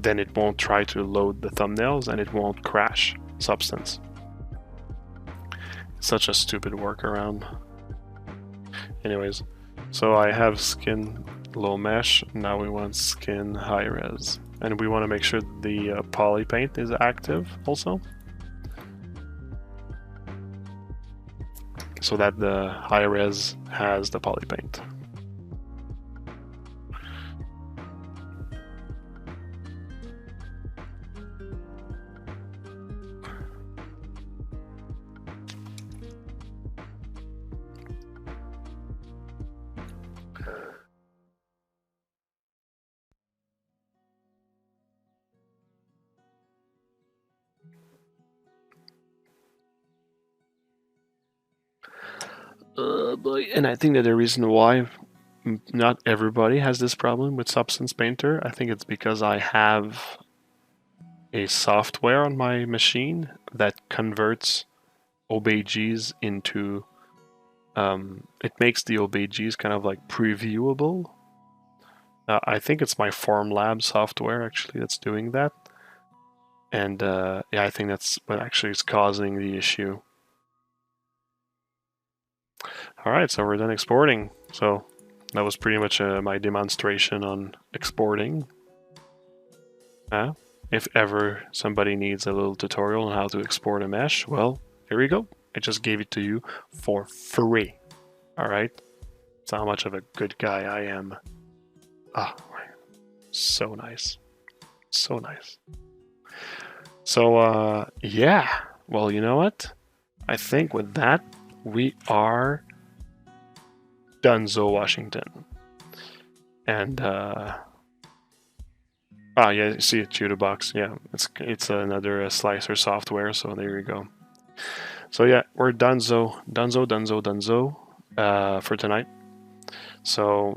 it won't try to load the thumbnails and it won't crash Substance. It's such a stupid workaround. Anyways, so I have skin low mesh, now we want skin high res. And we want to make sure the poly paint is active also, so that the high res has the poly paint. And I think that the reason why not everybody has this problem with Substance Painter, I think it's because I have a software on my machine that converts OBJs into it makes the OBJs kind of like previewable. I think it's my Formlab software actually that's doing that, and yeah, I think that's what actually is causing the issue. Alright, so we're done exporting. So that was pretty much my demonstration on exporting. If ever somebody needs a little tutorial on how to export a mesh, well, here we go. I just gave it to you for free. Alright? That's how much of a good guy I am. Ah, so nice. So nice. So, yeah. Well, you know what? I think with that, we are Dunzo, Washington. And yeah, you see it, Judahbox. Yeah, it's another slicer software, so there you go. So yeah, we're Dunzo for tonight. So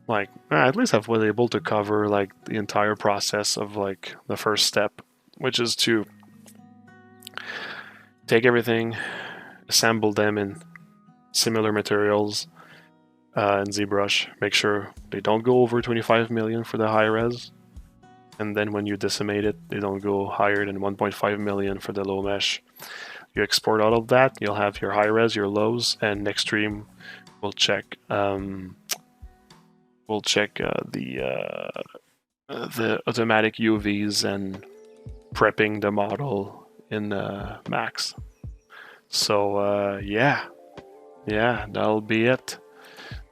like at least I was able to cover like the entire process of like the first step, which is to take everything, assemble them in similar materials in ZBrush, make sure they don't go over 25 million for the high res, and then when you decimate it, they don't go higher than 1.5 million for the low mesh. You export all of that, you'll have your high res, your lows, and next stream we'll check the automatic UVs and prepping the model in Max. So yeah, that'll be it.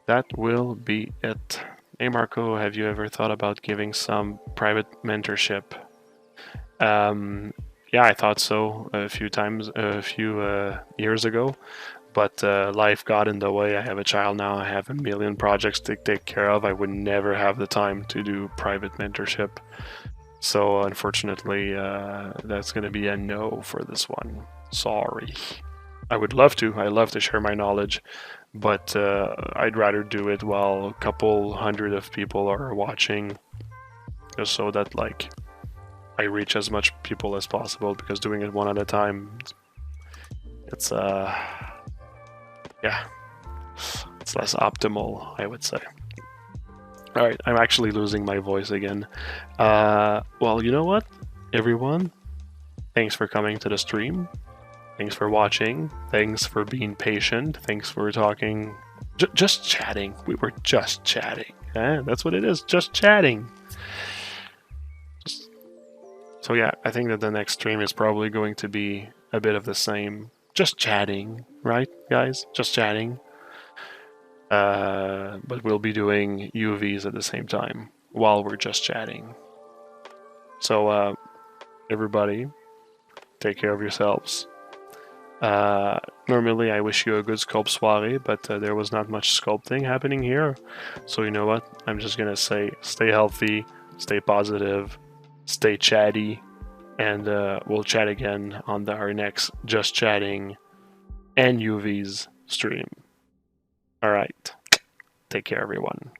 That will be it. Hey Marco, have you ever thought about giving some private mentorship? Yeah, I thought so a few times, a few years ago, but life got in the way. I have a child now, I have a million projects to take care of. I would never have the time to do private mentorship. So unfortunately, that's going to be a no for this one. Sorry. I would love to. I love to share my knowledge, but I'd rather do it while a couple hundred of people are watching, just so that like I reach as much people as possible, because doing it one at a time, it's yeah, it's less optimal, I would say. Alright, I'm actually losing my voice again. Well, you know what, everyone? Thanks for coming to the stream. Thanks for watching. Thanks for being patient. Thanks for talking. Just chatting. We were just chatting. That's what it is. Just chatting. So yeah, I think that the next stream is probably going to be a bit of the same. Just chatting, right, guys? Just chatting. But we'll be doing UVs at the same time while we're just chatting. So everybody, take care of yourselves. Normally I wish you a good Sculpt Soirée, but there was not much sculpting happening here. So you know what? I'm just gonna say stay healthy, stay positive, stay chatty, and we'll chat again on our next Just Chatting and UVs stream. Alright. Take care, everyone.